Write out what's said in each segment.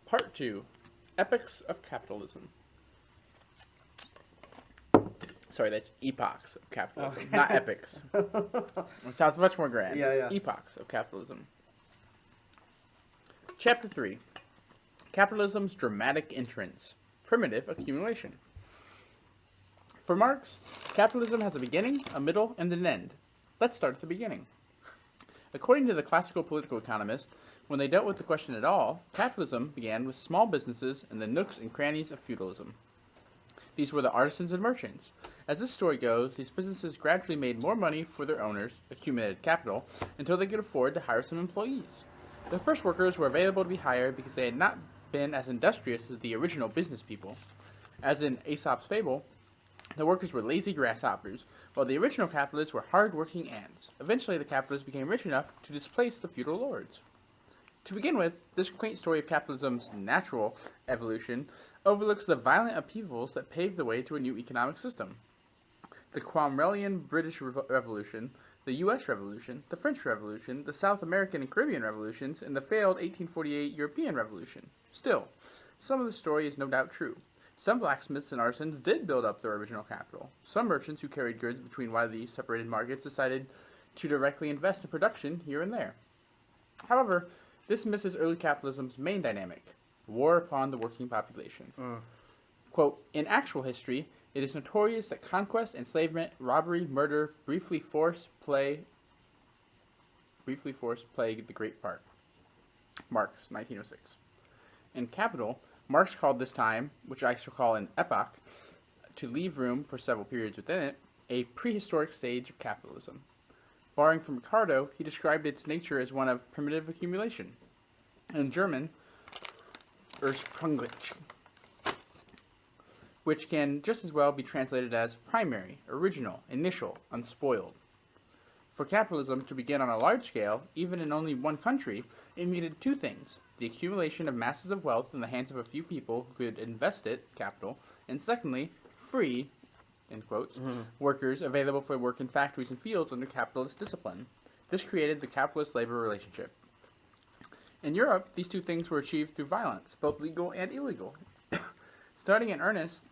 Part 2, Epochs of Capitalism. Sorry, that's epochs of capitalism, Okay. not epics. It sounds much more grand. Yeah. Epochs of capitalism. Chapter 3, Capitalism's Dramatic Entrance, Primitive Accumulation. For Marx, capitalism has a beginning, a middle, and an end. Let's start at the beginning. According to the classical political economist, when they dealt with the question at all, capitalism began with small businesses in the nooks and crannies of feudalism. These were the artisans and merchants. As this story goes, these businesses gradually made more money for their owners, accumulated capital, until they could afford to hire some employees. The first workers were available to be hired because they had not been as industrious as the original business people. As in Aesop's fable, the workers were lazy grasshoppers, while the original capitalists were hard-working ants. Eventually, the capitalists became rich enough to displace the feudal lords. To begin with, this quaint story of capitalism's natural evolution overlooks the violent upheavals that paved the way to a new economic system. The Cromwellian British Revolution, the U.S. Revolution, the French Revolution, the South American and Caribbean revolutions, and the failed 1848 European Revolution. Still, some of the story is no doubt true. Some blacksmiths and artisans did build up their original capital. Some merchants who carried goods between widely separated markets decided to directly invest in production here and there. However, this misses early capitalism's main dynamic, war upon the working population. Quote, in actual history, it is notorious that conquest, enslavement, robbery, murder, briefly force play the great part. Marx, 1906. In Capital, Marx called this time, which I shall call an epoch, to leave room for several periods within it, a prehistoric stage of capitalism. Borrowing from Ricardo, he described its nature as one of primitive accumulation. In German, Ursprünglich, which can just as well be translated as primary, original, initial, unspoiled. For capitalism to begin on a large scale, even in only one country, it needed two things: the accumulation of masses of wealth in the hands of a few people who could invest it, capital, and secondly, free, in quotes, workers available for work in factories and fields under capitalist discipline. This created the capitalist-labor relationship. In Europe, these two things were achieved through violence, both legal and illegal. Starting in earnest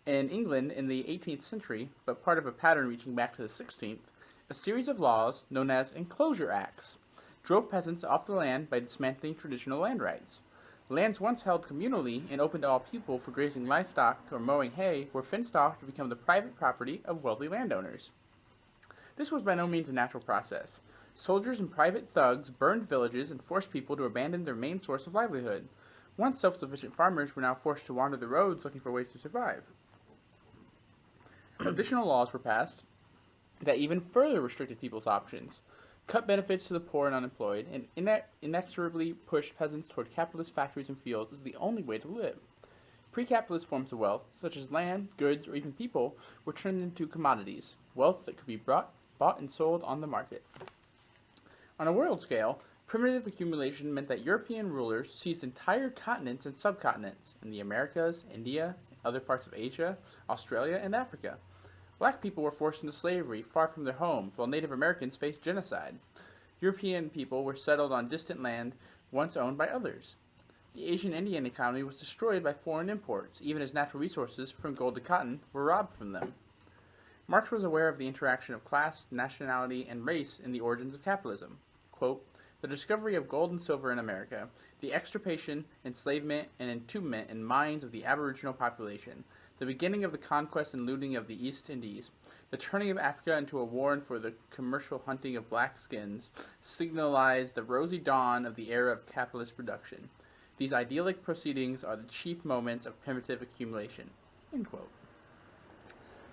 in England in the 18th century, but part of a pattern reaching back to the 16th, a series of laws known as enclosure acts drove peasants off the land by dismantling traditional land rights. Lands once held communally and open to all people for grazing livestock or mowing hay were fenced off to become the private property of wealthy landowners. This was by no means a natural process. Soldiers and private thugs burned villages and forced people to abandon their main source of livelihood. Once self-sufficient farmers were now forced to wander the roads looking for ways to survive. Additional laws were passed that even further restricted people's options, cut benefits to the poor and unemployed, and inexorably pushed peasants toward capitalist factories and fields as the only way to live. Pre-capitalist forms of wealth, such as land, goods, or even people, were turned into commodities, wealth that could be bought and sold on the market. On a world scale, primitive accumulation meant that European rulers seized entire continents and subcontinents in the Americas, India, other parts of Asia, Australia, and Africa. Black people were forced into slavery far from their homes, while Native Americans faced genocide. European people were settled on distant land once owned by others. The Asian Indian economy was destroyed by foreign imports, even as natural resources, from gold to cotton, were robbed from them. Marx was aware of the interaction of class, nationality, and race in the origins of capitalism. Quote, the discovery of gold and silver in America, the extirpation, enslavement, and entombment in mines of the aboriginal population, the beginning of the conquest and looting of the East Indies, the turning of Africa into a warren for the commercial hunting of black skins, signalized the rosy dawn of the era of capitalist production. These idyllic proceedings are the chief moments of primitive accumulation. End quote.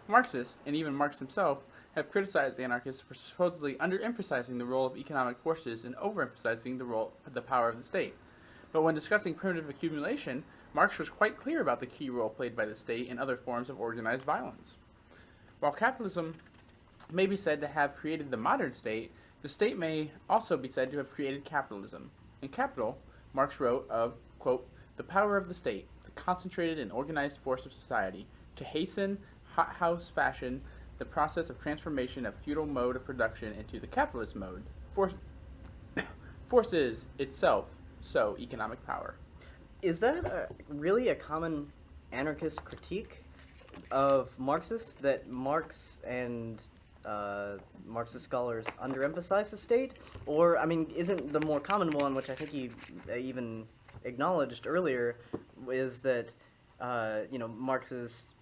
Marxists, and even Marx himself, have criticized the anarchists for supposedly underemphasizing the role of economic forces and overemphasizing the power of the state. But when discussing primitive accumulation, Marx was quite clear about the key role played by the state in other forms of organized violence. While capitalism may be said to have created the modern state, the state may also be said to have created capitalism. In Capital, Marx wrote of, quote, the power of the state, the concentrated and organized force of society, to hasten, hothouse fashion, the process of transformation of feudal mode of production into the capitalist mode. Force is, itself, so economic power. Is that really a common anarchist critique of Marxists, that Marx and Marxist scholars underemphasize the state? Or, I mean, isn't the more common one, which I think he even acknowledged earlier, is that, Marx's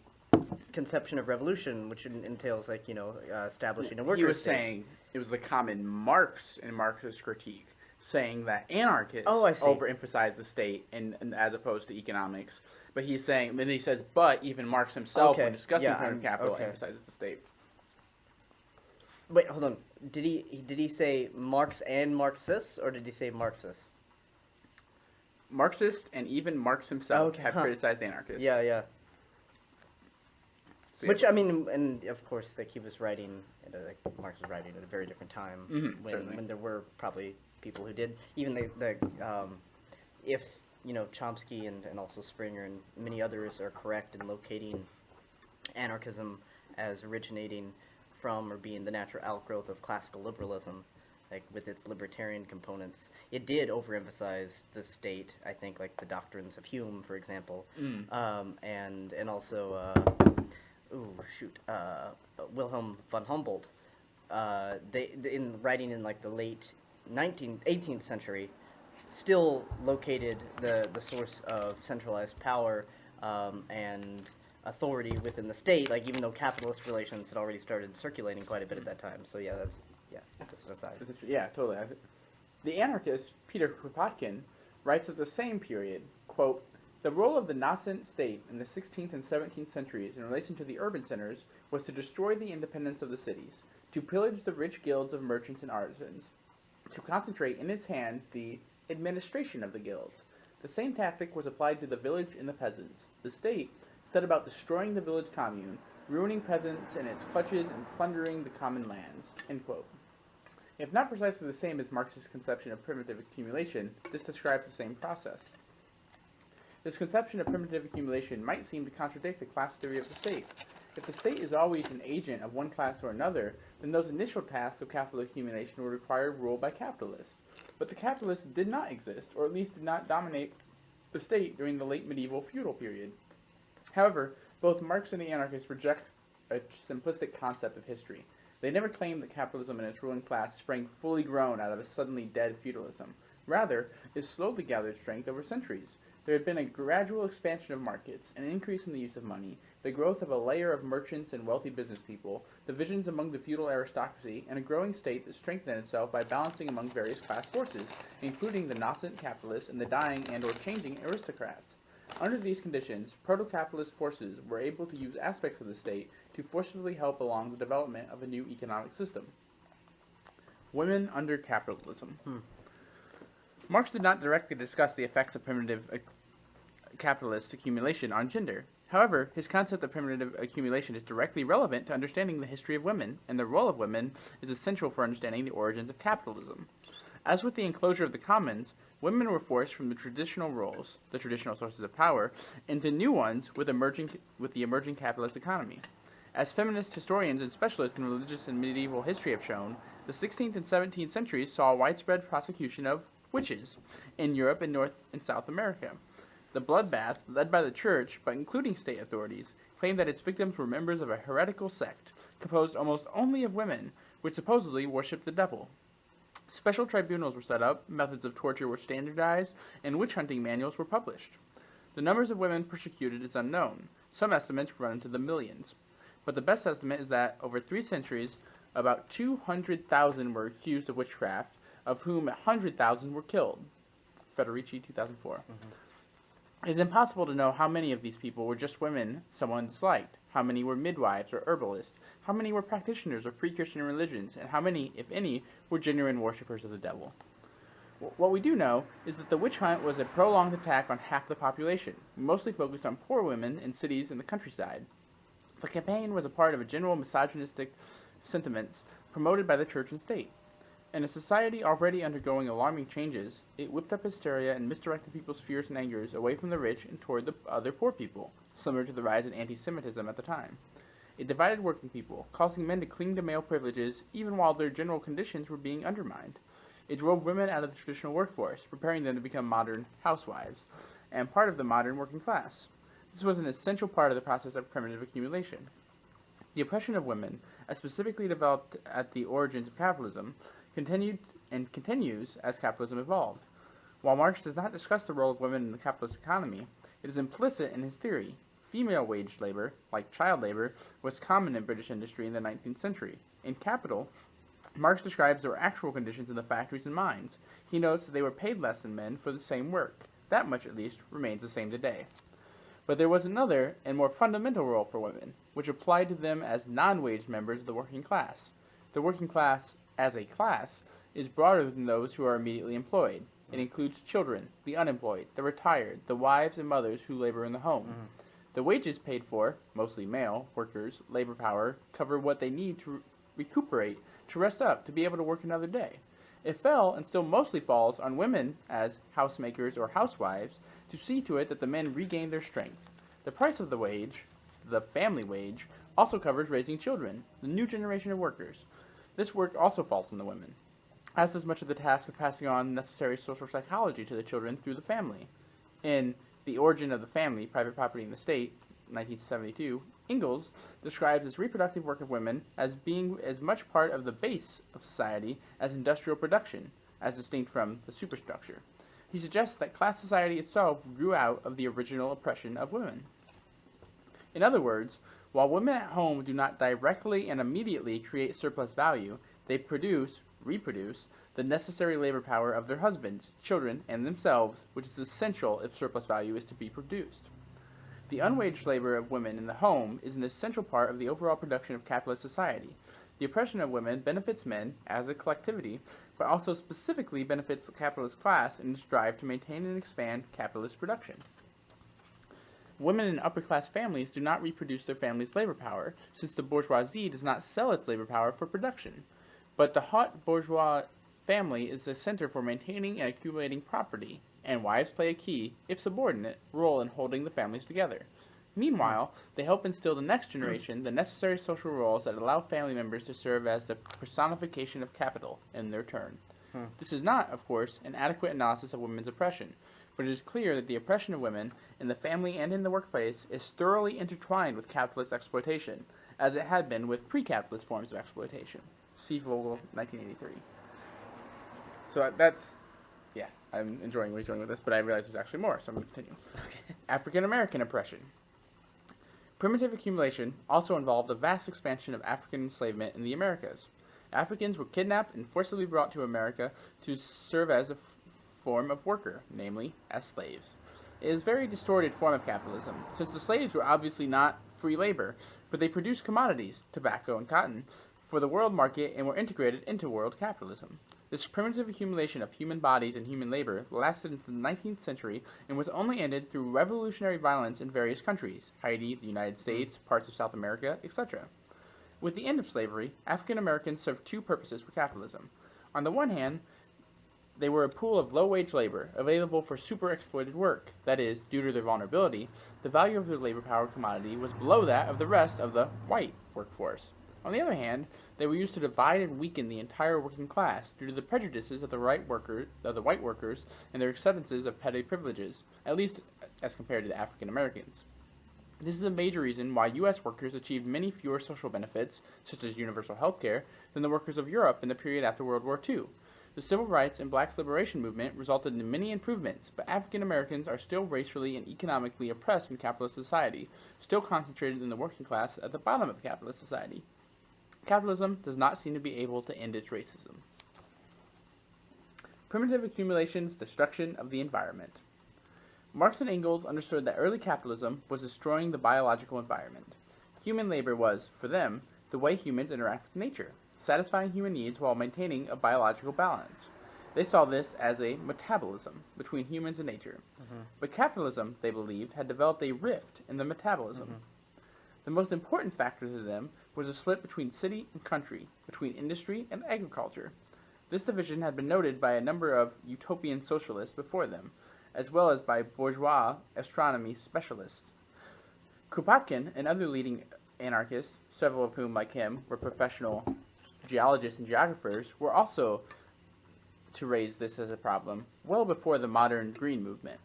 conception of revolution, which entails, like, establishing a He worker was state. saying it was the common Marx and Marxist critique, saying that Oh, anarchists I see. overemphasize the state and as opposed to economics. But he's saying, then he says, but even Marx himself, when Okay, discussing yeah, primitive capital, okay. emphasizes the state. Wait, hold on. Did he say Marx and Marxists, or did he say Marxists? Marxists and even Marx himself Okay, have huh. criticized anarchists. Yeah, yeah. So, Which, I mean, and of course, like, he was writing, like, Marx was writing at a very different time, certainly. when there were probably people who did. Even if, Chomsky and also Springer and many others are correct in locating anarchism as originating from or being the natural outgrowth of classical liberalism, like, with its libertarian components, it did overemphasize the state. I think, like, the doctrines of Hume, for example, and also Wilhelm von Humboldt. They in writing in, like, the late 18th century, still located the source of centralized power and authority within the state, like, even though capitalist relations had already started circulating quite a bit at that time. So yeah, that's an aside. Yeah, totally. The anarchist Peter Kropotkin writes of the same period, quote, "The role of the nascent state in the 16th and 17th centuries in relation to the urban centers was to destroy the independence of the cities, to pillage the rich guilds of merchants and artisans, to concentrate in its hands the administration of the guilds. The same tactic was applied to the village and the peasants. The state set about destroying the village commune, ruining peasants in its clutches, and plundering the common lands." End quote. If not precisely the same as Marx's conception of primitive accumulation, this describes the same process. This conception of primitive accumulation might seem to contradict the class theory of the state. If the state is always an agent of one class or another, then those initial tasks of capital accumulation would require rule by capitalists. But the capitalists did not exist, or at least did not dominate the state during the late medieval feudal period. However, both Marx and the anarchists reject a simplistic concept of history. They never claim that capitalism and its ruling class sprang fully grown out of a suddenly dead feudalism. Rather, it slowly gathered strength over centuries. There had been a gradual expansion of markets, an increase in the use of money, the growth of a layer of merchants and wealthy business people, divisions among the feudal aristocracy, and a growing state that strengthened itself by balancing among various class forces, including the nascent capitalists and the dying and or changing aristocrats. Under these conditions, proto-capitalist forces were able to use aspects of the state to forcibly help along the development of a new economic system. Women under capitalism. Marx did not directly discuss the effects of primitive capitalist accumulation on gender. However, his concept of primitive accumulation is directly relevant to understanding the history of women, and the role of women is essential for understanding the origins of capitalism. As with the enclosure of the commons, women were forced from the traditional roles, the traditional sources of power, into new ones with the emerging capitalist economy. As feminist historians and specialists in religious and medieval history have shown, the 16th and 17th centuries saw a widespread prosecution of witches in Europe and North and South America. The bloodbath, led by the church, but including state authorities, claimed that its victims were members of a heretical sect, composed almost only of women, which supposedly worshipped the devil. Special tribunals were set up, methods of torture were standardized, and witch-hunting manuals were published. The numbers of women persecuted is unknown. Some estimates run into the millions. But the best estimate is that, over 3 centuries, about 200,000 were accused of witchcraft, of whom 100,000 were killed. Federici, 2004. It is impossible to know how many of these people were just women someone disliked, how many were midwives or herbalists, how many were practitioners of pre-Christian religions, and how many, if any, were genuine worshippers of the devil. What we do know is that the witch hunt was a prolonged attack on half the population, mostly focused on poor women in cities and the countryside. The campaign was a part of a general misogynistic sentiments promoted by the church and state. In a society already undergoing alarming changes, it whipped up hysteria and misdirected people's fears and angers away from the rich and toward the other poor people, similar to the rise in anti-Semitism at the time. It divided working people, causing men to cling to male privileges even while their general conditions were being undermined. It drove women out of the traditional workforce, preparing them to become modern housewives, and part of the modern working class. This was an essential part of the process of primitive accumulation. The oppression of women, as specifically developed at the origins of capitalism, continued and continues as capitalism evolved. While Marx does not discuss the role of women in the capitalist economy, it is implicit in his theory. Female wage labor, like child labor, was common in British industry in the 19th century. In Capital, Marx describes their actual conditions in the factories and mines. He notes that they were paid less than men for the same work. That much, at least, remains the same today. But there was another and more fundamental role for women, which applied to them as non-wage members of the working class. The working class, as a class, is broader than those who are immediately employed. It includes children, the unemployed, the retired, the wives and mothers who labor in the home. The wages paid for, mostly male, workers, labor power, cover what they need to recuperate, to rest up, to be able to work another day. It fell, and still mostly falls, on women as housemakers or housewives to see to it that the men regain their strength. The price of the wage, the family wage, also covers raising children, the new generation of workers. This work also falls on the women, as does much of the task of passing on necessary social psychology to the children through the family. In The Origin of the Family, Private Property in the State, 1972, Engels describes this reproductive work of women as being as much part of the base of society as industrial production, as distinct from the superstructure. He suggests that class society itself grew out of the original oppression of women. In other words, while women at home do not directly and immediately create surplus value, they reproduce, the necessary labor power of their husbands, children, and themselves, which is essential if surplus value is to be produced. The unwaged labor of women in the home is an essential part of the overall production of capitalist society. The oppression of women benefits men as a collectivity, but also specifically benefits the capitalist class in its drive to maintain and expand capitalist production. Women in upper-class families do not reproduce their family's labor power, since the bourgeoisie does not sell its labor power for production. But the haute bourgeois family is the center for maintaining and accumulating property, and wives play a key, if subordinate, role in holding the families together. Meanwhile, they help instill the next generation the necessary social roles that allow family members to serve as the personification of capital in their turn. This is not, of course, an adequate analysis of women's oppression, but it is clear that the oppression of women in the family and in the workplace is thoroughly intertwined with capitalist exploitation, as it had been with pre-capitalist forms of exploitation. C. Vogel, 1983. So that's, yeah, I'm enjoying what he's doing with this, but I realize there's actually more, so I'm going to continue. Okay. African American oppression. Primitive accumulation also involved a vast expansion of African enslavement in the Americas. Africans were kidnapped and forcibly brought to America to serve as a form of worker, namely as slaves. It is a very distorted form of capitalism, since the slaves were obviously not free labor, but they produced commodities, tobacco and cotton, for the world market and were integrated into world capitalism. This primitive accumulation of human bodies and human labor lasted into the 19th century and was only ended through revolutionary violence in various countries, Haiti, the United States, parts of South America, etc. With the end of slavery, African Americans served two purposes for capitalism. On the one hand, they were a pool of low-wage labor, available for super-exploited work. That is, due to their vulnerability, the value of their labor power commodity was below that of the rest of the white workforce. On the other hand, they were used to divide and weaken the entire working class due to the prejudices of the white workers and their acceptances of petty privileges, at least as compared to the African Americans. This is a major reason why U.S. workers achieved many fewer social benefits, such as universal health care, than the workers of Europe in the period after World War II. The civil rights and blacks' liberation movement resulted in many improvements, but African Americans are still racially and economically oppressed in capitalist society, still concentrated in the working class at the bottom of capitalist society. Capitalism does not seem to be able to end its racism. Primitive accumulation's destruction of the environment. Marx and Engels understood that early capitalism was destroying the biological environment. Human labor was, for them, the way humans interact with nature, satisfying human needs while maintaining a biological balance. They saw this as a metabolism between humans and nature. But capitalism, they believed, had developed a rift in the metabolism. The most important factor to them was a split between city and country, between industry and agriculture. This division had been noted by a number of utopian socialists before them, as well as by bourgeois astronomy specialists. Kropotkin and other leading anarchists, several of whom, like him, were professional geologists and geographers, were also to raise this as a problem well before the modern green movement.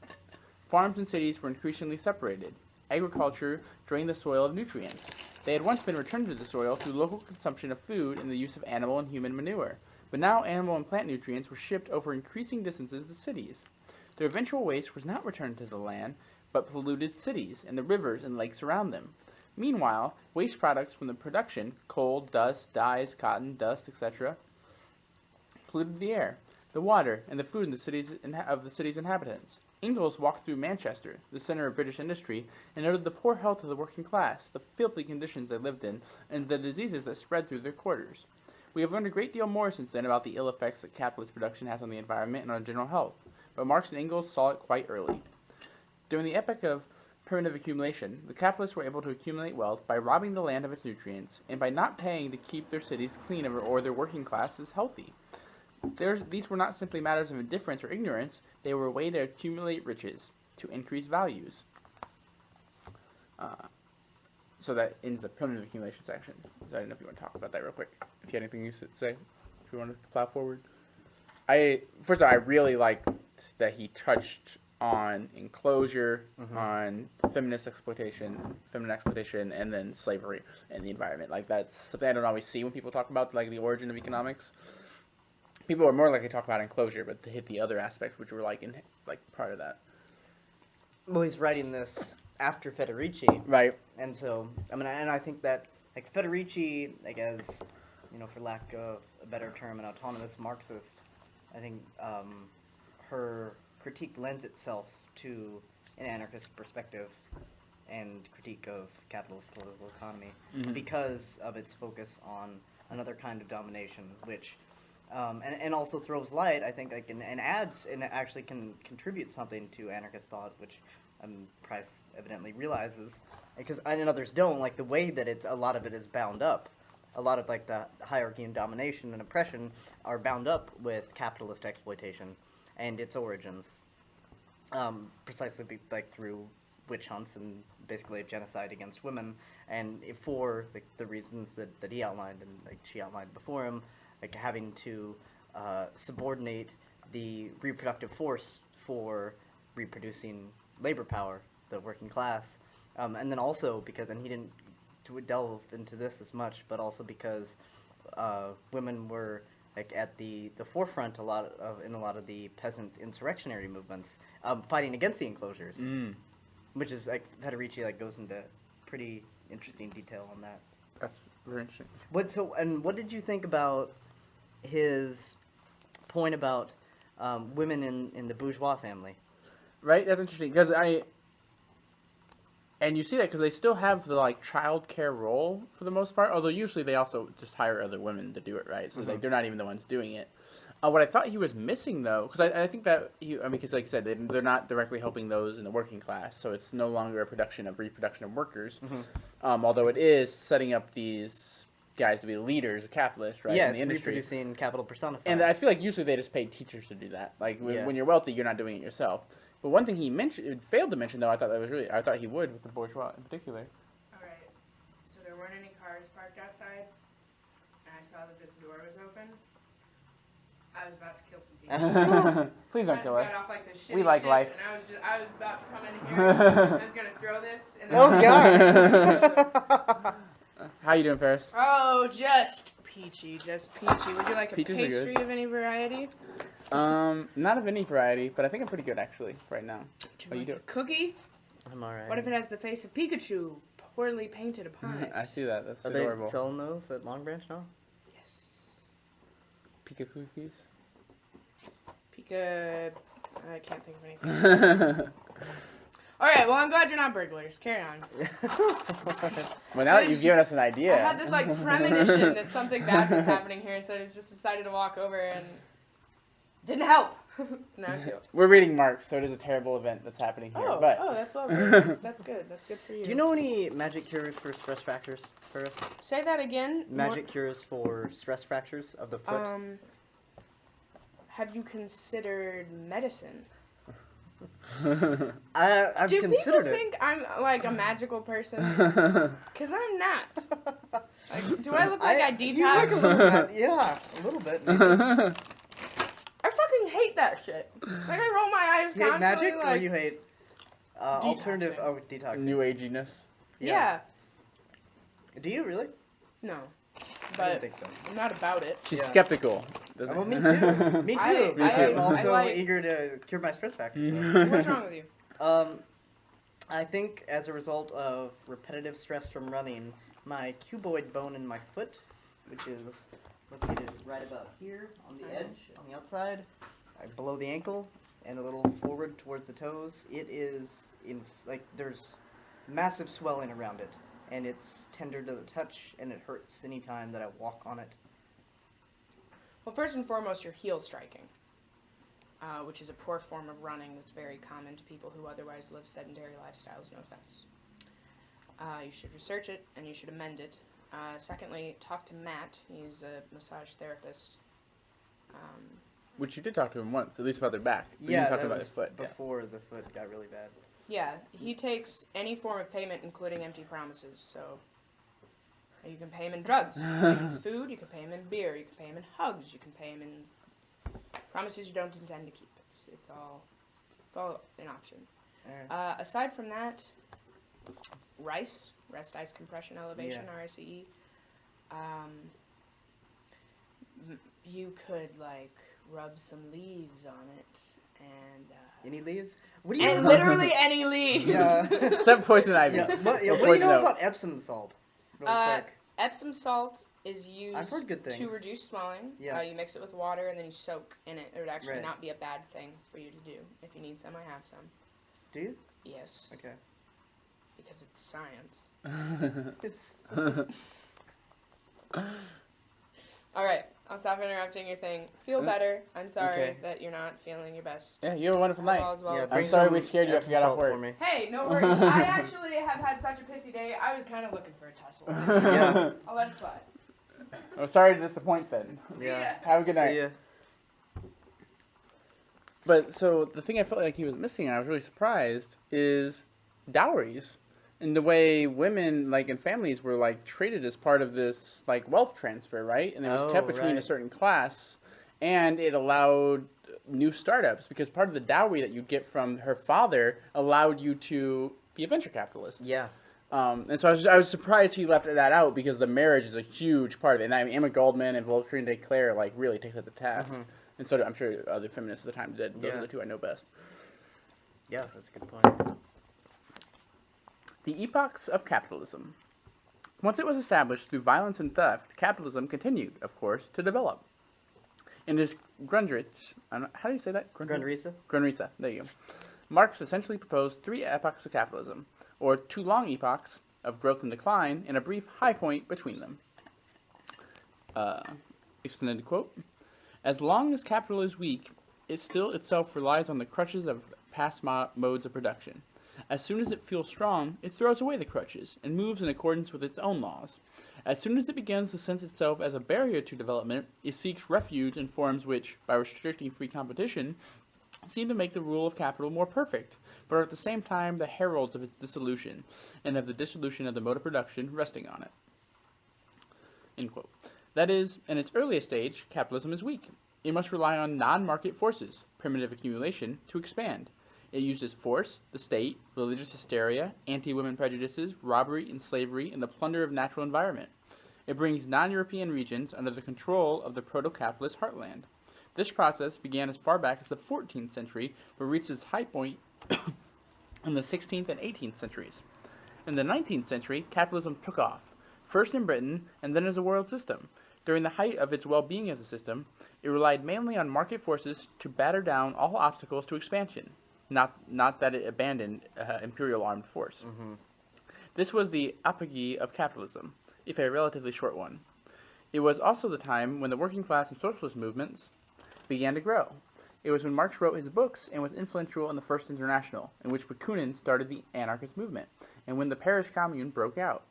Farms and cities were increasingly separated. Agriculture drained the soil of nutrients. They had once been returned to the soil through local consumption of food and the use of animal and human manure, but now animal and plant nutrients were shipped over increasing distances to cities. Their eventual waste was not returned to the land, but polluted cities and the rivers and lakes around them. Meanwhile, waste products from the production, coal, dust, dyes, cotton, dust, etc., polluted the air, the water, and the food in the cities of the city's inhabitants. Ingalls walked through Manchester, the center of British industry, and noted the poor health of the working class, the filthy conditions they lived in, and the diseases that spread through their quarters. We have learned a great deal more since then about the ill effects that capitalist production has on the environment and on general health, but Marx and Engels saw it quite early. During the epoch of primitive accumulation, the capitalists were able to accumulate wealth by robbing the land of its nutrients and by not paying to keep their cities clean or their working classes healthy. These were not simply matters of indifference or ignorance, they were a way to accumulate riches, to increase values. So that ends the primitive accumulation section. So I don't know if you want to talk about that real quick. If you had anything you should say, if you want to plow forward. First of all, I really liked that he touched on enclosure, on feminine exploitation, and then slavery and the environment. Like, that's something I don't always see when people talk about, like, the origin of economics. People are more likely to talk about enclosure, but to hit the other aspects, which were like part of that. Well, he's writing this after Federici, right? And so, I mean, and I think that like Federici, like as you know, for lack of a better term, an autonomous Marxist, I think her critique lends itself to an anarchist perspective and critique of capitalist political economy because of its focus on another kind of domination, which. And also throws light, I think, like, and adds, and actually can contribute something to anarchist thought, which Price evidently realizes, because and others don't, like the way that a lot of it is bound up. A lot of like the hierarchy and domination and oppression are bound up with capitalist exploitation and its origins, precisely through witch hunts and basically a genocide against women, and for the reasons that he outlined and like she outlined before him. Like having to subordinate the reproductive force for reproducing labor power, the working class, and then also because, and he didn't delve into this as much, but also because women were like at the forefront in a lot of the peasant insurrectionary movements, fighting against the enclosures, which is like Federici like goes into pretty interesting detail on that. That's very interesting. What did you think about his point about women in the bourgeois family? Right, that's interesting because and you see that because they still have the like child care role for the most part. Although usually they also just hire other women to do it, right? So like they're not even the ones doing it. What I thought he was missing though, because I think that because like I said, they're not directly helping those in the working class, so it's no longer a reproduction of workers. Although it is setting up these guys to be leaders of capitalists, right? Yeah, in the it's industry. reproducing capital personified. And I feel like usually they just pay teachers to do that. Like when you're wealthy, you're not doing it yourself. But one thing he failed to mention though, I thought he would with the bourgeois in particular. All right. So there weren't any cars parked outside, and I saw that this door was open. I was about to kill some people. Please don't kill us. Got off, like, the We like shit, life. And I was about to come in here. I was gonna throw this. And God! How you doing, Paris? Oh, just peachy. Would you like a Peaches are pastry good. of any variety? Not of any variety, but I think I'm pretty good actually right now. Would you like a cookie? I'm alright. What if it has the face of Pikachu poorly painted upon it? I see that. That's Are adorable. they selling those at Long Branch now? Yes. Pika cookies. Pika. I can't think of anything. All right. Well, I'm glad you're not burglars. Carry on. Well, now that you've given us an idea. I had this like premonition that something bad was happening here, so I just decided to walk over and didn't help. No, I feel. We're reading Marx, so it is a terrible event that's happening here. But that's lovely. That's good. That's good for you. Do you know any magic cures for stress fractures, Ferris? Say that again. Magic cures for stress fractures of the foot? Have you considered medicine? I've Do considered people it. think I'm like a magical person? Because I'm not. Like, do I look like I You detox? look a little, yeah, a little bit. Maybe. I fucking hate that shit. Like I roll my eyes You hate constantly. magic, like, or you hate? Alternative. Detoxing. Oh, detoxing. New aginess. Yeah. Do you really? No. I But didn't think so. I'm not about it. She's Yeah. skeptical. Well, me too. Me too. I- Me too. I'm also I like- eager to cure my stress factors. So what's wrong with you? I think as a result of repetitive stress from running, my cuboid bone in my foot, which is located right about here on the edge, on the outside, below the ankle, and a little forward towards the toes, it is there's massive swelling around it, and it's tender to the touch, and it hurts anytime that I walk on it. Well, first and foremost, you're heel striking, which is a poor form of running that's very common to people who otherwise live sedentary lifestyles, no offense. You should research it, and you should amend it. Secondly, talk to Matt. He's a massage therapist. Which you did talk to him once, at least about their back. But you Yeah, didn't talk that about was their foot. Yeah. before the foot got really bad. Yeah, he takes any form of payment, including empty promises. So you can pay him in drugs, you can pay him in food, you can pay him in beer, you can pay him in hugs, you can pay him in promises you don't intend to keep. It's all an option. Alright. Aside from that, rest ice compression elevation, Yeah. RICE. You could rub some leaves on it and. Any leaves? What do you And know literally any leaves. Yeah. Except poison ivy. Yeah, what do you Poison know oak. about Epsom salt? Real quick. Epsom salt is used I've heard good things. to reduce swelling. Yeah. You mix it with water and then you soak in it. It would actually Right. not be a bad thing for you to do. If you need some, I have some. Do you? Yes, Okay. because it's science. It's All right, I'll stop interrupting your thing. Feel better. I'm sorry Okay. that you're not feeling your best. Yeah, you have a wonderful night. All is well yeah, with I'm bring you. sorry some we scared you after you got Epsom off salt work. for me. Hey, no worries. I actually have had such a pissy day. I was kind of looking for a tussle. Yeah. I'll let it slide. I'm sorry to disappoint then. See Yeah. ya. Have a good night. See ya. But so the thing I felt like he was missing, and I was really surprised, is dowries. And the way women, in families, were treated as part of this wealth transfer, right? And it was kept between a right. certain class, and it allowed new startups because part of the dowry that you get from her father allowed you to be a venture capitalist. Yeah. And so I was surprised he left that out because the marriage is a huge part of it. And I mean, Emma Goldman and Voltaire de Clare really take that to task. Mhm. And so I'm sure other feminists at the time did. Those Yeah. are the two I know best. Yeah, that's a good point. The epochs of capitalism. Once it was established through violence and theft, capitalism continued, of course, to develop. In his Grundrisse, how do you say that? Grundrisse? Grundrisse, there you go. Marx essentially proposed 3 epochs of capitalism, or 2 long epochs of growth and decline, and a brief high point between them. Extended quote. As long as capital is weak, it still itself relies on the crutches of past modes of production. As soon as it feels strong, it throws away the crutches and moves in accordance with its own laws. As soon as it begins to sense itself as a barrier to development, it seeks refuge in forms which, by restricting free competition, seem to make the rule of capital more perfect, but are at the same time the heralds of its dissolution, and of the dissolution of the mode of production resting on it. End quote. That is, in its earliest stage, capitalism is weak. It must rely on non-market forces, primitive accumulation, to expand. It uses force, the state, religious hysteria, anti-women prejudices, robbery and slavery, and the plunder of natural environment. It brings non-European regions under the control of the proto-capitalist heartland. This process began as far back as the 14th century, but reached its high point in the 16th and 18th centuries. In the 19th century, capitalism took off, first in Britain and then as a world system. During the height of its well-being as a system, it relied mainly on market forces to batter down all obstacles to expansion. Not that it abandoned imperial armed force. Mm-hmm. This was the apogee of capitalism, if a relatively short one. It was also the time when the working class and socialist movements began to grow. It was when Marx wrote his books and was influential in the First International, in which Bakunin started the anarchist movement, and when the Paris Commune broke out.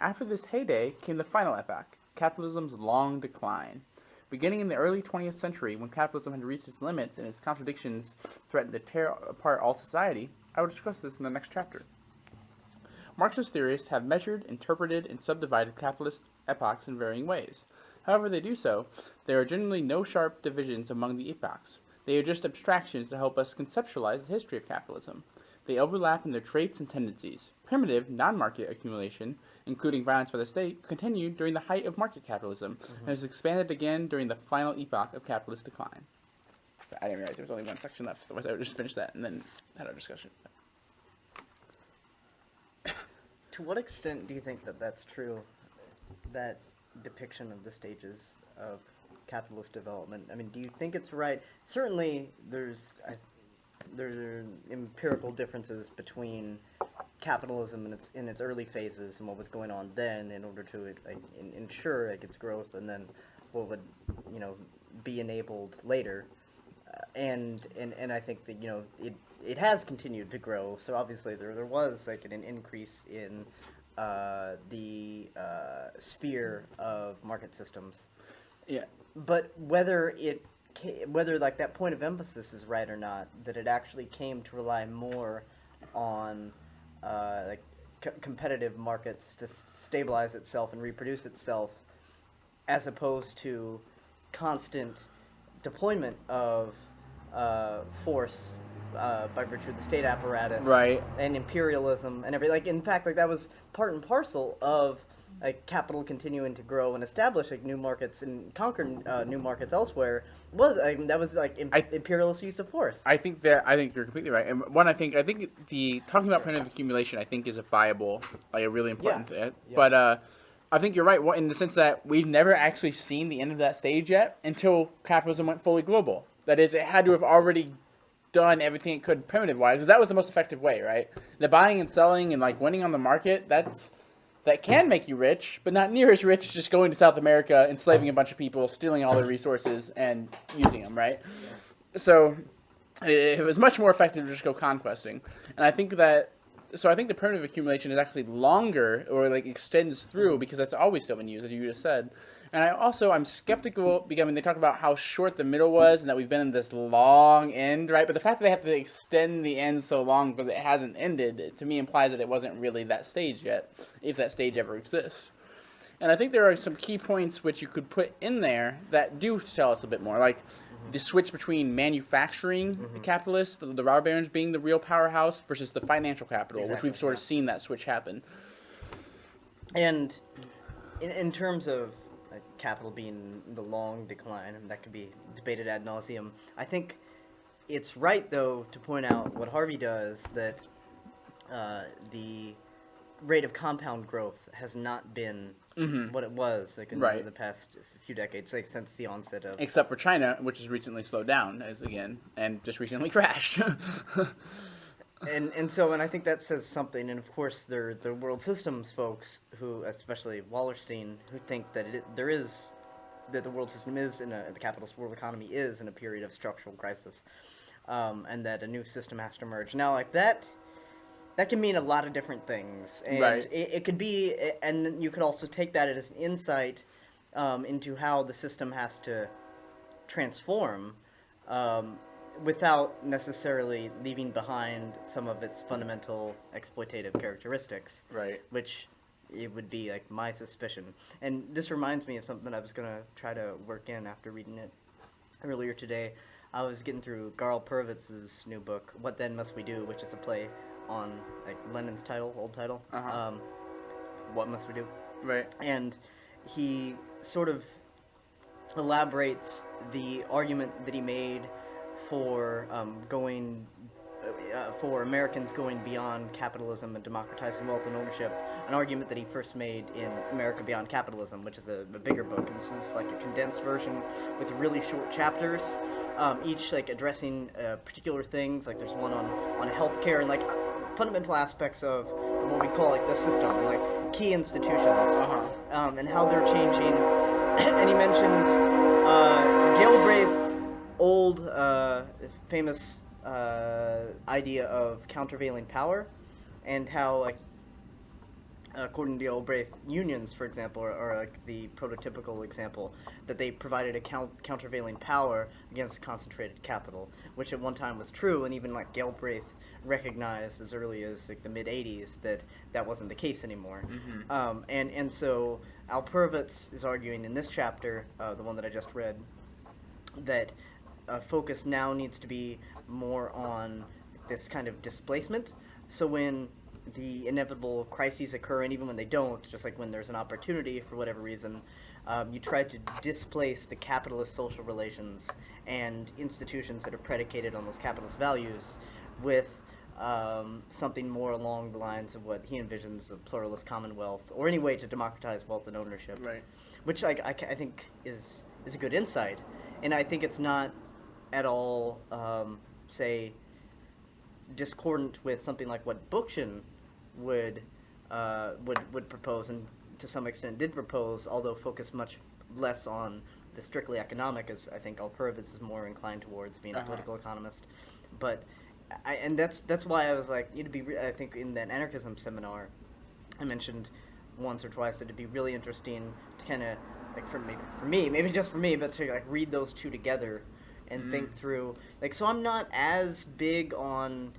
After this heyday came the final epoch, capitalism's long decline. Beginning in the early 20th century, when capitalism had reached its limits and its contradictions threatened to tear apart all society, I will discuss this in the next chapter. Marxist theorists have measured, interpreted, and subdivided capitalist epochs in varying ways. However they do so, there are generally no sharp divisions among the epochs. They are just abstractions to help us conceptualize the history of capitalism. They overlap in their traits and tendencies. Primitive, non-market accumulation, including violence by the state, continued during the height of market capitalism and has expanded again during the final epoch of capitalist decline. I didn't realize there was only one section left, otherwise I would just finish that and then had our discussion. To what extent do you think that that's true, that depiction of the stages of capitalist development? I mean, do you think it's right? Certainly, there are empirical differences between capitalism in its early phases and what was going on then in order to ensure its growth, and then what would be enabled later. And I think that it has continued to grow. So obviously there was an increase in the sphere of market systems. Yeah. But whether that point of emphasis is right or not, that it actually came to rely more on competitive markets to stabilize itself and reproduce itself, as opposed to constant deployment of force by virtue of the state apparatus, Right. and imperialism and everything. In fact, that was part and parcel of capital continuing to grow and establish new markets and conquer new markets elsewhere. That was imperialist use of force. I think you're completely right. And one, I think the talking about primitive accumulation, I think, is a viable, a really important thing. Yeah. But I think you're right in the sense that we've never actually seen the end of that stage yet until capitalism went fully global. That is, it had to have already done everything it could primitive-wise, because that was the most effective way, right? The buying and selling and winning on the market, that can make you rich, but not near as rich as just going to South America, enslaving a bunch of people, stealing all their resources, and using them, right? Yeah. So it was much more effective to just go conquesting. And I think the primitive accumulation is actually longer, or extends through, because that's always still been used, as you just said. And I'm skeptical, because they talk about how short the middle was and that we've been in this long end, right? But the fact that they have to extend the end so long because it hasn't ended, to me implies that it wasn't really that stage yet, if that stage ever exists. And I think there are some key points which you could put in there that do tell us a bit more, like the switch between manufacturing capitalists, the robber barons being the real powerhouse, versus the financial capital, which we've sort of seen that switch happen. And in terms of capital being the long decline, and that could be debated ad nauseum, I think it's right, though, to point out what Harvey does, that the rate of compound growth has not been what it was in the past few decades, since the onset of... Except for China, which has recently slowed down, and just recently crashed. And so I think that says something, and of course there are world systems folks who, especially Wallerstein, who think that the world system is the capitalist world economy is in a period of structural crisis, and that a new system has to emerge. Now, that can mean a lot of different things, and it could be, and you could also take that as an insight into how the system has to transform, without necessarily leaving behind some of its fundamental exploitative characteristics. Right. Which it would be my suspicion. And this reminds me of something I was going to try to work in after reading it earlier today. I was getting through Karl Perwitz's new book, What Then Must We Do, which is a play on Lenin's old title. What Must We Do? Right. And he sort of elaborates the argument that he made for for Americans going beyond capitalism and democratizing wealth and ownership, an argument that he first made in America Beyond Capitalism, which is a bigger book, and this is a condensed version with really short chapters, each addressing particular things. There's one on healthcare and fundamental aspects of what we call the system, key institutions, and how they're changing. And he mentions Galbraith's old famous idea of countervailing power, and how according to Galbraith, unions, for example, are the prototypical example, that they provided a countervailing power against concentrated capital, which at one time was true, and even Galbraith recognized as early as the mid-'80s that wasn't the case anymore. And so Al Purvitz is arguing in this chapter, the one that I just read, that focus now needs to be more on this kind of displacement. So when the inevitable crises occur, and even when they don't, just like when there's an opportunity for whatever reason, you try to displace the capitalist social relations and institutions that are predicated on those capitalist values with something more along the lines of what he envisions a pluralist commonwealth, or any way to democratize wealth and ownership. Right. Which I think is a good insight. And I think it's not at all, say, discordant with something like what Bookchin would propose, and to some extent did propose, although focused much less on the strictly economic, as I think Alperovitz is more inclined towards being a political economist. But that's why I was like, I think in that anarchism seminar, I mentioned once or twice that it'd be really interesting to kind of, like, for me, maybe just for me, but to like read those two together and think through, like, so I'm not as big on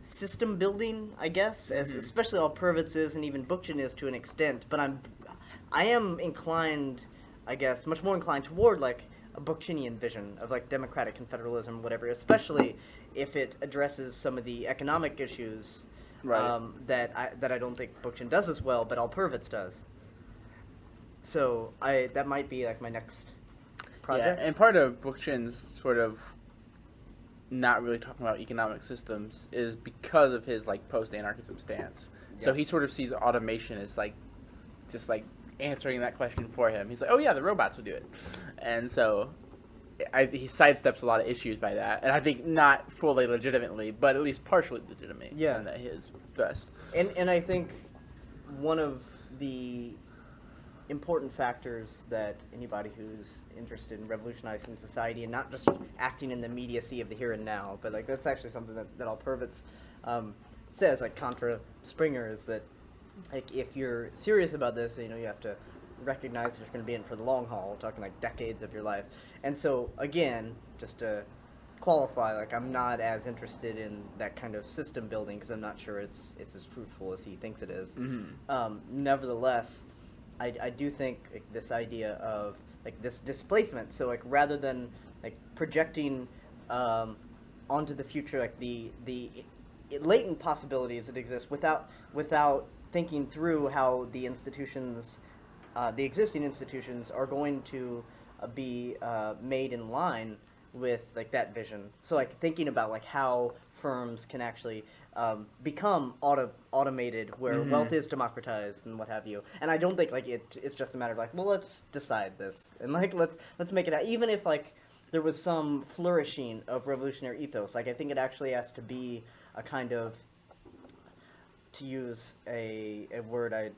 system building, I guess, as especially Alperovitz is, and even Bookchin is to an extent, but I am inclined, I guess, much more inclined toward like a Bookchinian vision of like democratic confederalism, whatever, especially if it addresses some of the economic issues that I don't think Bookchin does as well, but Alperovitz does. So that might be like my next project. Yeah, and part of Bookchin's sort of not really talking about economic systems is because of his like post-anarchism stance. Yeah. So he sort of sees automation as like just like answering that question for him. He's like, oh yeah, the robots will do it, and so he sidesteps a lot of issues by that, and I think not fully legitimately, but at least partially legitimate. Yeah, in that his thrust. And I think one of the important factors that anybody who's interested in revolutionizing society and not just acting in the immediacy of the here and now, but like that's actually something that Alperovitz says, like contra Springer, is that like if you're serious about this, you have to recognize that you're going to be in for the long haul. We're talking like decades of your life. And so again, just to qualify, like I'm not as interested in that kind of system building because I'm not sure it's as fruitful as he thinks it is. Nevertheless, I do think like, this idea of like this displacement. So like rather than like projecting onto the future like the latent possibilities that exist without thinking through how the institutions, the existing institutions, are going to be made in line with like that vision. So like thinking about like how firms can actually become automated, where wealth is democratized and what have you. And I don't think like it's just a matter of like, well, let's decide this and like let's make it out. Even if like there was some flourishing of revolutionary ethos, like I think it actually has to be a kind of, to use a word I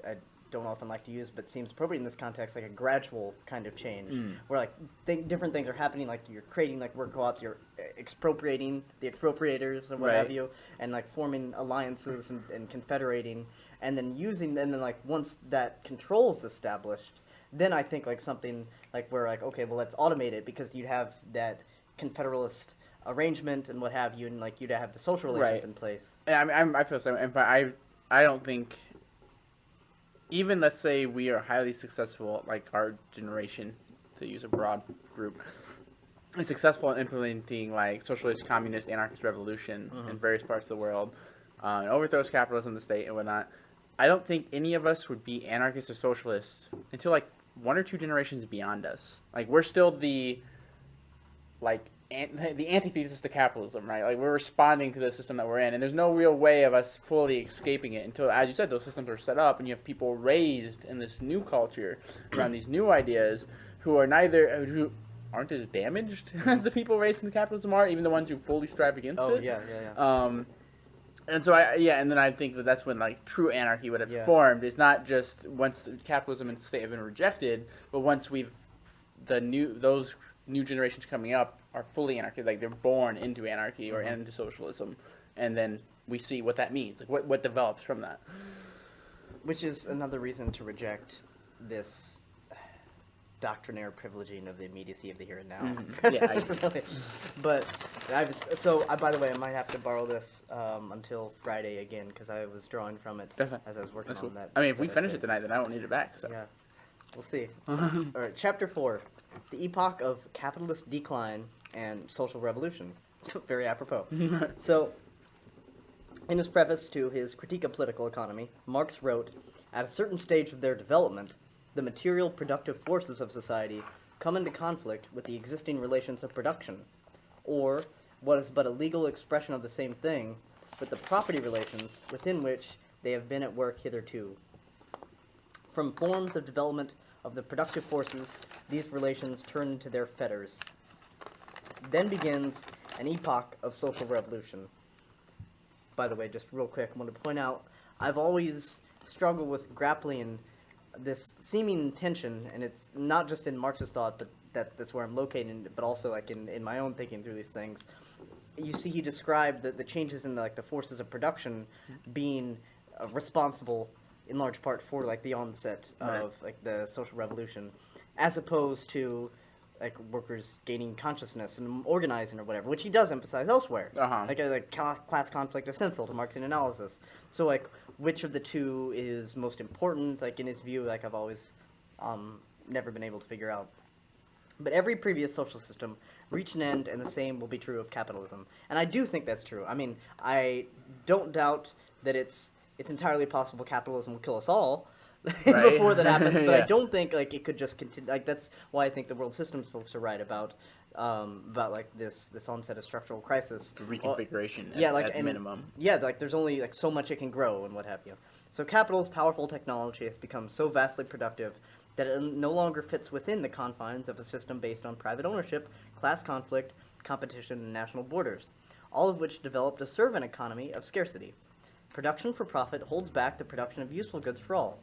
don't often like to use, but seems appropriate in this context, like a gradual kind of change, where like different things are happening, like you're creating like work co-ops, you're expropriating the expropriators and what have you, and like forming alliances and confederating, and then like once that control is established, then I think like something like where like, okay, well let's automate it, because you'd have that confederalist arrangement and what have you, and like you'd have the social relations in place. Yeah, I mean, I feel the same. In fact, I don't think, even let's say we are highly successful, like our generation, to use a broad group, is successful in implementing like socialist, communist, anarchist revolution in various parts of the world, and overthrows capitalism, the state, and whatnot. I don't think any of us would be anarchists or socialists until like 1 or 2 generations beyond us. Like we're still the antithesis to capitalism, right? Like we're responding to the system that we're in, and there's no real way of us fully escaping it until, as you said, those systems are set up, and you have people raised in this new culture around these new ideas who aren't as damaged as the people raised in the capitalism are, even the ones who fully strive against it. Oh yeah. And so and then I think that's when like true anarchy would have formed. It's not just once capitalism and the state have been rejected, but once those new generations coming up are fully anarchic, like they're born into anarchy or into socialism, and then we see what that means, like what develops from that. Which is another reason to reject this doctrinaire privileging of the immediacy of the here and now. Yeah, really. But by the way, I might have to borrow this until Friday again, because I was drawing from it as I was working on that. I mean, if we finish it tonight, then I won't need it back. So yeah, we'll see. All right, Chapter 4. The epoch of capitalist decline and social revolution. Very apropos. So, In his preface to his Critique of Political Economy, Marx wrote, "At a certain stage of their development, the material productive forces of society come into conflict with the existing relations of production, or, what is but a legal expression of the same thing, with the property relations within which they have been at work hitherto. From forms of development of the productive forces, these relations turn into their fetters. Then begins an epoch of social revolution." By the way, just real quick, I want to point out, I've always struggled with grappling this seeming tension, and it's not just in Marxist thought, but that's where I'm located, but also like in my own thinking through these things. You see, he described the changes in the forces of production being responsible in large part for like the onset of like the social revolution, as opposed to like workers gaining consciousness and organizing or whatever, which he does emphasize elsewhere. Like class conflict is central to Marxian analysis. So like, which of the two is most important? Like in his view, like I've always never been able to figure out. But every previous social system reached an end, and the same will be true of capitalism. And I do think that's true. I mean, I don't doubt that it's entirely possible capitalism will kill us all. Right. Before that happens, but Yeah. I don't think like it could just continue. Like that's why I think the world systems folks are right about like this onset of structural crisis. Reconfiguration at and, minimum. Yeah, like there's only like so much it can grow and what have you. So capital's powerful technology has become so vastly productive that it no longer fits within the confines of a system based on private ownership, class conflict, competition, and national borders, all of which developed to serve an economy of scarcity. Production for profit holds back the production of useful goods for all.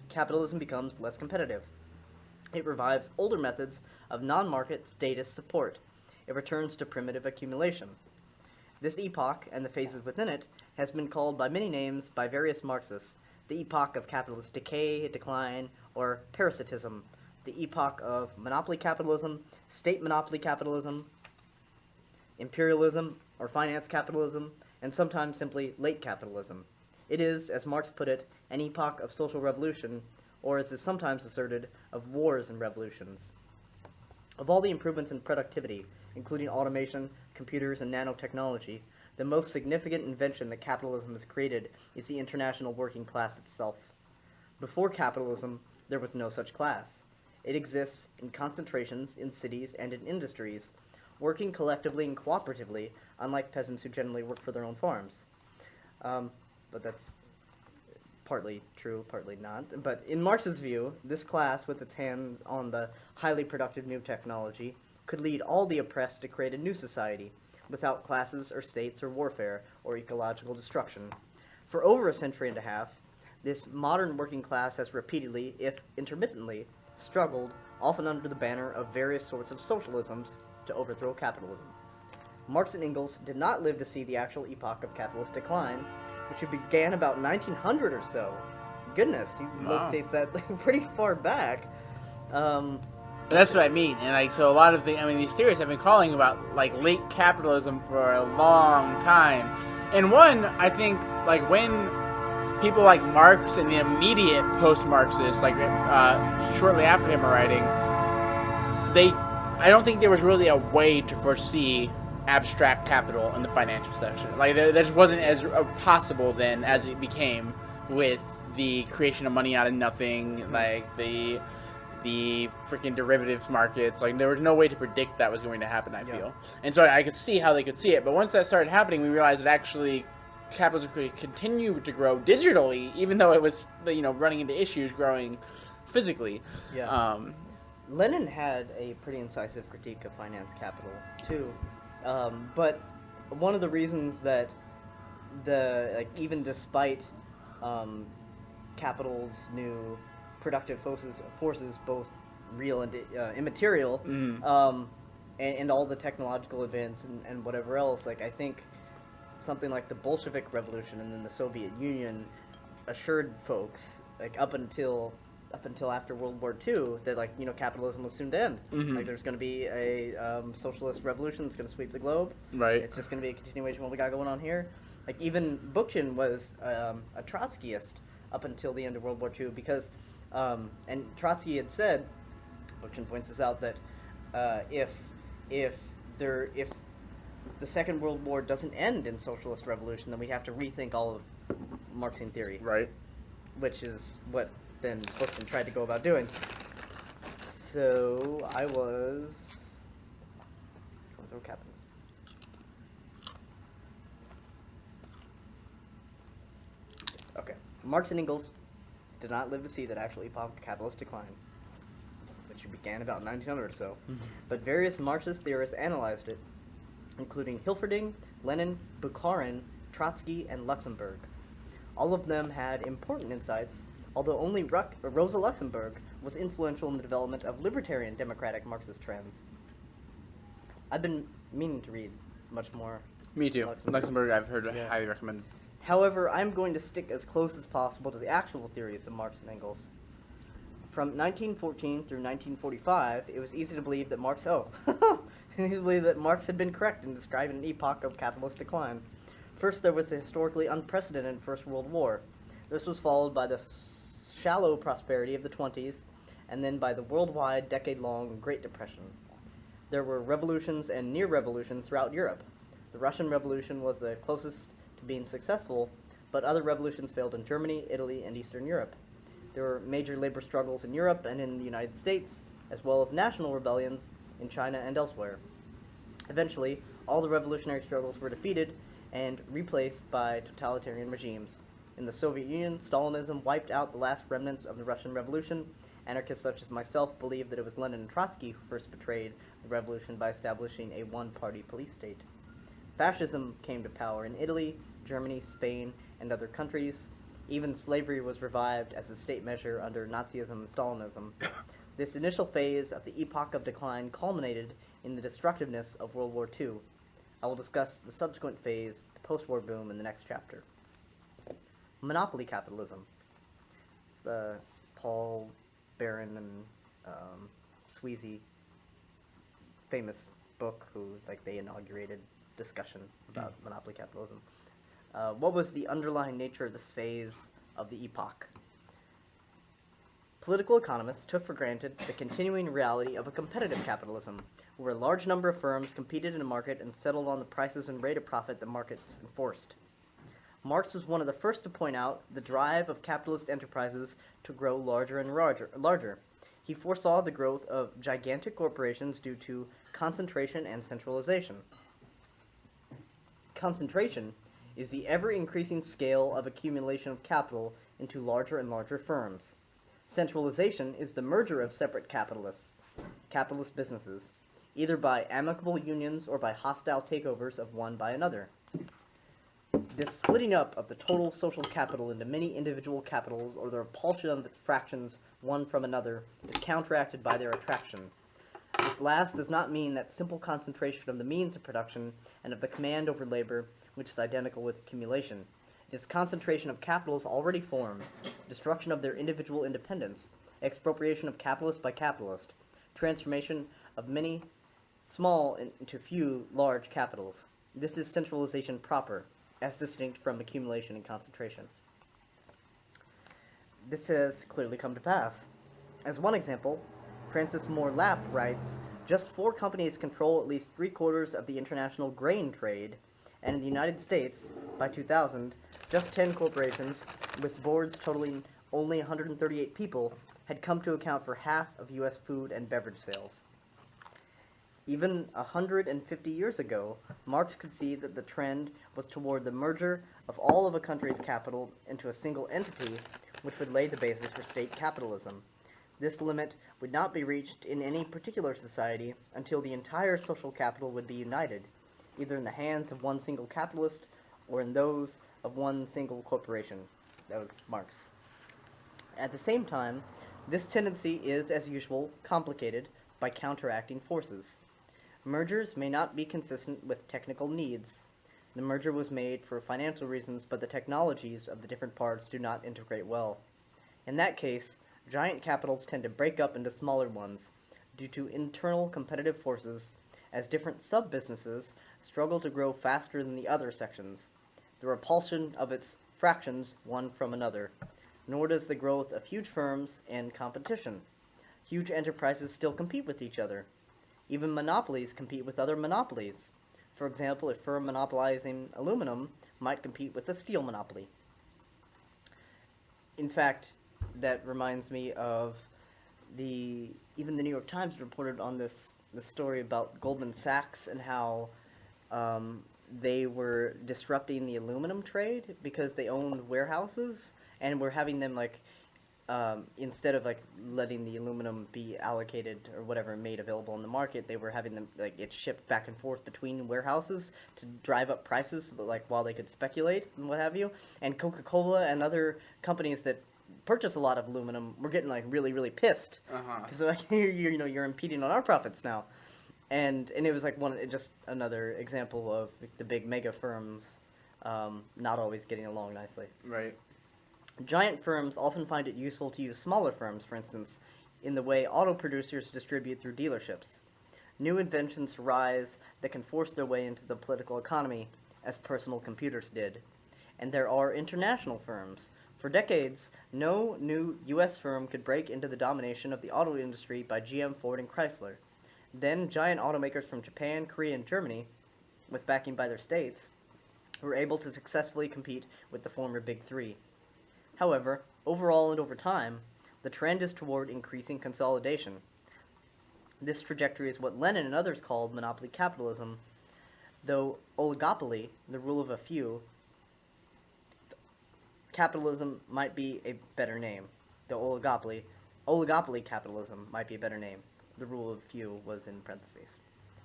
Capitalism becomes less competitive. It revives older methods of non-market status support. It returns to primitive accumulation. This epoch, and the phases within it, has been called by many names by various Marxists: the epoch of capitalist decay, decline, or parasitism, the epoch of monopoly capitalism, state monopoly capitalism, imperialism, or finance capitalism, and sometimes simply late capitalism. It is, as Marx put it, an epoch of social revolution, or as is sometimes asserted, of wars and revolutions. Of all the improvements in productivity, including automation, computers, and nanotechnology, the most significant invention that capitalism has created is the international working class itself. Before capitalism, there was no such class. It exists in concentrations in cities and in industries, working collectively and cooperatively, unlike peasants who generally work for their own farms. But that's partly true, partly not. But in Marx's view, this class, with its hands on the highly productive new technology, could lead all the oppressed to create a new society, without classes or states or warfare or ecological destruction. For over a century and a half, this modern working class has repeatedly, if intermittently, struggled, often under the banner of various sorts of socialisms, to overthrow capitalism. Marx and Engels did not live to see the actual epoch of capitalist decline, which began about 1900 or so. Goodness, he locates that pretty far back. That's what I mean, and like so, a lot of these theorists have been calling about like late capitalism for a long time, and one I think like when people like Marx and the immediate post-Marxists, like shortly after him writing, I don't think there was really a way to foresee abstract capital in the financial section. Like that just wasn't as possible then as it became with the creation of money out of nothing, like the freaking derivatives markets. Like there was no way to predict that was going to happen, I feel. And so I could see how they could see it, but once that started happening, we realized that actually capitalism could continue to grow digitally, even though it was running into issues growing physically. Lenin had a pretty incisive critique of finance capital too. But one of the reasons that even despite capital's new productive forces, both real and immaterial, and all the technological advance and whatever else, like I think something like the Bolshevik Revolution and then the Soviet Union assured folks, like up until after World War II, that capitalism was soon to end. Like there's going to be a socialist revolution that's going to sweep the globe. Right. It's just going to be a continuation of what we got going on here. Like even Bookchin was a Trotskyist up until the end of World War II because, and Trotsky had said, Bookchin points this out, that if the the Second World War doesn't end in socialist revolution, then we have to rethink all of Marxian theory, Right. which is what then Bookman tried to go about doing. So I was throw capitalism. Okay, Marx and Engels did not live to see that actual epoch of capitalist decline, which began about 1900 or so. But various Marxist theorists analyzed it, including Hilferding, Lenin, Bukharin, Trotsky, and Luxemburg. All of them had important insights, although only Rosa Luxemburg was influential in the development of libertarian democratic Marxist trends. I've been meaning to read much more. Me too. Luxemburg, I've heard Yeah. highly recommended. However, I'm going to stick as close as possible to the actual theories of Marx and Engels. From 1914 through 1945, it was easy to believe that Marx had been correct in describing an epoch of capitalist decline. First, there was the historically unprecedented First World War. This was followed by the shallow prosperity of the 20s, and then by the worldwide, decade-long Great Depression. There were revolutions and near-revolutions throughout Europe. The Russian Revolution was the closest to being successful, but other revolutions failed in Germany, Italy, and Eastern Europe. There were major labor struggles in Europe and in the United States, as well as national rebellions in China and elsewhere. Eventually, all the revolutionary struggles were defeated and replaced by totalitarian regimes. In the Soviet Union, Stalinism wiped out the last remnants of the Russian Revolution. Anarchists such as myself believe that it was Lenin and Trotsky who first betrayed the revolution by establishing a one-party police state. Fascism came to power in Italy, Germany, Spain, and other countries. Even slavery was revived as a state measure under Nazism and Stalinism. This initial phase of the epoch of decline culminated in the destructiveness of World War II. I will discuss the subsequent phase, the post-war boom, in the next chapter. Monopoly capitalism. It's the Paul Barron and Sweezy famous book who they inaugurated discussion about monopoly capitalism. What was the underlying nature of this phase of the epoch? Political economists took for granted the continuing reality of a competitive capitalism, where a large number of firms competed in a market and settled on the prices and rate of profit the markets enforced. Marx was one of the first to point out the drive of capitalist enterprises to grow larger and larger. He foresaw the growth of gigantic corporations due to concentration and centralization. Concentration is the ever-increasing scale of accumulation of capital into larger and larger firms. Centralization is the merger of separate capitalist businesses, either by amicable unions or by hostile takeovers of one by another. This splitting up of the total social capital into many individual capitals, or the repulsion of its fractions one from another, is counteracted by their attraction. This last does not mean that simple concentration of the means of production and of the command over labor, which is identical with accumulation. It is concentration of capitals already formed, destruction of their individual independence, expropriation of capitalist by capitalist, transformation of many small into few large capitals. This is centralization proper, as distinct from accumulation and concentration. This has clearly come to pass. As one example, Francis Moore Lapp writes, just 4 companies control at least 3/4 of the international grain trade, and in the United States, by 2000, just 10 corporations, with boards totaling only 138 people, had come to account for half of U.S. food and beverage sales. Even 150 years ago, Marx could see that the trend was toward the merger of all of a country's capital into a single entity, which would lay the basis for state capitalism. This limit would not be reached in any particular society until the entire social capital would be united, either in the hands of one single capitalist or in those of one single corporation. That was Marx. At the same time, this tendency is, as usual, complicated by counteracting forces. Mergers may not be consistent with technical needs. The merger was made for financial reasons, but the technologies of the different parts do not integrate well. In that case, giant capitals tend to break up into smaller ones due to internal competitive forces, as different sub-businesses struggle to grow faster than the other sections, the repulsion of its fractions one from another, nor does the growth of huge firms end competition. Huge enterprises still compete with each other. Even monopolies compete with other monopolies. For example, a firm monopolizing aluminum might compete with the steel monopoly. In fact, that reminds me of even the New York Times reported on the story about Goldman Sachs and how they were disrupting the aluminum trade because they owned warehouses and were having them instead of letting the aluminum be allocated or whatever made available in the market, they were having them it shipped back and forth between warehouses to drive up prices so that, while they could speculate and what have you. And Coca-Cola and other companies that purchase a lot of aluminum were getting really, really pissed because you're impeding on our profits now. And it was just another example of the big mega firms not always getting along nicely. Right. Giant firms often find it useful to use smaller firms, for instance, in the way auto producers distribute through dealerships. New inventions rise that can force their way into the political economy, as personal computers did. And there are international firms. For decades, no new U.S. firm could break into the domination of the auto industry by GM, Ford, and Chrysler. Then giant automakers from Japan, Korea, and Germany, with backing by their states, were able to successfully compete with the former Big Three. However, overall and over time, the trend is toward increasing consolidation. This trajectory is what Lenin and others called monopoly capitalism, though oligopoly, the rule of a few, capitalism might be a better name. The oligopoly capitalism might be a better name. The rule of few was in parentheses.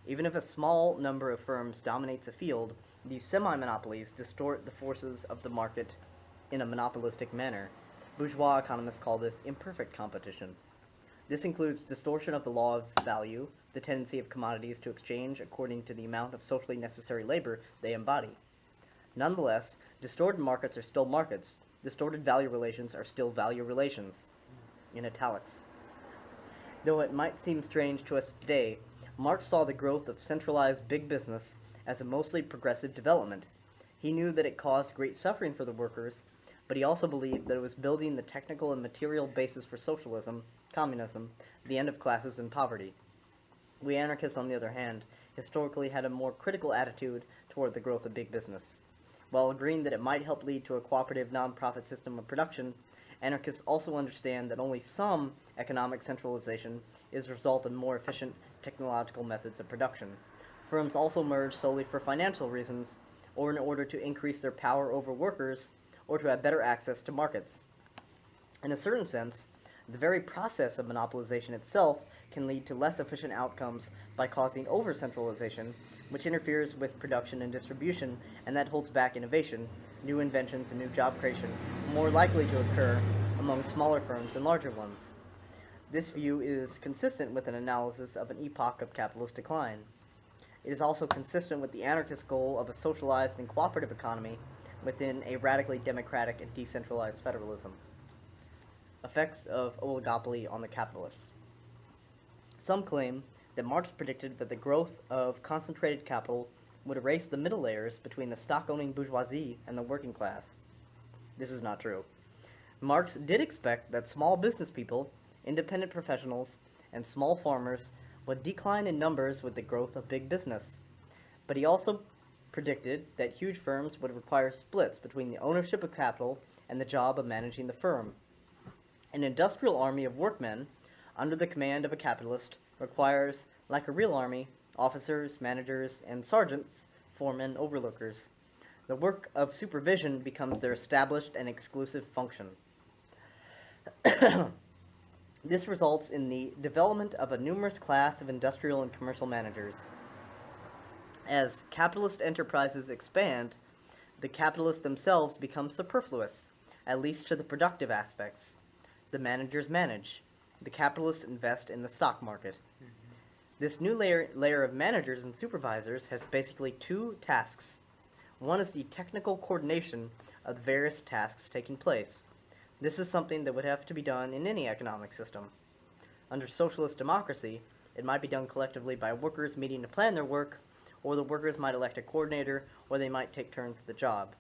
Even if a small number of firms dominates a field, these semi-monopolies distort the forces of the market in a monopolistic manner. Bourgeois economists call this imperfect competition. This includes distortion of the law of value, the tendency of commodities to exchange according to the amount of socially necessary labor they embody. Nonetheless, distorted markets are still markets. Distorted value relations are still value relations. In italics. Though it might seem strange to us today, Marx saw the growth of centralized big business as a mostly progressive development. He knew that it caused great suffering for the workers, but he also believed that it was building the technical and material basis for socialism, communism, the end of classes and poverty. We anarchists, on the other hand, historically had a more critical attitude toward the growth of big business. While agreeing that it might help lead to a cooperative non-profit system of production, anarchists also understand that only some economic centralization is a result of more efficient technological methods of production. Firms also merge solely for financial reasons, or in order to increase their power over workers, or to have better access to markets. In a certain sense, the very process of monopolization itself can lead to less efficient outcomes by causing over-centralization, which interferes with production and distribution, and that holds back innovation, new inventions, and new job creation, more likely to occur among smaller firms than larger ones. This view is consistent with an analysis of an epoch of capitalist decline. It is also consistent with the anarchist goal of a socialized and cooperative economy within a radically democratic and decentralized federalism. Effects of oligopoly on the capitalists. Some claim that Marx predicted that the growth of concentrated capital would erase the middle layers between the stock-owning bourgeoisie and the working class. This is not true. Marx did expect that small business people, independent professionals, and small farmers would decline in numbers with the growth of big business. But he also predicted that huge firms would require splits between the ownership of capital and the job of managing the firm. An industrial army of workmen, under the command of a capitalist, requires, like a real army, officers, managers, and sergeants, foremen, overlookers. The work of supervision becomes their established and exclusive function. This results in the development of a numerous class of industrial and commercial managers. As capitalist enterprises expand, the capitalists themselves become superfluous, at least to the productive aspects. The managers manage. The capitalists invest in the stock market. This new layer of managers and supervisors has basically two tasks. One is the technical coordination of the various tasks taking place. This is something that would have to be done in any economic system. Under socialist democracy, it might be done collectively by workers meeting to plan their work, or the workers might elect a coordinator, or they might take turns at the job.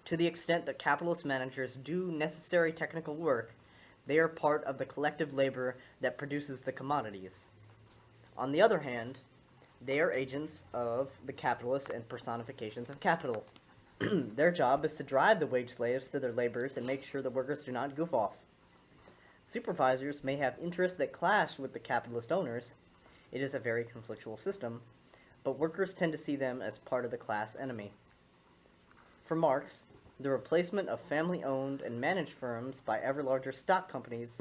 To the extent that capitalist managers do necessary technical work, they are part of the collective labor that produces the commodities. On the other hand, They are agents of the capitalists and personifications of capital. Their job is to drive the wage slaves to their labors and make sure the workers do not goof off. Supervisors may have interests that clash with the capitalist owners. It is a very conflictual system, but workers tend to see them as part of the class enemy. For Marx, the replacement of family-owned and managed firms by ever larger stock companies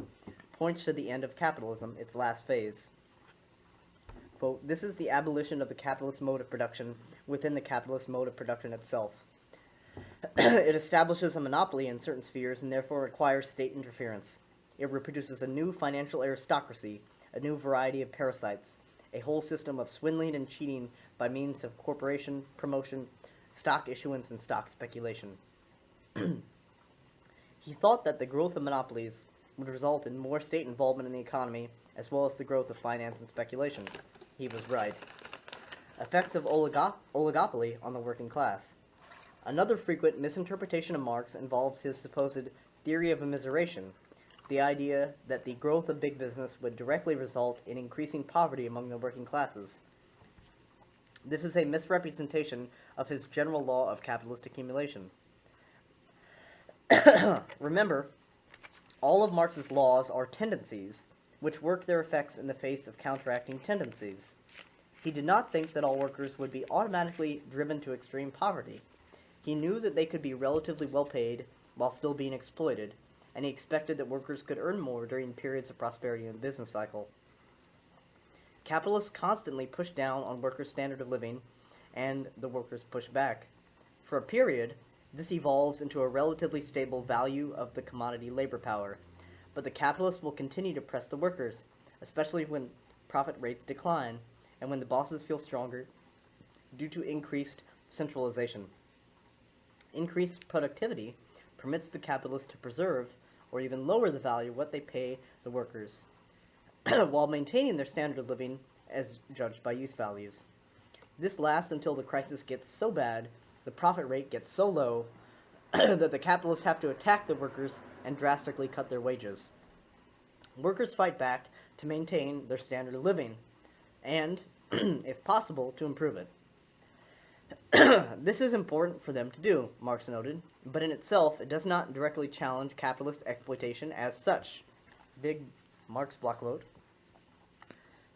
points to the end of capitalism, its last phase. Quote, "This is the abolition of the capitalist mode of production within the capitalist mode of production itself. It establishes a monopoly in certain spheres and therefore requires state interference. It reproduces a new financial aristocracy, a new variety of parasites, a whole system of swindling and cheating by means of corporation, promotion, stock issuance, and stock speculation." He thought that the growth of monopolies would result in more state involvement in the economy, as well as the growth of finance and speculation. He was right. Effects of oligopoly on the working class. Another frequent misinterpretation of Marx involves his supposed theory of immiseration, the idea that the growth of big business would directly result in increasing poverty among the working classes. This is a misrepresentation of his general law of capitalist accumulation. Remember, all of Marx's laws are tendencies, which work their effects in the face of counteracting tendencies. He did not think that all workers would be automatically driven to extreme poverty. He knew that they could be relatively well paid while still being exploited, and he expected that workers could earn more during periods of prosperity in the business cycle. Capitalists constantly push down on workers' standard of living, and the workers push back. For a period, this evolves into a relatively stable value of the commodity labor power, but the capitalists will continue to press the workers, especially when profit rates decline and when the bosses feel stronger due to increased centralization. Increased productivity permits the capitalists to preserve or even lower the value of what they pay the workers, while maintaining their standard of living as judged by use values. This lasts until the crisis gets so bad, the profit rate gets so low, that the capitalists have to attack the workers and drastically cut their wages. Workers fight back to maintain their standard of living, and, if possible, to improve it. This is important for them to do, Marx noted, but in itself it does not directly challenge capitalist exploitation as such. Big Marx block quote.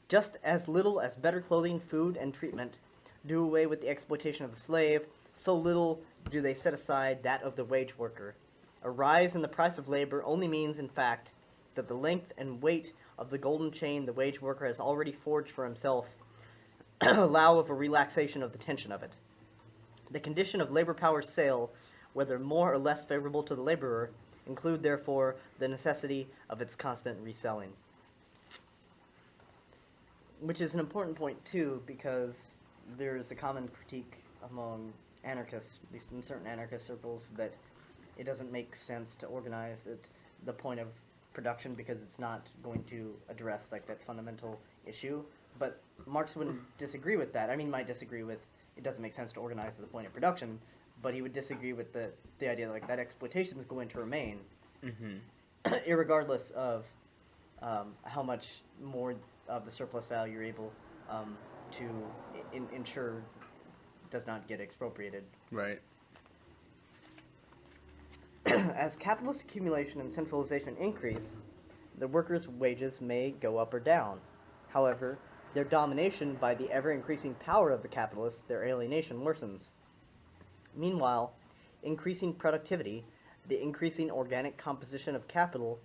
Just as little as better clothing, food, and treatment do away with the exploitation of the slave, so little do they set aside that of the wage worker. A rise in the price of labor only means, in fact, that the length and weight of the golden chain the wage worker has already forged for himself allow of a relaxation of the tension of it. The condition of labor power's sale, whether more or less favorable to the laborer, include, therefore, the necessity of its constant reselling. Which is an important point, too, because there's a common critique among anarchists, at least in certain anarchist circles, that it doesn't make sense to organize at the point of production because it's not going to address like that fundamental issue. But Marx wouldn't disagree with that. I mean, might disagree with it doesn't make sense to organize at the point of production, but he would disagree with the idea that, like, that exploitation is going to remain, irregardless of how much more of the surplus value you're able to ensure does not get expropriated. Right. As capitalist accumulation and centralization increase, the workers' wages may go up or down. However, their domination by the ever-increasing power of the capitalists, their alienation worsens. Meanwhile, increasing productivity, the increasing organic composition of capital,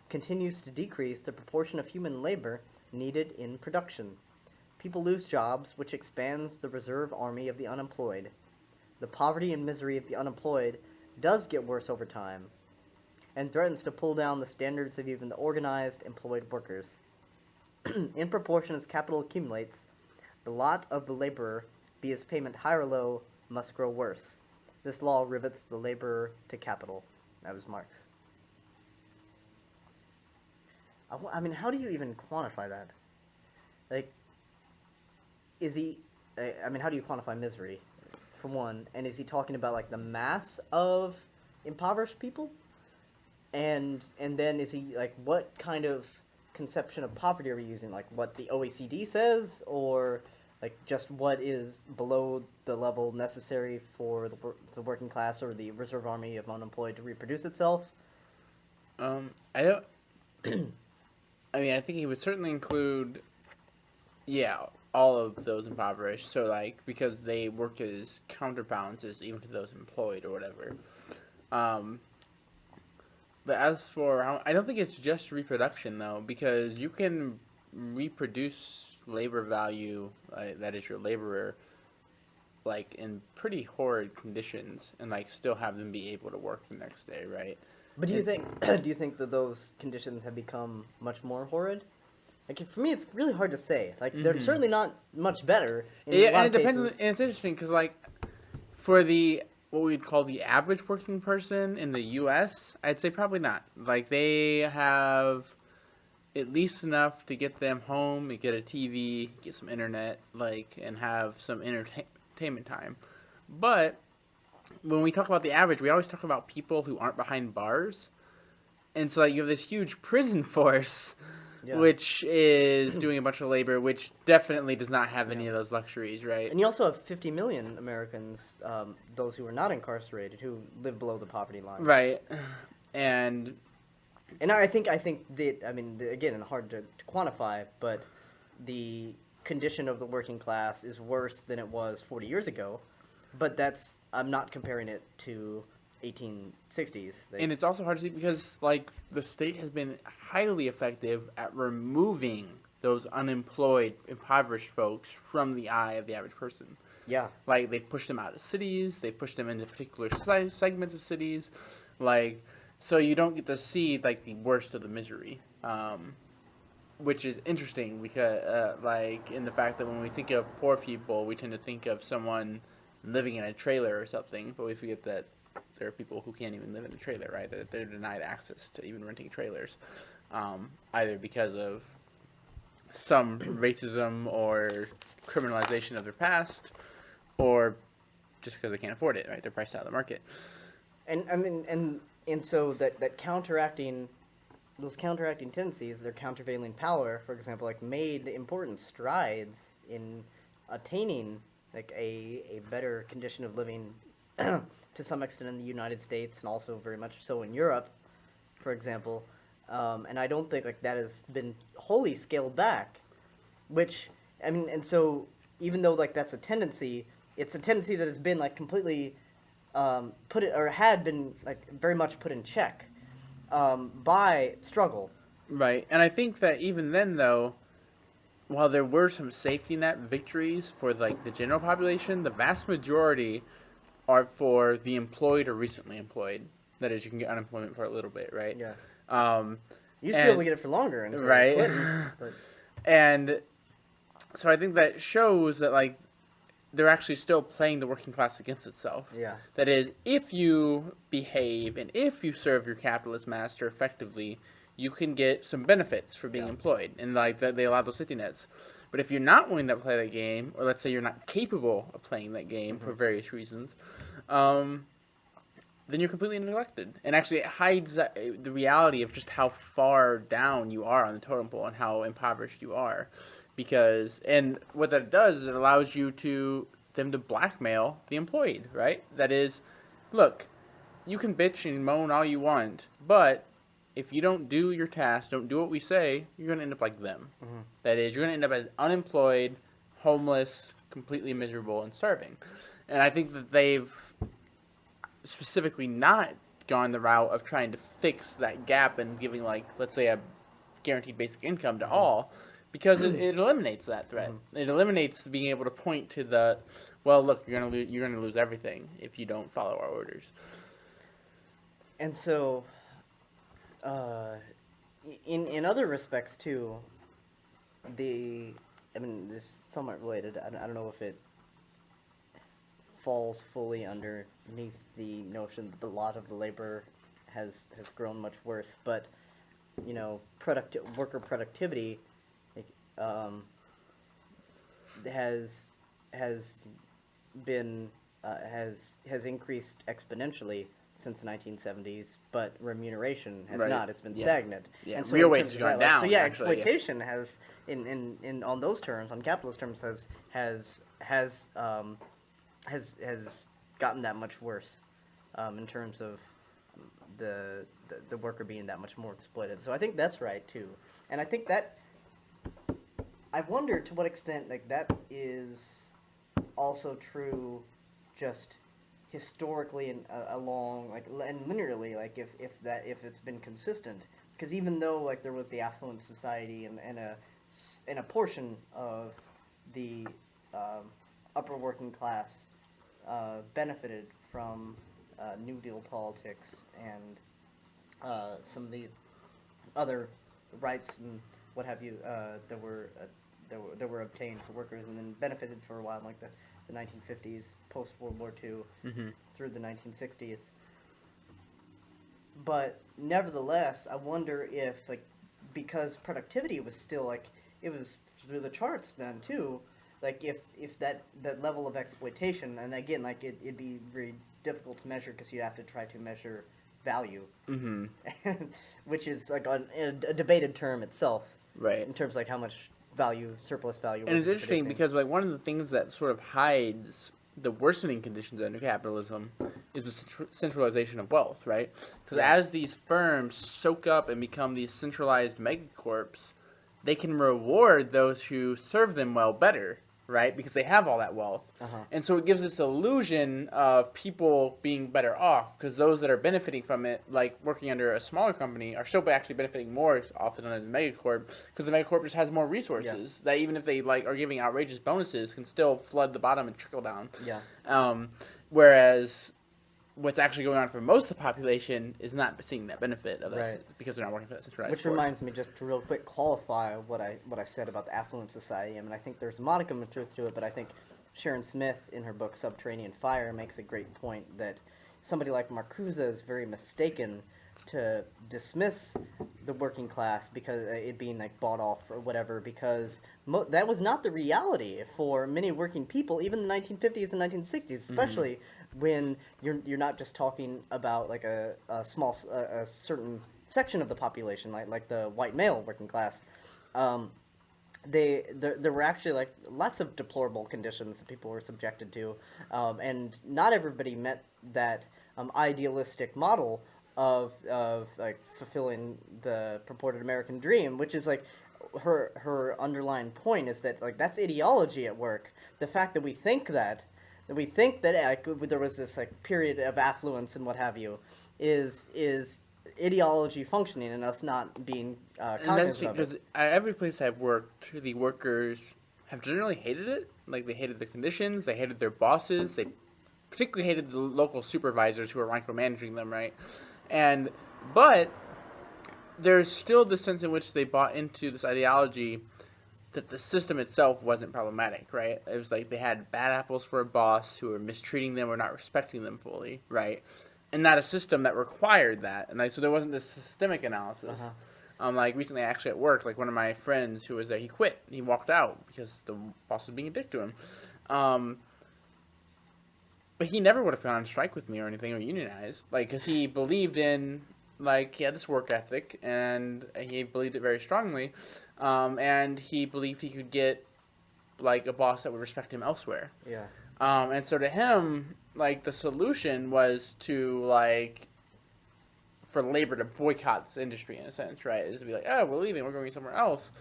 continues to decrease the proportion of human labor needed in production. People lose jobs, which expands the reserve army of the unemployed. The poverty and misery of the unemployed does get worse over time, and threatens to pull down the standards of even the organized, employed workers. In proportion as capital accumulates, the lot of the laborer, be his payment high or low, must grow worse. This law rivets the laborer to capital. That was Marx. I mean, how do you even quantify that? Like, is he... I mean, how do you quantify misery, for one? And is he talking about, like, the mass of impoverished people? And then is he, like, what kind of conception of poverty are we using? Like, what the OECD says? Or like just what is below the level necessary for the working class or the reserve army of unemployed to reproduce itself? I don't. I mean, I think he would certainly include, yeah, all of those impoverished. So like because they work as counterbalances even to those employed or whatever. Um, but as for, I don't think it's just reproduction though, because you can reproduce labor value, that is your laborer, like in pretty horrid conditions, and like still have them be able to work the next day, right? But do you It- think do you think that those conditions have become much more horrid? Like for me, it's really hard to say. Like they're Mhm. certainly not much better in Yeah, a lot and of it depends. cases. And it's interesting because, like, for the what we'd call the average working person in the U.S., I'd say probably not. Like, they have at least enough to get them home, and get a TV, get some internet, like, and have some entertainment time. But when we talk about the average, we always talk about people who aren't behind bars, and so like you have this huge prison force Yeah. which is doing a bunch of labor, which definitely does not have any Yeah. of those luxuries, right? And you also have 50 million Americans, those who are not incarcerated, who live below the poverty line. Right. And And I think that, I mean, again, hard to quantify, but the condition of the working class is worse than it was 40 years ago. But I'm not comparing it to 1860s. and it's also hard to see because like the state has been highly effective at removing those unemployed, impoverished folks from the eye of the average person. Yeah. Like they've pushed them out of cities, they pushed them into particular segments of cities, like so you don't get to see like the worst of the misery, which is interesting because like in the fact that when we think of poor people, we tend to think of someone living in a trailer or something, but we forget that there are people who can't even live in a trailer, right? That they're denied access to even renting trailers, either because of some racism or criminalization of their past, or just because they can't afford it, right? They're priced out of the market. And I mean, and so that counteracting those counteracting tendencies, their countervailing power, for example, like made important strides in attaining like a better condition of living to some extent in the United States and also very much so in Europe, for example. And I don't think like that has been wholly scaled back, which I mean, and so even though like that's a tendency, it's a tendency that has been like completely put it or had been like very much put in check by struggle. Right. And I think that even then, though, while there were some safety net victories for like the general population, the vast majority are for the employed or recently employed. That is, you can get unemployment for a little bit, right? Yeah, Um, you used to be able and- to get it for longer, until right. Clinton, but And so I think that shows that like they're actually still playing the working class against itself. yeah, That is, if you behave and if you serve your capitalist master effectively, you can get some benefits for being Yeah. employed, and like that they allow those safety nets. But if you're not willing to play that game, or let's say you're not capable of playing that game for various reasons, then you're completely neglected. And actually, it hides the reality of just how far down you are on the totem pole and how impoverished you are. Because, and what that does is it allows them to blackmail the employed, right? That is, look, you can bitch and moan all you want, but if you don't do your task, don't do what we say, you're going to end up like them. Mhm. That is, you're going to end up as unemployed, homeless, completely miserable, and starving. And I think that they've specifically not gone the route of trying to fix that gap and giving, like, let's say, a guaranteed basic income to all, because it eliminates that threat. It eliminates being able to point to the, well, look, you're gonna lose everything if you don't follow our orders. and so in other respects too, I mean, this is somewhat related. I don't know if it falls fully underneath the notion that the lot of the labor has grown much worse, but you know, worker productivity like, has been has increased exponentially since the 1970s, but remuneration has Right. not. It's been Yeah. stagnant. Yeah, And so real in wages terms of gone that, down, So yeah, actually, yeah. exploitation has, in on those terms, on capitalist terms, has gotten that much worse, in terms of the worker being that much more exploited. So I think that's right too, and I think that I wonder to what extent like that is also true, just historically and along like and linearly, like if it's been consistent, because even though like there was the affluent society and a portion of the upper working class benefited from New Deal politics and some of the other rights and what have you that were obtained for workers, and then benefited for a while, like the 1950s, post World War II, through the 1960s. But nevertheless, I wonder if like because productivity was still like it was through the charts then too, like if that level of exploitation, and again like it'd be very difficult to measure because you have to try to measure value, which is like a debated term itself, Right. in terms of like how much value, surplus value. And it's workers interesting predicting. because like one of the things that sort of hides the worsening conditions under capitalism is the centralization of wealth, right? Because Yeah. as these firms soak up and become these centralized megacorps, they can reward those who serve them well better, right? Because they have all that wealth. And so it gives this illusion of people being better off, because those that are benefiting from it, like working under a smaller company, are still actually benefiting more often than the megacorp, because the megacorp just has more resources that even if they like are giving outrageous bonuses, can still flood the bottom and trickle down. Yeah. Whereas what's actually going on for most of the population is not seeing that benefit of that, Right. because they're not working for that centralized Which corp. reminds me, just to real quick qualify what I said about the affluent society. I mean, I think there's a modicum of truth to it, but I think Sharon Smith, in her book Subterranean Fire, makes a great point that somebody like Marcuse is very mistaken to dismiss the working class because it being like bought off or whatever, because that was not the reality for many working people, even the 1950s and 1960s, especially when you're not just talking about like a certain section of the population, like the white male working class. There were actually like lots of deplorable conditions that people were subjected to, and not everybody met that idealistic model of like fulfilling the purported American dream, which is like her underlying point is that like that's ideology at work. The fact that we think that like, there was this like period of affluence and what have you is ideology functioning and us not being And that's cognizant of because it. at every place I've worked, the workers have generally hated it. Like, they hated the conditions, they hated their bosses, they particularly hated the local supervisors who were micromanaging them, right? But there's still the sense in which they bought into this ideology that the system itself wasn't problematic, right? It was like they had bad apples for a boss who were mistreating them or not respecting them fully, right? And not a system that required that. And so there wasn't this systemic analysis. Like recently, actually at work, like one of my friends who was there, he quit. He walked out because the boss was being a dick to him. But he never would have gone on strike with me or anything or unionized, like, because he believed in, like, he had this work ethic and he believed it very strongly, and he believed he could get like a boss that would respect him elsewhere. Yeah. And so to him, like, the solution was to like for labor to boycott this industry in a sense, right? Is to be like, oh, we're leaving, we're going somewhere else.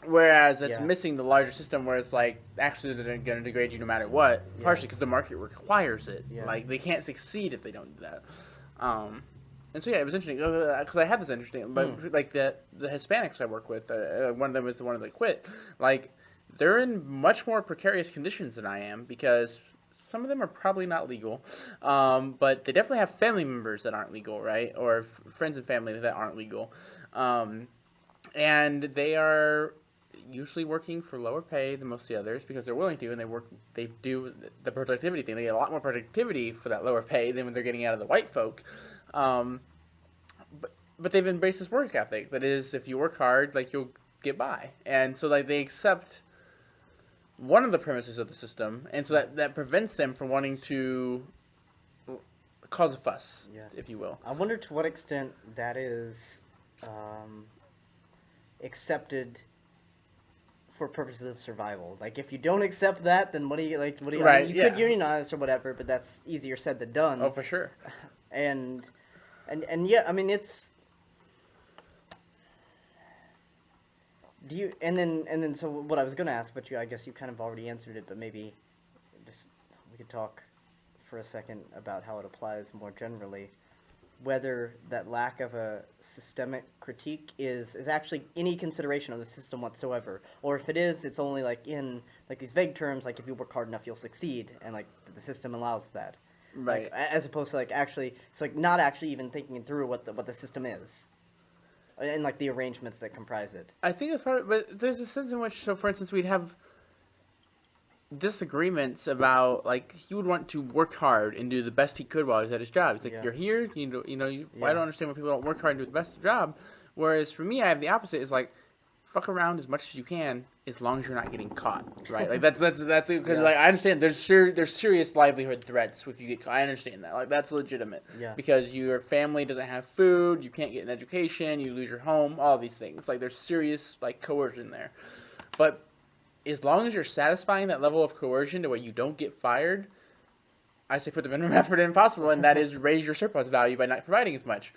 Whereas that's Yeah. missing the larger system where it's like, actually they're going to degrade you no matter what, partially because the market requires it. Yeah. Like, they can't succeed if they don't do that. And so, yeah, it was interesting, because I had this interesting, but like the Hispanics I work with, one of them is the one that quit, like, they're in much more precarious conditions than I am, because some of them are probably not legal, but they definitely have family members that aren't legal, right? Or friends and family that aren't legal. And they are usually working for lower pay than most of the others because they're willing to, and they do the productivity thing. They get a lot more productivity for that lower pay than when they're getting out of the white folk. But they've embraced this work ethic. That is, if you work hard, like, you'll get by. And so, like, they accept one of the premises of the system, and so that prevents them from wanting to cause a fuss, Yeah. if you will. I wonder to what extent that is accepted for purposes of survival. Like, if you don't accept that, then what do you like? What do you? I Right, mean, you could yeah. unionize or whatever, but that's easier said than done. Oh, for sure. And yeah, I mean, it's. Do you and then so what I was gonna ask, but I guess you kind of already answered it, but maybe just we could talk for a second about how it applies more generally. Whether that lack of a systemic critique is actually any consideration of the system whatsoever, or if it is, it's only like in like these vague terms, like if you work hard enough, you'll succeed, and like the system allows that, Right. like as opposed to like actually, it's like not actually even thinking through what the system is, and like the arrangements that comprise it. I think it's part of, but there's a sense in which, so for instance, we'd have disagreements about, like, he would want to work hard and do the best he could while he's at his job. He's like, Yeah. you're here, I don't understand why people don't work hard and do the best job. Whereas for me, I have the opposite. It's like, fuck around as much as you can, as long as you're not getting caught, right? Like that's it, because Yeah. like I understand there's serious livelihood threats if you get caught. I understand that, like that's legitimate, Yeah. because your family doesn't have food, you can't get an education, you lose your home, all these things. Like there's serious like coercion there, but as long as you're satisfying that level of coercion to where you don't get fired, I say put the minimum effort in possible, and that is raise your surplus value by not providing as much.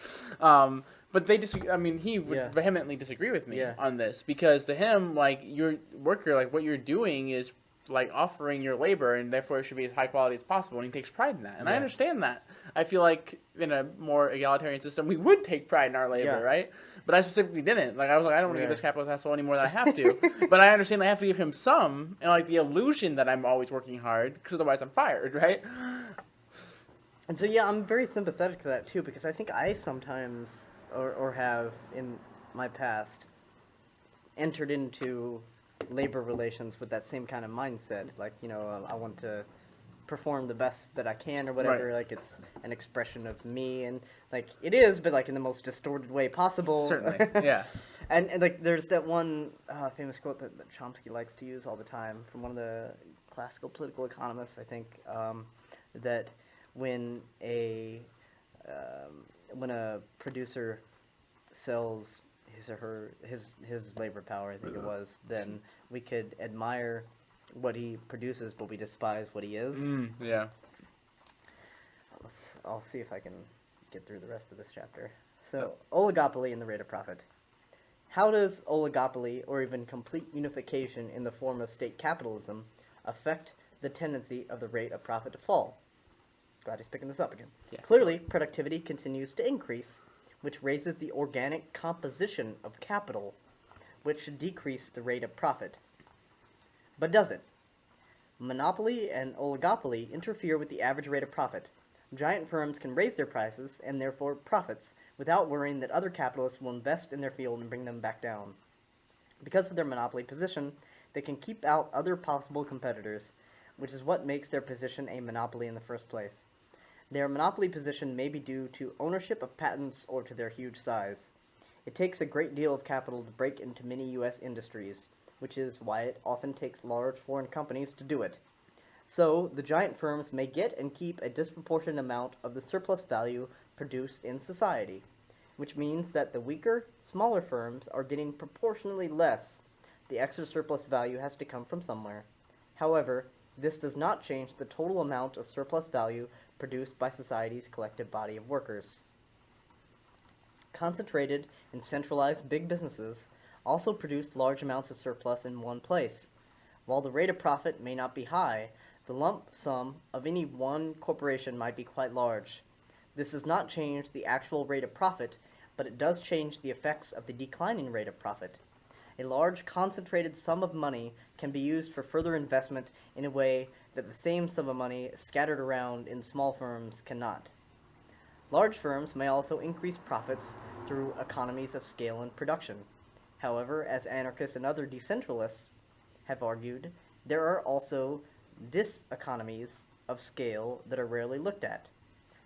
But they disagree. I mean, he would Yeah. vehemently disagree with me Yeah. on this, because to him, like, your worker, like, what you're doing is, like, offering your labor, and therefore it should be as high quality as possible, and he takes pride in that. And I Yeah. understand that. I feel like in a more egalitarian system, we would take pride in our labor, Yeah. right? But I specifically didn't. Like, I was like, I don't want to give Yeah. this capitalist asshole any more than I have to. But I understand I have to give him some, and, like, the illusion that I'm always working hard, because otherwise I'm fired, right? And so yeah, I'm very sympathetic to that too, because I think I sometimes or have in my past entered into labor relations with that same kind of mindset. Like, I want to perform the best that I can or whatever. Right. Like, it's an expression of me, and like it is, but like in the most distorted way possible. Certainly, yeah. And like there's that one famous quote that Chomsky likes to use all the time from one of the classical political economists, I think, that when a producer sells his labor power, I think it was, then we could admire what he produces, but we despise what he is. Yeah. I'll see if I can get through the rest of this chapter. So, oligopoly and the rate of profit. How does oligopoly, or even complete unification in the form of state capitalism, affect the tendency of the rate of profit to fall? Glad he's picking this up again. Yeah. Clearly, productivity continues to increase, which raises the organic composition of capital, which should decrease the rate of profit. But does it? Monopoly and oligopoly interfere with the average rate of profit. Giant firms can raise their prices, and therefore profits, without worrying that other capitalists will invest in their field and bring them back down. Because of their monopoly position, they can keep out other possible competitors, which is what makes their position a monopoly in the first place. Their monopoly position may be due to ownership of patents or to their huge size. It takes a great deal of capital to break into many U.S. industries, which is why it often takes large foreign companies to do it. So, the giant firms may get and keep a disproportionate amount of the surplus value produced in society, which means that the weaker, smaller firms are getting proportionally less. The extra surplus value has to come from somewhere. However, this does not change the total amount of surplus value produced by society's collective body of workers. Concentrated and centralized big businesses also produce large amounts of surplus in one place. While the rate of profit may not be high, the lump sum of any one corporation might be quite large. This does not change the actual rate of profit, but it does change the effects of the declining rate of profit. A large concentrated sum of money can be used for further investment in a way that the same sum of money scattered around in small firms cannot. Large firms may also increase profits through economies of scale and production. However, as anarchists and other decentralists have argued, there are also diseconomies of scale that are rarely looked at.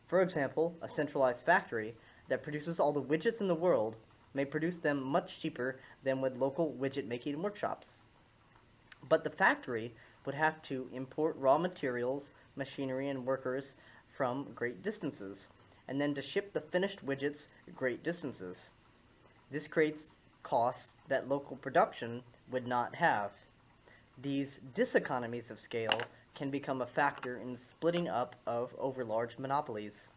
For example, a centralized factory that produces all the widgets in the world may produce them much cheaper than with local widget-making workshops. But the factory would have to import raw materials, machinery, and workers from great distances, and then to ship the finished widgets great distances. This creates costs that local production would not have. These diseconomies of scale can become a factor in the splitting up of overlarge monopolies.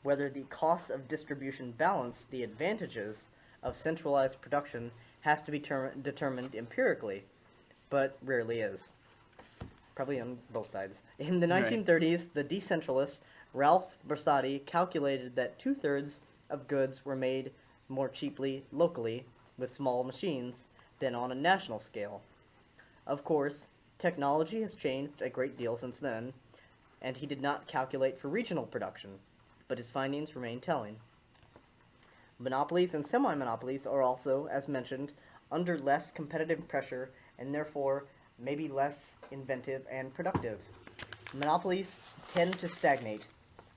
Whether the costs of distribution balance the advantages of centralized production has to be determined empirically, but rarely is. Probably on both sides. In the Right. 1930s, the decentralist Ralph Bersati calculated that 2/3 of goods were made more cheaply locally with small machines than on a national scale. Of course, technology has changed a great deal since then, and he did not calculate for regional production, but his findings remain telling. Monopolies and semi-monopolies are also, as mentioned, under less competitive pressure and therefore may be less inventive and productive. Monopolies tend to stagnate.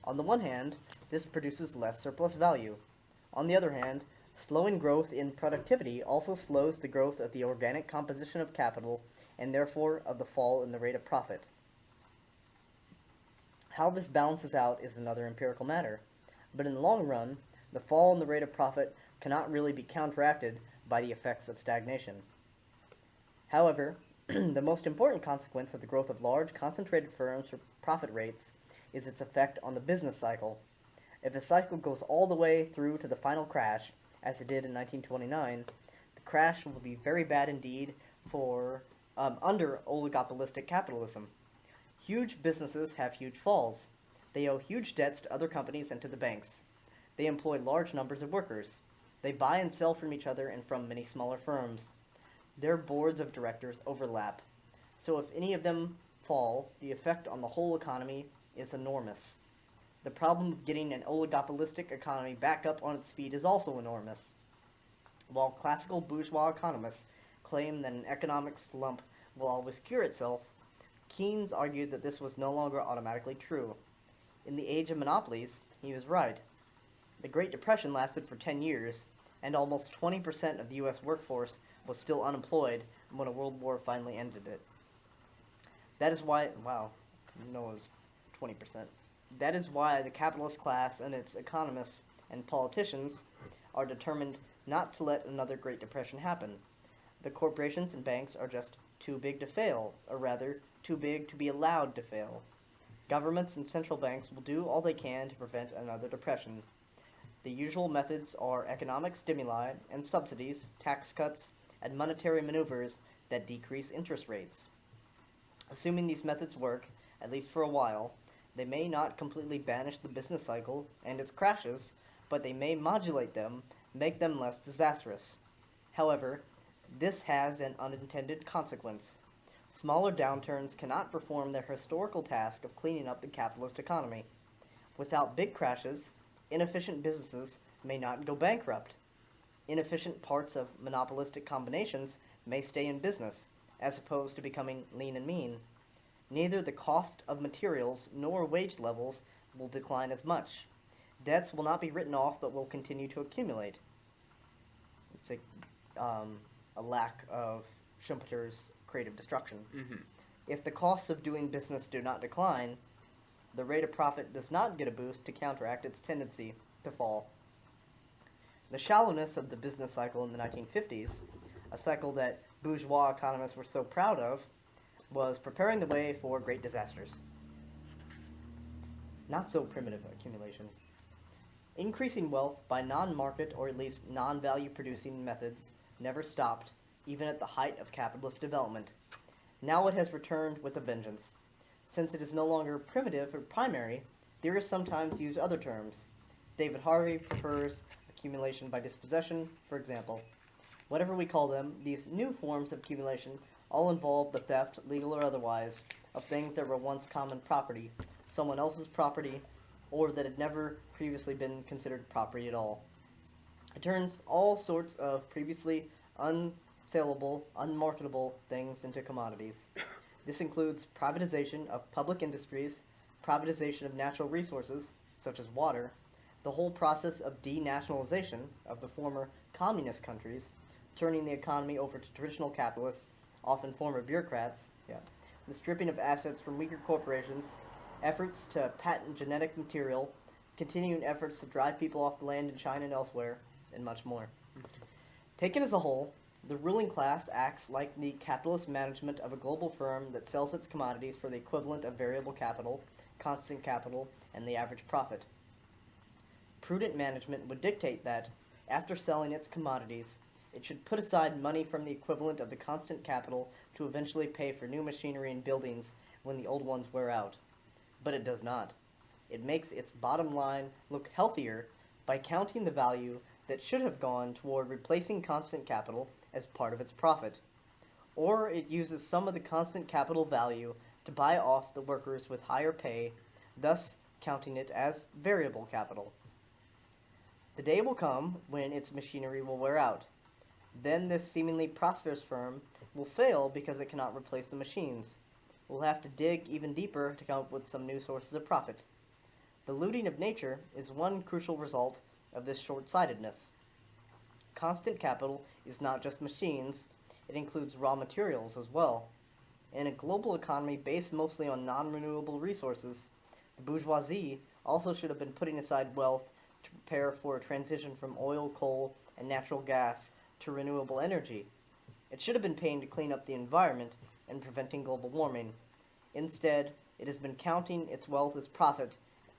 On the one hand, this produces less surplus value. On the other hand, slowing growth in productivity also slows the growth of the organic composition of capital and therefore of the fall in the rate of profit. How this balances out is another empirical matter, but in the long run, the fall in the rate of profit cannot really be counteracted by the effects of stagnation. However, the most important consequence of the growth of large, concentrated firms with profit rates is its effect on the business cycle. If a cycle goes all the way through to the final crash, as it did in 1929, the crash will be very bad indeed for under oligopolistic capitalism. Huge businesses have huge falls. They owe huge debts to other companies and to the banks. They employ large numbers of workers. They buy and sell from each other and from many smaller firms. Their boards of directors overlap. So if any of them fall, the effect on the whole economy is enormous. The problem of getting an oligopolistic economy back up on its feet is also enormous. While classical bourgeois economists claim that an economic slump will always cure itself, Keynes argued that this was no longer automatically true. In the age of monopolies, he was right. The Great Depression lasted for 10 years, and almost 20% of the U.S. workforce was still unemployed when a world war finally ended it. That is why, wow, it was 20%. That is why the capitalist class and its economists and politicians are determined not to let another Great Depression happen. The corporations and banks are just too big to fail, or rather, too big to be allowed to fail. Governments and central banks will do all they can to prevent another depression. The usual methods are economic stimuli and subsidies, tax cuts, and monetary maneuvers that decrease interest rates. Assuming these methods work, at least for a while, they may not completely banish the business cycle and its crashes, but they may modulate them, make them less disastrous. However, this has an unintended consequence. Smaller downturns cannot perform their historical task of cleaning up the capitalist economy. Without big crashes, inefficient businesses may not go bankrupt. Inefficient parts of monopolistic combinations may stay in business, as opposed to becoming lean and mean. Neither the cost of materials nor wage levels will decline as much. Debts will not be written off but will continue to accumulate. It's a lack of Schumpeter's creative destruction. Mm-hmm. If the costs of doing business do not decline, the rate of profit does not get a boost to counteract its tendency to fall. The shallowness of the business cycle in the 1950s, a cycle that bourgeois economists were so proud of, was preparing the way for great disasters. Not so primitive accumulation. Increasing wealth by non-market or at least non-value producing methods never stopped, even at the height of capitalist development. Now it has returned with a vengeance. Since it is no longer primitive or primary, theorists sometimes use other terms. David Harvey prefers accumulation by dispossession, for example. Whatever we call them, these new forms of accumulation all involve the theft, legal or otherwise, of things that were once common property, someone else's property, or that had never previously been considered property at all. It turns all sorts of previously unsaleable, unmarketable things into commodities. This includes privatization of public industries, privatization of natural resources, such as water, the whole process of denationalization of the former communist countries, turning the economy over to traditional capitalists, often former bureaucrats, the stripping of assets from weaker corporations, efforts to patent genetic material, continuing efforts to drive people off the land in China and elsewhere, and much more. Taken as a whole, the ruling class acts like the capitalist management of a global firm that sells its commodities for the equivalent of variable capital, constant capital, and the average profit. Prudent management would dictate that, after selling its commodities, it should put aside money from the equivalent of the constant capital to eventually pay for new machinery and buildings when the old ones wear out. But it does not. It makes its bottom line look healthier by counting the value that should have gone toward replacing constant capital as part of its profit. Or it uses some of the constant capital value to buy off the workers with higher pay, thus counting it as variable capital. The day will come when its machinery will wear out. Then this seemingly prosperous firm will fail because it cannot replace the machines. It will have to dig even deeper to come up with some new sources of profit. The looting of nature is one crucial result of this short-sightedness. Constant capital is not just machines, it includes raw materials as well. In a global economy based mostly on non-renewable resources, the bourgeoisie also should have been putting aside wealth to prepare for a transition from oil, coal, and natural gas to renewable energy. It should have been paying to clean up the environment and preventing global warming. Instead, it has been counting its wealth as profit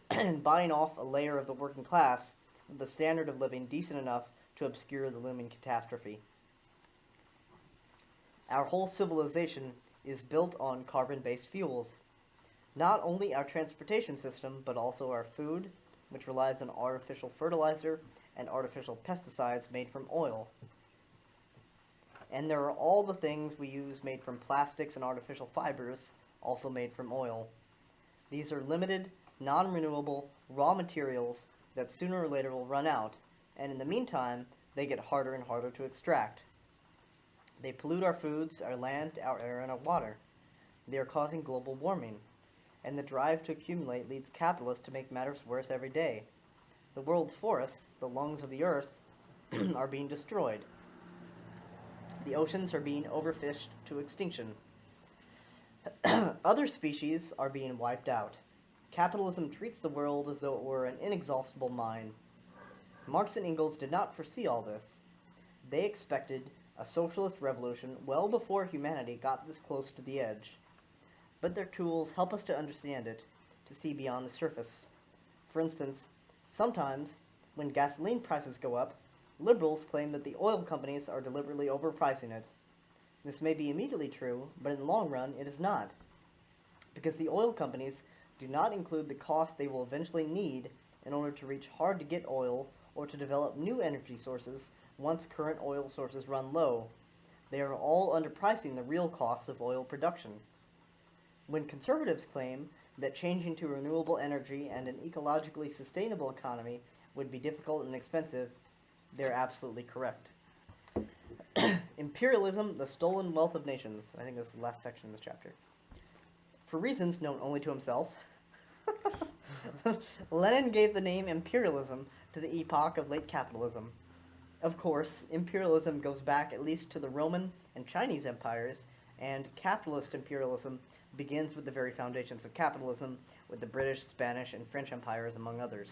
and buying off a layer of the working class with the standard of living decent enough to obscure the looming catastrophe. Our whole civilization is built on carbon-based fuels. Not only our transportation system, but also our food, which relies on artificial fertilizer and artificial pesticides made from oil. And there are all the things we use made from plastics and artificial fibers, also made from oil. These are limited, non-renewable, raw materials that sooner or later will run out, and in the meantime, they get harder and harder to extract. They pollute our foods, our land, our air, and our water. They are causing global warming, and the drive to accumulate leads capitalists to make matters worse every day. The world's forests, the lungs of the earth, are being destroyed. The oceans are being overfished to extinction. Other species are being wiped out. Capitalism treats the world as though it were an inexhaustible mine. Marx and Engels did not foresee all this. They expected a socialist revolution well before humanity got this close to the edge. But their tools help us to understand it, to see beyond the surface. For instance, sometimes, when gasoline prices go up, liberals claim that the oil companies are deliberately overpricing it. This may be immediately true, but in the long run it is not, because the oil companies do not include the cost they will eventually need in order to reach hard-to-get oil or to develop new energy sources once current oil sources run low. They are all underpricing the real costs of oil production. When conservatives claim that changing to renewable energy and an ecologically sustainable economy would be difficult and expensive, they're absolutely correct. Imperialism, the stolen wealth of nations. I think this is the last section of this chapter. For reasons known only to himself, Lenin gave the name imperialism to the epoch of late capitalism. Of course, imperialism goes back at least to the Roman and Chinese empires, and capitalist imperialism begins with the very foundations of capitalism, with the British, Spanish, and French empires, among others.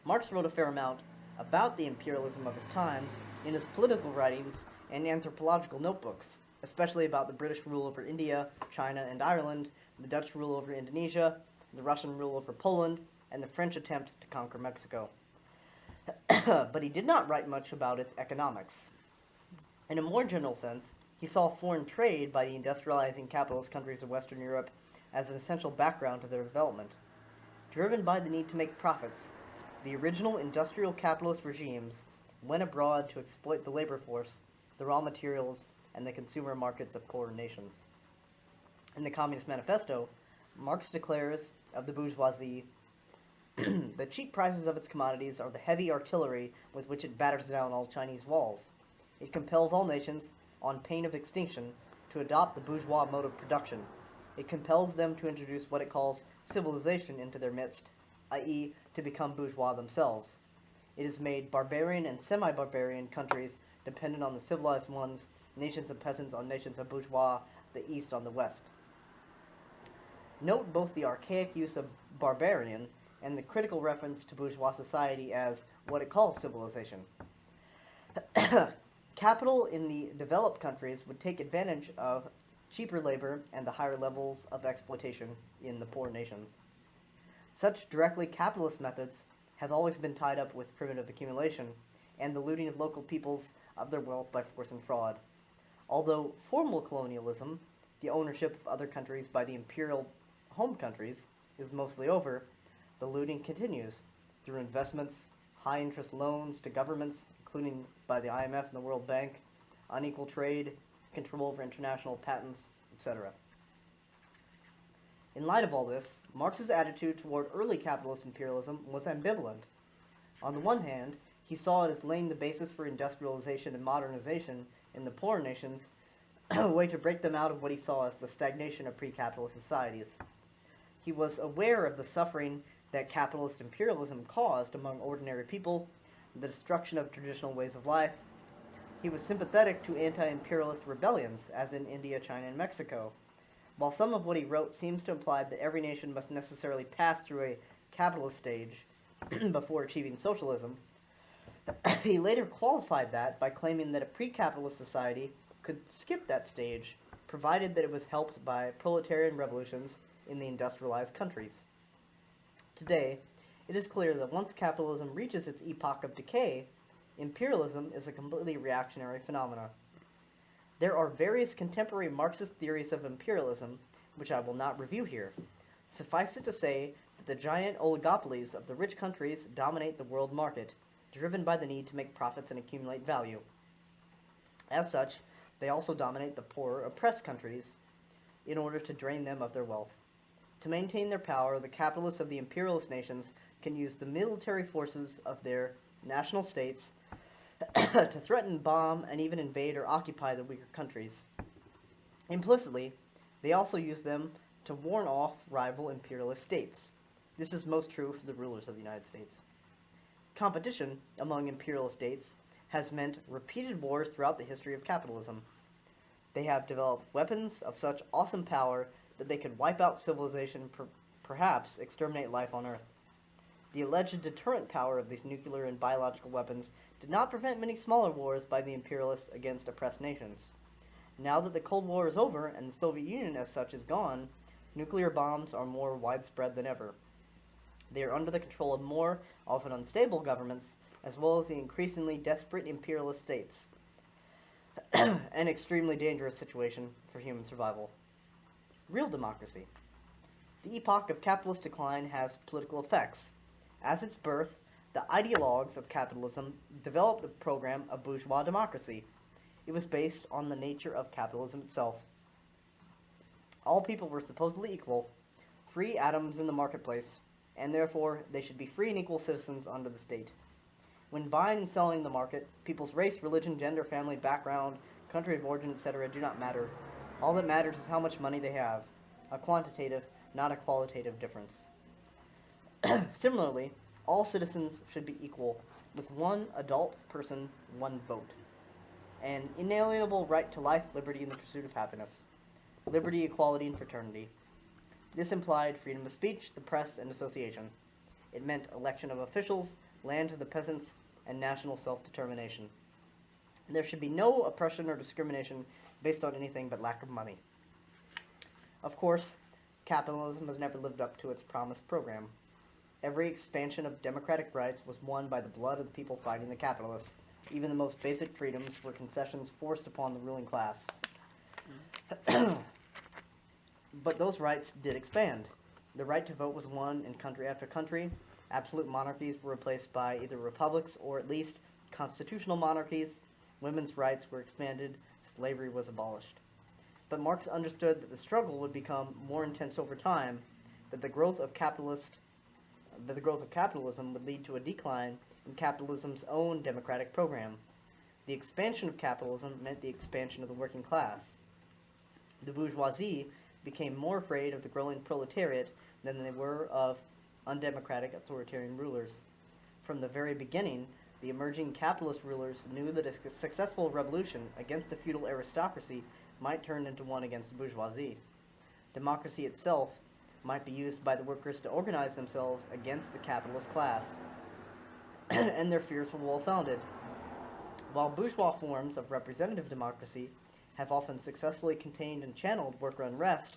Marx wrote a fair amount about the imperialism of his time in his political writings and anthropological notebooks, especially about the British rule over India, China, and Ireland, the Dutch rule over Indonesia, the Russian rule over Poland, and the French attempt to conquer Mexico. But he did not write much about its economics. In a more general sense, he saw foreign trade by the industrializing capitalist countries of Western Europe as an essential background to their development. Driven by the need to make profits, the original industrial capitalist regimes went abroad to exploit the labor force, the raw materials, and the consumer markets of poorer nations. In the Communist Manifesto, Marx declares of the bourgeoisie, the cheap prices of its commodities are the heavy artillery with which it batters down all Chinese walls. It compels all nations, on pain of extinction, to adopt the bourgeois mode of production. It compels them to introduce what it calls civilization into their midst, i.e., to become bourgeois themselves. It has made barbarian and semi-barbarian countries dependent on the civilized ones, nations of peasants on nations of bourgeois, the East on the West. Note both the archaic use of barbarian and the critical reference to bourgeois society as what it calls civilization. Capital in the developed countries would take advantage of cheaper labor and the higher levels of exploitation in the poor nations. Such directly capitalist methods have always been tied up with primitive accumulation and the looting of local peoples of their wealth by force and fraud. Although formal colonialism, the ownership of other countries by the imperial home countries, is mostly over, the looting continues through investments, high-interest loans to governments, including by the IMF and the World Bank, unequal trade, control over international patents, etc. In light of all this, Marx's attitude toward early capitalist imperialism was ambivalent. On the one hand, he saw it as laying the basis for industrialization and modernization in the poorer nations, a way to break them out of what he saw as the stagnation of pre-capitalist societies. He was aware of the suffering that capitalist imperialism caused among ordinary people, the destruction of traditional ways of life. He was sympathetic to anti-imperialist rebellions, as in India, China, and Mexico. While some of what he wrote seems to imply that every nation must necessarily pass through a capitalist stage before achieving socialism, he later qualified that by claiming that a pre-capitalist society could skip that stage, provided that it was helped by proletarian revolutions in the industrialized countries. Today, it is clear that once capitalism reaches its epoch of decay, imperialism is a completely reactionary phenomenon. There are various contemporary Marxist theories of imperialism, which I will not review here. Suffice it to say that the giant oligopolies of the rich countries dominate the world market, driven by the need to make profits and accumulate value. As such, they also dominate the poorer, oppressed countries in order to drain them of their wealth. To maintain their power, the capitalists of the imperialist nations can use the military forces of their national states to threaten, bomb, and even invade or occupy the weaker countries. Implicitly, they also use them to warn off rival imperialist states. This is most true for the rulers of the United States. Competition among imperial states has meant repeated wars throughout the history of capitalism. They have developed weapons of such awesome power that they could wipe out civilization, perhaps exterminate life on Earth. The alleged deterrent power of these nuclear and biological weapons did not prevent many smaller wars by the imperialists against oppressed nations. Now that the Cold War is over and the Soviet Union as such is gone, nuclear bombs are more widespread than ever. They are under the control of more, often unstable governments, as well as the increasingly desperate imperialist states. An extremely dangerous situation for human survival. Real democracy. The epoch of capitalist decline has political effects. As its birth, the ideologues of capitalism developed the program of bourgeois democracy. It was based on the nature of capitalism itself. All people were supposedly equal, free atoms in the marketplace, and therefore they should be free and equal citizens under the state. When buying and selling the market, people's race, religion, gender, family, background, country of origin, etc. do not matter. All that matters is how much money they have, a quantitative, not a qualitative difference. Similarly, all citizens should be equal, with one adult person, one vote. An inalienable right to life, liberty, and the pursuit of happiness. Liberty, equality, and fraternity. This implied freedom of speech, the press, and association. It meant election of officials, land to the peasants, and national self-determination. There should be no oppression or discrimination based on anything but lack of money. Of course, capitalism has never lived up to its promised program. Every expansion of democratic rights was won by the blood of the people fighting the capitalists. Even the most basic freedoms were concessions forced upon the ruling class. But those rights did expand. The right to vote was won in country after country. Absolute monarchies were replaced by either republics or at least constitutional monarchies. Women's rights were expanded. Slavery was abolished. But Marx understood that the struggle would become more intense over time, that the growth of capitalism would lead to a decline in capitalism's own democratic program. The expansion of capitalism meant the expansion of the working class. The bourgeoisie became more afraid of the growing proletariat than they were of undemocratic authoritarian rulers. From the very beginning, the emerging capitalist rulers knew that a successful revolution against the feudal aristocracy might turn into one against the bourgeoisie. Democracy itself might be used by the workers to organize themselves against the capitalist class, and their fears were well-founded. While bourgeois forms of representative democracy have often successfully contained and channeled worker unrest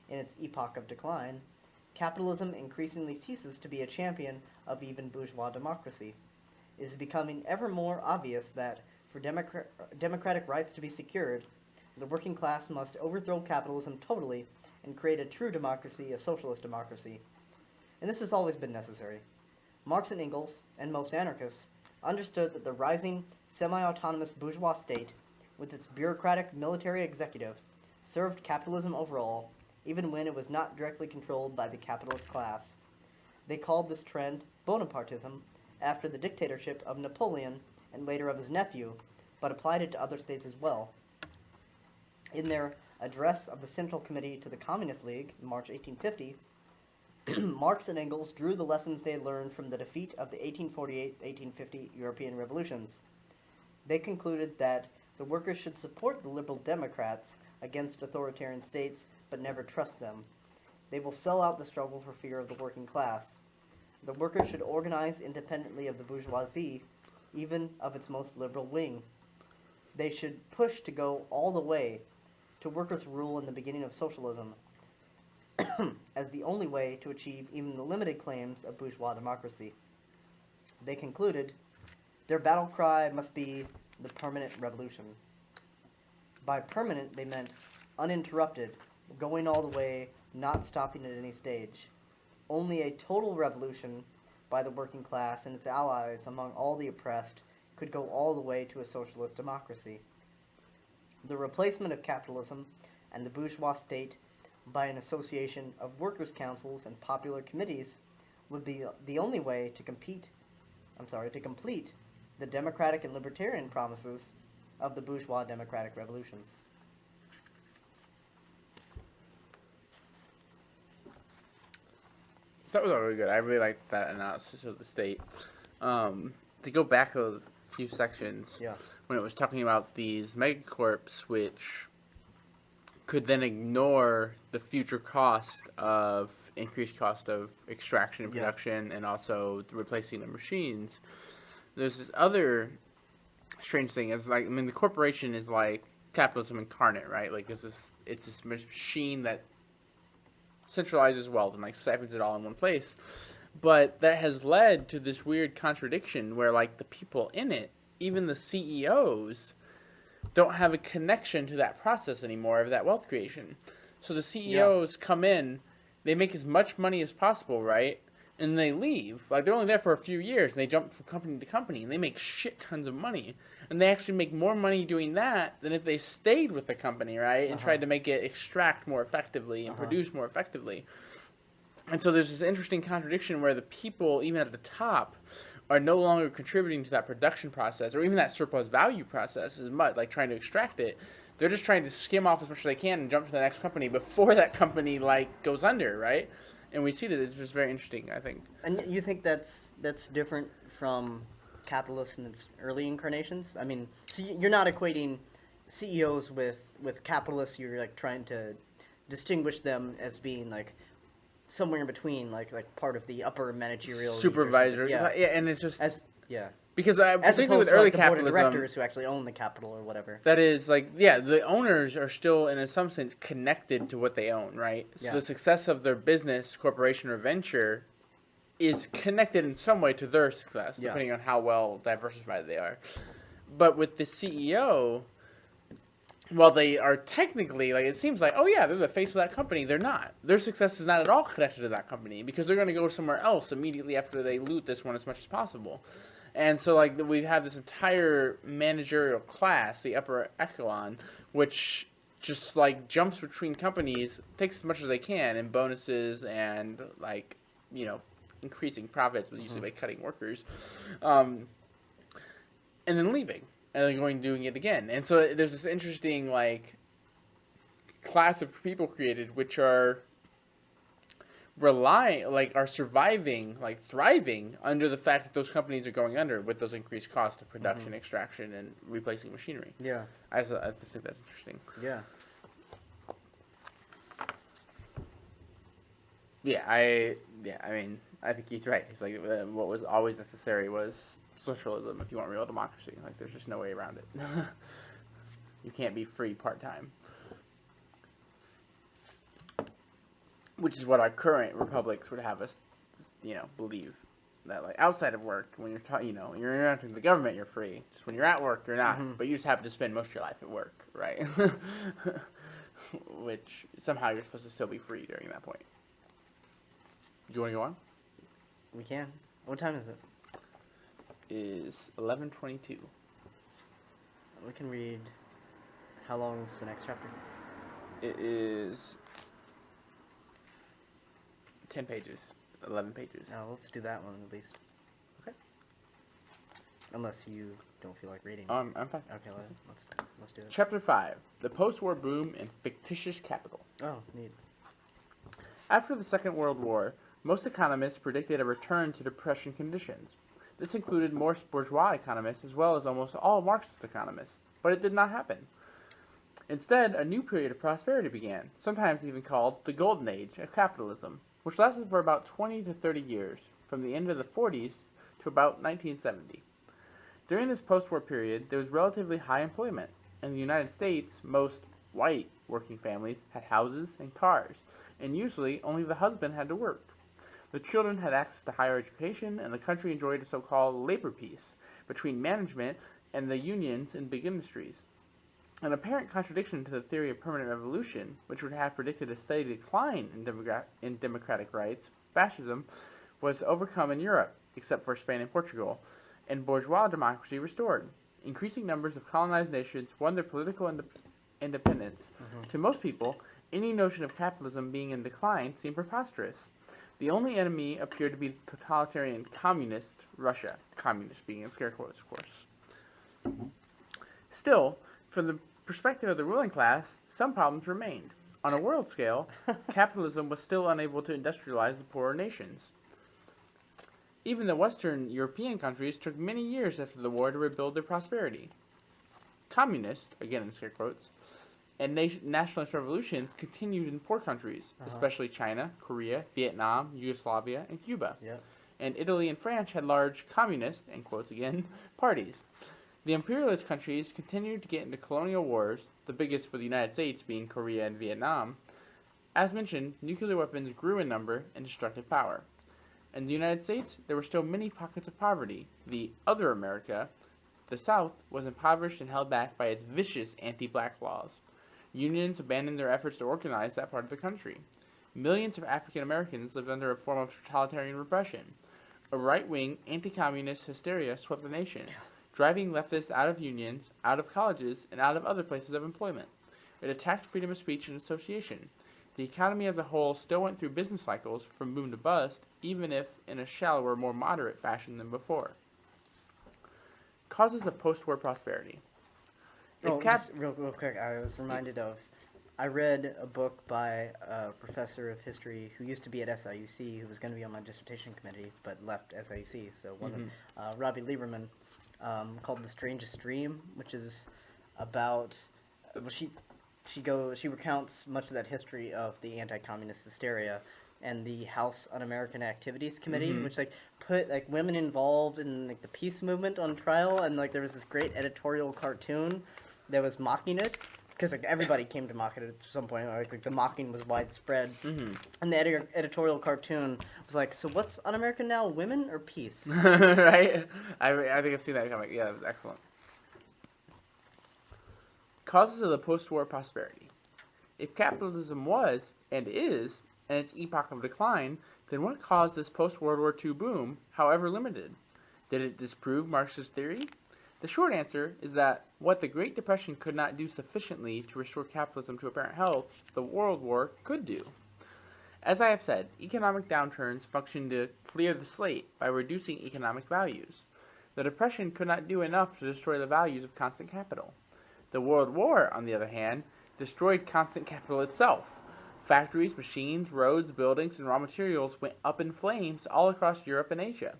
in its epoch of decline, capitalism increasingly ceases to be a champion of even bourgeois democracy. It is becoming ever more obvious that, for democratic rights to be secured, the working class must overthrow capitalism totally and create a true democracy, a socialist democracy. And this has always been necessary. Marx and Engels, and most anarchists, understood that the rising, semi-autonomous bourgeois state, with its bureaucratic military executive, served capitalism overall, even when it was not directly controlled by the capitalist class. They called this trend Bonapartism, after the dictatorship of Napoleon and later of his nephew, but applied it to other states as well. In their address of the Central Committee to the Communist League in March 1850, Marx and Engels drew the lessons they had learned from the defeat of the 1848-1850 European revolutions. They concluded that the workers should support the liberal Democrats against authoritarian states, but never trust them. They will sell out the struggle for fear of the working class. The workers should organize independently of the bourgeoisie, even of its most liberal wing. They should push to go all the way to workers' rule in the beginning of socialism, as the only way to achieve even the limited claims of bourgeois democracy. They concluded, their battle cry must be the permanent revolution. By permanent, they meant uninterrupted, going all the way, not stopping at any stage. Only a total revolution by the working class and its allies among all the oppressed could go all the way to a socialist democracy. The replacement of capitalism and the bourgeois state by an association of workers' councils and popular committees would be the only way to complete the democratic and libertarian promises of the bourgeois democratic revolutions. That was all really good. I really liked that analysis of the state. To go back a few sections, Yeah. when it was talking about these megacorps, which could then ignore the future increased cost of extraction and production, and also replacing the machines. There's this other strange thing. The corporation is like capitalism incarnate, right? Like it's this machine that centralizes wealth and like siphons it all in one place. But that has led to this weird contradiction where like the people in it, even the CEOs, don't have a connection to that process anymore of that wealth creation. So the CEOs come in, they make as much money as possible, right? And they leave. Like, they're only there for a few years, and they jump from company to company, and they make shit tons of money. And they actually make more money doing that than if they stayed with the company, right? And tried to make it extract more effectively and produce more effectively. And so there's this interesting contradiction where the people, even at the top, are no longer contributing to that production process or even that surplus value process as much, like trying to extract it. They're just trying to skim off as much as they can and jump to the next company before that company like goes under, right? And we see that it's just very interesting, I think. And you think that's different from capitalism in its early incarnations? I mean, so you're not equating CEOs with capitalists. You're like trying to distinguish them as being like somewhere in between, like part of the upper managerial supervisor. Yeah, and it's just because as particularly with to, early like, the board of capitalism, directors who actually own the capital or whatever. That is the owners are still in some sense connected to what they own, right? So the success of their business, corporation, or venture is connected in some way to their success, depending on how well diversified they are. But with the CEO, while they are technically, like, it seems like, oh yeah, they're the face of that company, they're not. Their success is not at all connected to that company because they're going to go somewhere else immediately after they loot this one as much as possible. And so, like, we have this entire managerial class, the upper echelon, which just, like, jumps between companies, takes as much as they can in bonuses and, like, increasing profits, but usually by cutting workers, and then leaving, and then doing it again. And so there's this interesting, like, class of people created which are surviving, like thriving under the fact that those companies are going under with those increased costs of production, extraction, and replacing machinery. Yeah. I just think that's interesting. Yeah. I mean, I think he's right. He's like, what was always necessary was socialism if you want real democracy. Like, there's just no way around it. You can't be free part-time. Which is what our current republics would have us, believe. That, like, outside of work, when you're, you're interacting with the government, you're free. Just when you're at work, you're not. But you just happen to spend most of your life at work, right? Which, somehow you're supposed to still be free during that point. Do you want to go on? We can. What time is it? Is 11:22. We can read. How long is the next chapter? It is 10 pages. 11 pages. Oh, let's do that one at least. Okay. Unless you don't feel like reading. I'm fine. Okay, let's do it. Chapter 5. The post-war boom and fictitious capital. Oh, neat. After the Second World War, most economists predicted a return to Depression conditions. This included more bourgeois economists as well as almost all Marxist economists, but it did not happen. Instead, a new period of prosperity began, sometimes even called the Golden Age of capitalism, which lasted for about 20 to 30 years, from the end of the 40s to about 1970. During this post-war period, there was relatively high employment. In the United States, most white working families had houses and cars, and usually only the husband had to work. The children had access to higher education, and the country enjoyed a so-called labor peace between management and the unions in big industries. An apparent contradiction to the theory of permanent revolution, which would have predicted a steady decline in democratic rights, fascism was overcome in Europe, except for Spain and Portugal, and bourgeois democracy restored. Increasing numbers of colonized nations won their political independence. To most people, any notion of capitalism being in decline seemed preposterous. The only enemy appeared to be totalitarian communist Russia, communist being in scare quotes, of course. Still, from the perspective of the ruling class, some problems remained. On a world scale, capitalism was still unable to industrialize the poorer nations. Even the Western European countries took many years after the war to rebuild their prosperity. Communist, again in scare quotes, and nationalist revolutions continued in poor countries, especially China, Korea, Vietnam, Yugoslavia, and Cuba. Yeah. And Italy and France had large communist, in quotes again, parties. The imperialist countries continued to get into colonial wars, the biggest for the United States being Korea and Vietnam. As mentioned, nuclear weapons grew in number and destructive power. In the United States, there were still many pockets of poverty. The other America, the South, was impoverished and held back by its vicious anti-black laws. Unions abandoned their efforts to organize that part of the country. Millions of African Americans lived under a form of totalitarian repression. A right-wing, anti-communist hysteria swept the nation, driving leftists out of unions, out of colleges, and out of other places of employment. It attacked freedom of speech and association. The economy as a whole still went through business cycles from boom to bust, even if in a shallower, more moderate fashion than before. Causes of post-war prosperity. Just real quick, I was reminded of, I read a book by a professor of history who used to be at SIUC, who was going to be on my dissertation committee, but left SIUC, so Robbie Lieberman, called The Strangest Dream, which is about, she recounts much of that history of the anti-communist hysteria and the House Un-American Activities Committee, which put women involved in the peace movement on trial, and there was this great editorial cartoon that was mocking it, because everybody came to mock it at some point. The mocking was widespread, and the editorial cartoon was so what's Un-American now, women or peace? Right? I think I've seen that comic. Yeah, that was excellent. Causes of the post-war prosperity. If capitalism was, and is, in its epoch of decline, then what caused this post-World War II boom, however limited? Did it disprove Marxist theory? The short answer is that what the Great Depression could not do sufficiently to restore capitalism to apparent health, the World War could do. As I have said, economic downturns function to clear the slate by reducing economic values. The Depression could not do enough to destroy the values of constant capital. The World War, on the other hand, destroyed constant capital itself. Factories, machines, roads, buildings, and raw materials went up in flames all across Europe and Asia.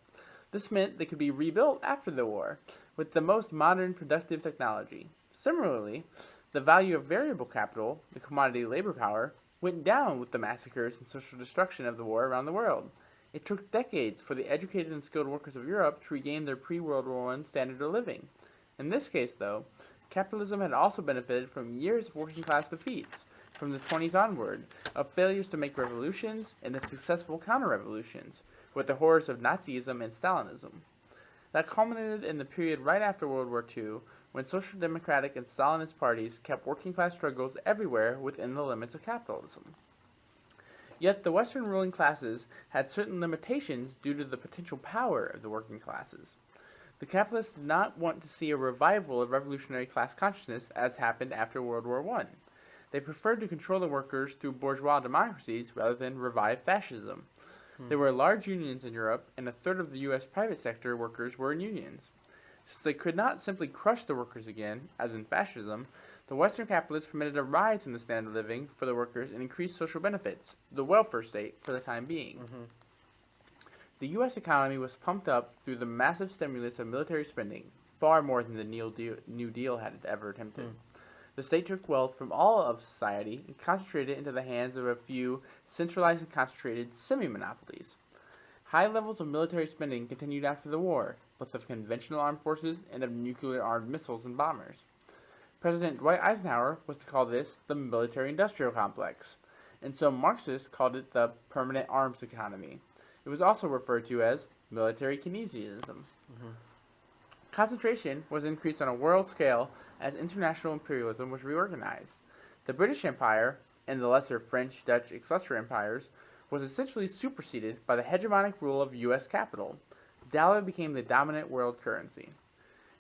This meant they could be rebuilt after the war, with the most modern productive technology. Similarly, the value of variable capital, the commodity labor power, went down with the massacres and social destruction of the war around the world. It took decades for the educated and skilled workers of Europe to regain their pre-World War I standard of living. In this case, though, capitalism had also benefited from years of working class defeats, from the 20s onward, of failures to make revolutions and of successful counter-revolutions, with the horrors of Nazism and Stalinism. That culminated in the period right after World War II, when social democratic and Stalinist parties kept working class struggles everywhere within the limits of capitalism. Yet the Western ruling classes had certain limitations due to the potential power of the working classes. The capitalists did not want to see a revival of revolutionary class consciousness as happened after World War I. They preferred to control the workers through bourgeois democracies rather than revive fascism. There were large unions in Europe, and a third of the U.S. private sector workers were in unions. Since they could not simply crush the workers again, as in fascism, the Western capitalists permitted a rise in the standard of living for the workers and increased social benefits, the welfare state for the time being. The U.S. economy was pumped up through the massive stimulus of military spending, far more than the New Deal had ever attempted. The state took wealth from all of society and concentrated it into the hands of a few centralized and concentrated semi-monopolies. High levels of military spending continued after the war, both of conventional armed forces and of nuclear-armed missiles and bombers. President Dwight Eisenhower was to call this the military-industrial complex, and some Marxists called it the permanent arms economy. It was also referred to as military Keynesianism. Concentration was increased on a world scale as international imperialism was reorganized. The British Empire, and the lesser French, Dutch, etc. empires, was essentially superseded by the hegemonic rule of U.S. capital. The dollar became the dominant world currency.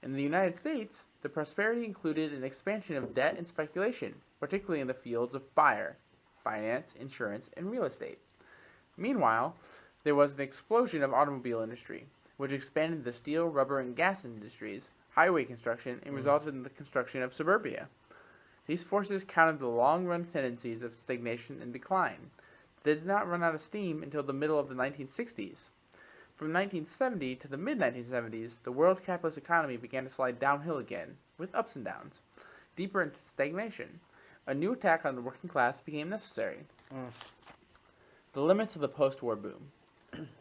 In the United States, the prosperity included an expansion of debt and speculation, particularly in the fields of finance, insurance, and real estate. Meanwhile, there was an explosion of automobile industry, which expanded the steel, rubber, and gas industries, highway construction, and resulted in the construction of suburbia. These forces countered the long-run tendencies of stagnation and decline. They did not run out of steam until the middle of the 1960s. From 1970 to the mid-1970s, the world capitalist economy began to slide downhill again, with ups and downs, deeper into stagnation. A new attack on the working class became necessary. The limits of the post-war boom.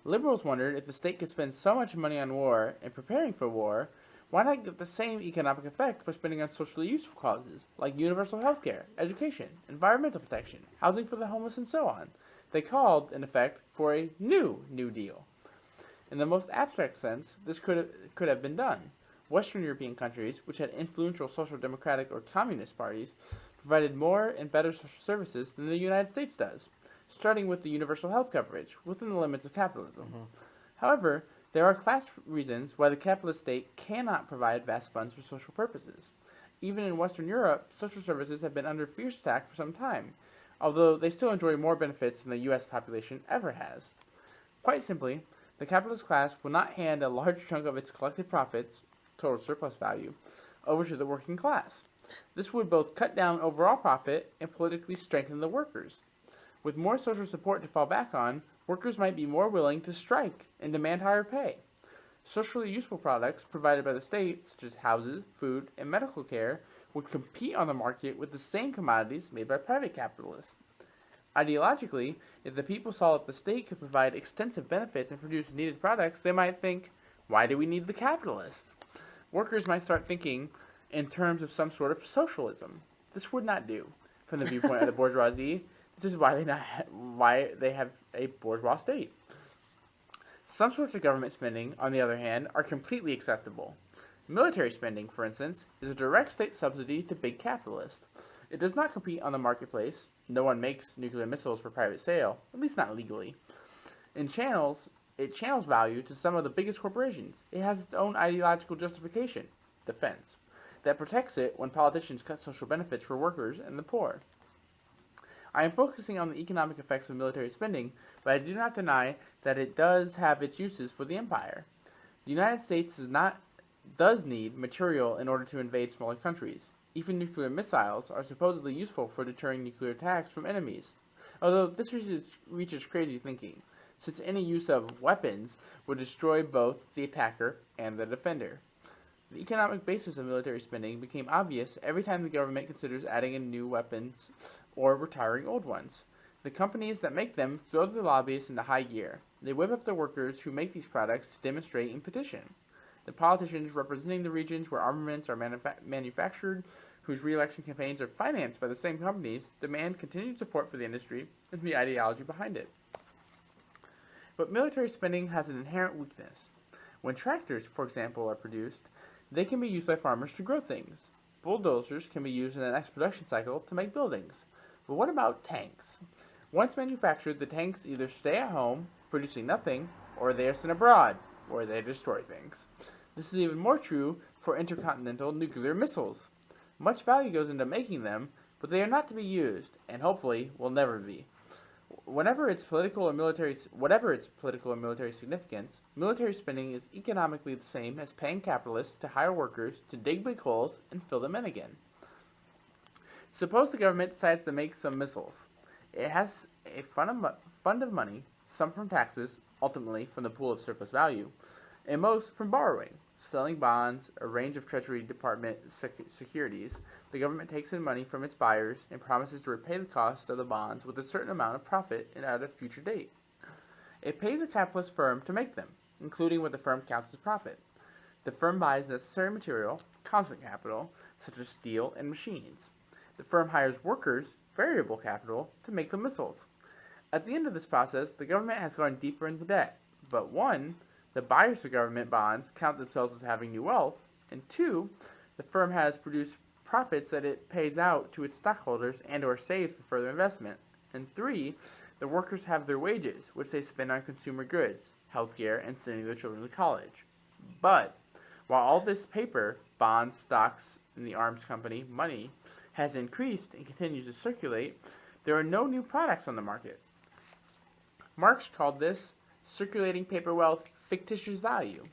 Liberals wondered if the state could spend so much money on war and preparing for war, why not get the same economic effect by spending on socially useful causes, like universal health care, education, environmental protection, housing for the homeless, and so on. They called, in effect, for a New Deal. In the most abstract sense, this could have been done. Western European countries, which had influential social democratic or communist parties, provided more and better social services than the United States does, starting with the universal health coverage, within the limits of capitalism. However, there are class reasons why the capitalist state cannot provide vast funds for social purposes. Even in Western Europe, social services have been under fierce attack for some time, although they still enjoy more benefits than the U.S. population ever has. Quite simply, the capitalist class will not hand a large chunk of its collective profits, total surplus value, over to the working class. This would both cut down overall profit and politically strengthen the workers. With more social support to fall back on, workers might be more willing to strike and demand higher pay. Socially useful products provided by the state, such as houses, food, and medical care, would compete on the market with the same commodities made by private capitalists. Ideologically, if the people saw that the state could provide extensive benefits and produce needed products, they might think, why do we need the capitalists? Workers might start thinking in terms of some sort of socialism. This would not do. From the viewpoint of the bourgeoisie, this is why they have a bourgeois state. Some sorts of government spending, on the other hand, are completely acceptable. Military spending, for instance, is a direct state subsidy to big capitalists. It does not compete on the marketplace. No one makes nuclear missiles for private sale, at least not legally. It channels value to some of the biggest corporations. It has its own ideological justification, defense, that protects it when politicians cut social benefits for workers and the poor. I am focusing on the economic effects of military spending, but I do not deny that it does have its uses for the empire. The United States does need material in order to invade smaller countries. Even nuclear missiles are supposedly useful for deterring nuclear attacks from enemies, although this reaches crazy thinking, since any use of weapons would destroy both the attacker and the defender. The economic basis of military spending became obvious every time the government considers adding in new weapons or retiring old ones. The companies that make them throw the lobbyists into high gear. They whip up the workers who make these products to demonstrate and petition. The politicians representing the regions where armaments are manufactured, whose re-election campaigns are financed by the same companies, demand continued support for the industry and the ideology behind it. But military spending has an inherent weakness. When tractors, for example, are produced, they can be used by farmers to grow things. Bulldozers can be used in the next production cycle to make buildings. But what about tanks? Once manufactured, the tanks either stay at home, producing nothing, or they are sent abroad, where they destroy things. This is even more true for intercontinental nuclear missiles. Much value goes into making them, but they are not to be used, and hopefully will never be. Whatever its political or military significance, military spending is economically the same as paying capitalists to hire workers to dig big holes and fill them in again. Suppose the government decides to make some missiles. It has a fund of money, some from taxes, ultimately from the pool of surplus value, and most from borrowing, selling bonds, a range of Treasury Department securities. The government takes in money from its buyers and promises to repay the cost of the bonds with a certain amount of profit and at a future date. It pays a capitalist firm to make them, including what the firm counts as profit. The firm buys necessary material, constant capital, such as steel and machines. The firm hires workers, variable capital, to make the missiles. At the end of this process, the government has gone deeper into debt. But one, the buyers of government bonds count themselves as having new wealth, and two, the firm has produced profits that it pays out to its stockholders and or saves for further investment. And three, the workers have their wages, which they spend on consumer goods, healthcare, and sending their children to college. But while all this paper, bonds, stocks, and the arms company money has increased and continues to circulate, there are no new products on the market. Marx called this circulating paper wealth fictitious value,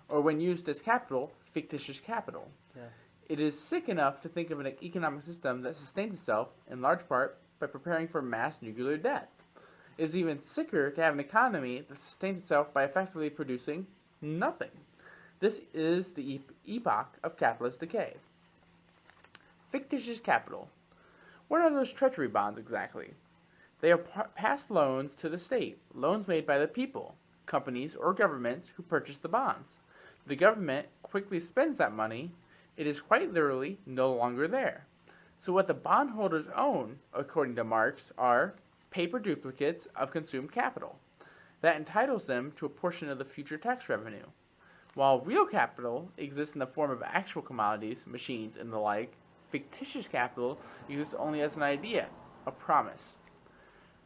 or when used as capital, fictitious capital. Yeah. It is sick enough to think of an economic system that sustains itself, in large part, by preparing for mass nuclear death. It is even sicker to have an economy that sustains itself by effectively producing nothing. This is the epoch of capitalist decay. Fictitious capital. What are those treasury bonds exactly? They are past loans to the state, loans made by the people, companies, or governments who purchase the bonds. The government quickly spends that money. It is quite literally no longer there. So what the bondholders own, according to Marx, are paper duplicates of consumed capital. That entitles them to a portion of the future tax revenue. While real capital exists in the form of actual commodities, machines, and the like, fictitious capital exists only as an idea, a promise.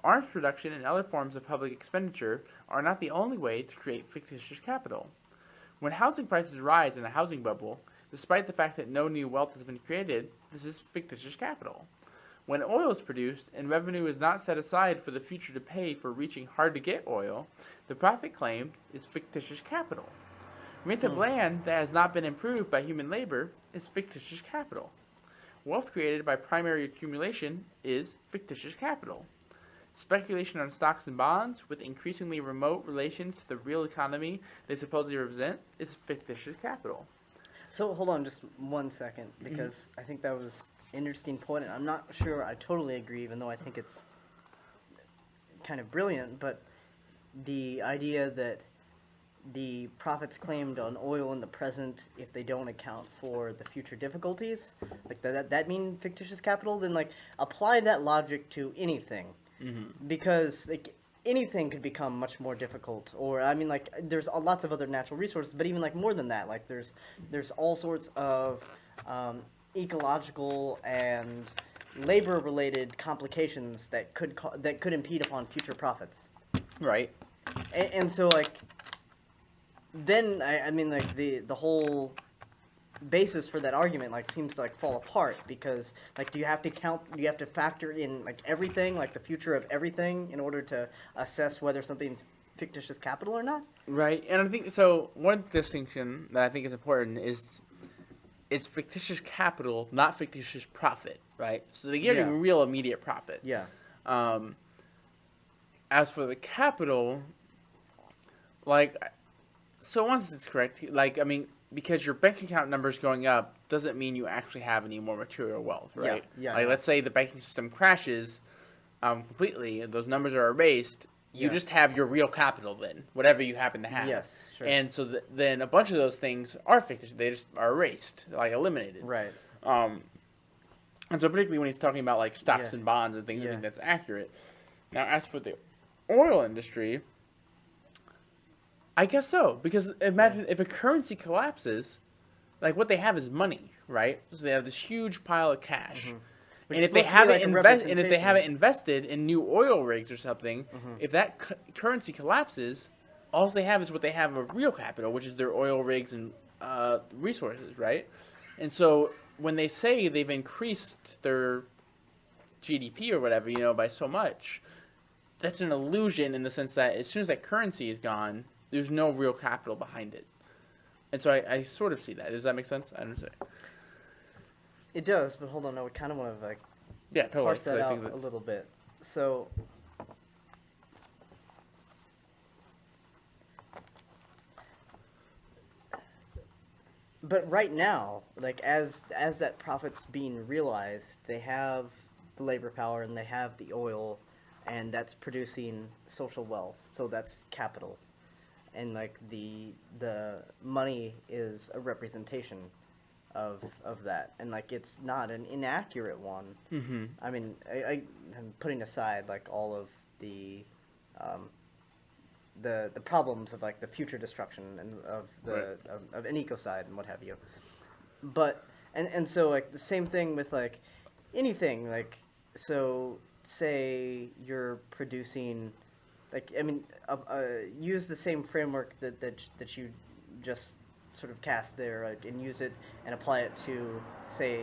Arms production and other forms of public expenditure are not the only way to create fictitious capital. When housing prices rise in a housing bubble, despite the fact that no new wealth has been created, this is fictitious capital. When oil is produced and revenue is not set aside for the future to pay for reaching hard-to-get oil, the profit claimed is fictitious capital. Rent of land that has not been improved by human labor is fictitious capital. Wealth created by primary accumulation is fictitious capital. Speculation on stocks and bonds with increasingly remote relations to the real economy they supposedly represent is fictitious capital. So hold on just 1 second, because I think that was an interesting point, and I'm not sure I totally agree, even though I think it's kind of brilliant, but the idea that the profits claimed on oil in the present, if they don't account for the future difficulties, like that mean fictitious capital, then like apply that logic to anything. Because like anything could become much more difficult, or I mean like there's lots of other natural resources, but even like more than that, like there's all sorts of ecological and labor related complications that could impede upon future profits. Right. And so like then I mean like the whole basis for that argument like seems to like fall apart, because like do you have to factor in like everything, like the future of everything, in order to assess whether something's fictitious capital or not? Right. And I think so one distinction that I think is important is it's fictitious capital, not fictitious profit, right? So they're getting real immediate profit. Yeah. As for the capital, like, so once it's correct, like, I mean, because your bank account number is going up doesn't mean you actually have any more material wealth, right? Yeah. Like, let's say the banking system crashes, completely, those numbers are erased. You Yeah. just have your real capital then, whatever you happen to have. Yes, sure. And so then a bunch of those things are fictitious. They just are erased, like eliminated. Right. And so particularly when he's talking about like stocks Yeah. and bonds and things, I Yeah. think that's accurate. Now, as for the oil industry, I guess so. Because imagine if a currency collapses, like what they have is money, right? So they have this huge pile of cash. Mhm. And It's if they supposed to be haven't like a invested, and if they representation. haven't invested in new oil rigs or something, if that currency collapses, all they have is what they have of real capital, which is their oil rigs and resources, right? And so when they say they've increased their GDP or whatever, by so much, that's an illusion in the sense that as soon as that currency is gone, there's no real capital behind it. And so I sort of see that. Does that make sense? I don't know. It does, but hold on, I kind of want to Yeah, totally. parse 'cause that I out think a that's- little bit. So, but right now, like as that profit's being realized, they have the labor power and they have the oil, and that's producing social wealth. So that's capital, and like the money is a representation of that, and like it's not an inaccurate one. Mhm. I mean, I'm putting aside like all of the problems of like the future destruction and of the of an ecocide and what have you. But and so like the same thing with like anything, like so say you're producing, like I mean use the same framework that you just sort of cast there, like, and use it and apply it to say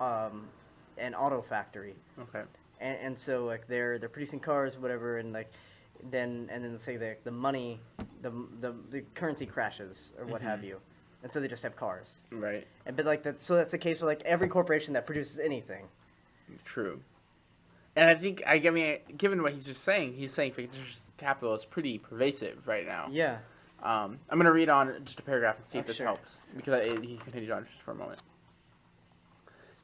an auto factory. Okay. And so like they're producing cars or whatever, and like then say the money, the currency crashes or what have you, and so they just have cars. Right. And but like that's the case with like every corporation that produces anything. True. And I think I mean, given what he's just saying, he's saying fictitious capital is pretty pervasive right now. Yeah. I'm going to read on just a paragraph and see if this Sure. helps, because he continues on just for a moment.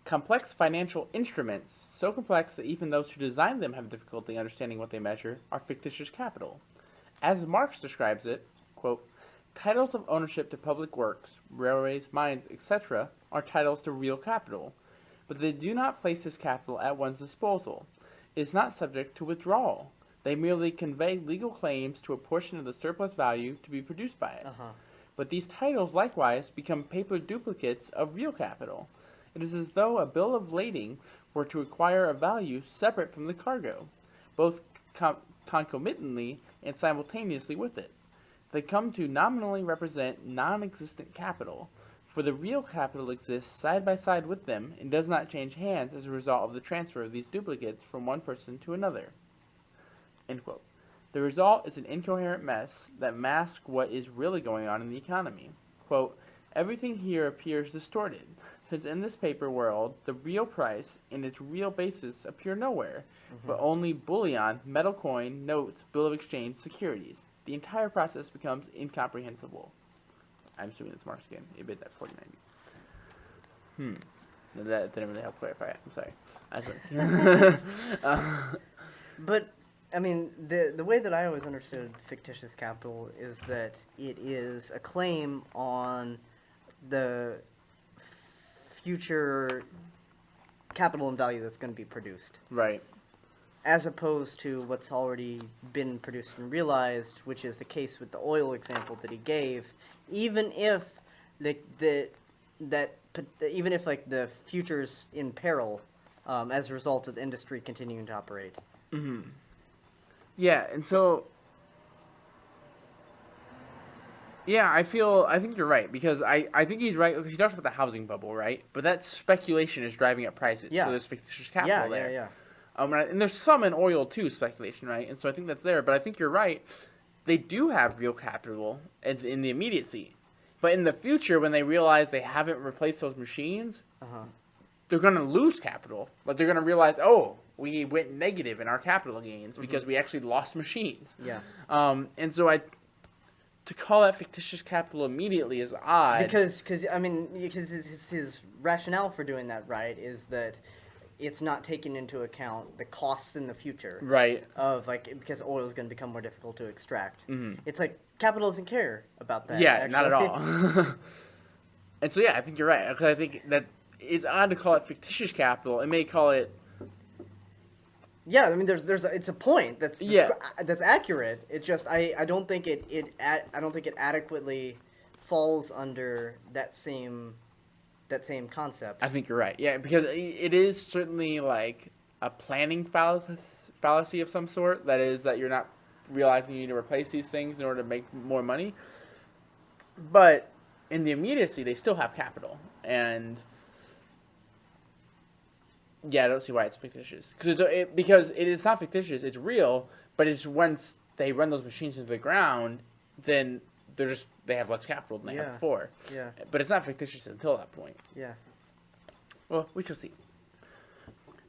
Complex financial instruments, so complex that even those who design them have difficulty understanding what they measure, are fictitious capital. As Marx describes it, quote, titles of ownership to public works, railways, mines, etc., are titles to real capital, but they do not place this capital at one's disposal. It is not subject to withdrawal. They merely convey legal claims to a portion of the surplus value to be produced by it. But these titles likewise become paper duplicates of real capital. It is as though a bill of lading were to acquire a value separate from the cargo, both concomitantly and simultaneously with it. They come to nominally represent non-existent capital, for the real capital exists side by side with them and does not change hands as a result of the transfer of these duplicates from one person to another. End quote. The result is an incoherent mess that masks what is really going on in the economy. Quote, everything here appears distorted, since in this paper world, the real price and its real basis appear nowhere, but only bullion, metal coin, notes, bill of exchange, securities. The entire process becomes incomprehensible. I'm assuming that's Marx again. It bid that 4090. That didn't really help clarify it. I'm sorry. But I mean, the way that I always understood fictitious capital is that it is a claim on the future capital and value that's going to be produced, Right. as opposed to what's already been produced and realized, which is the case with the oil example that he gave. Even if even if like the future's in peril as a result of the industry continuing to operate. Yeah, and so yeah, I think you're right, because I think he's right, because he talks about the housing bubble, right? But that speculation is driving up prices. Yeah. So there's fictitious capital Yeah, there. yeah. And there's some in oil too, speculation, right? And so I think that's there. But I think you're right. They do have real capital in the immediacy. But in the future, when they realize they haven't replaced those machines, they're going to lose capital. But they're going to realize, oh, we went negative in our capital gains because we actually lost machines. Yeah. And so to call that fictitious capital immediately is odd. Because his rationale for doing that, right, is that it's not taking into account the costs in the future Right. of like because oil is going to become more difficult to extract. Mhm. It's like capital doesn't care about that. Yeah, not at actually. all. And so yeah, I think you're right, because I think that it's odd to call it fictitious capital. It may call it Yeah, I mean, it's a point Yeah. that's accurate. It's just I don't think I don't think it adequately falls under that same concept. I think you're right. Yeah, because it is certainly like a planning fallacy of some sort. That is that you're not realizing you need to replace these things in order to make more money. But in the immediacy, they still have capital, and yeah, I don't see why it's fictitious. Because it is not fictitious; it's real. But it's once they run those machines into the ground, then they have less capital than they had Yeah. before. Yeah, But it's not fictitious until that point. yeah. Well, we shall see.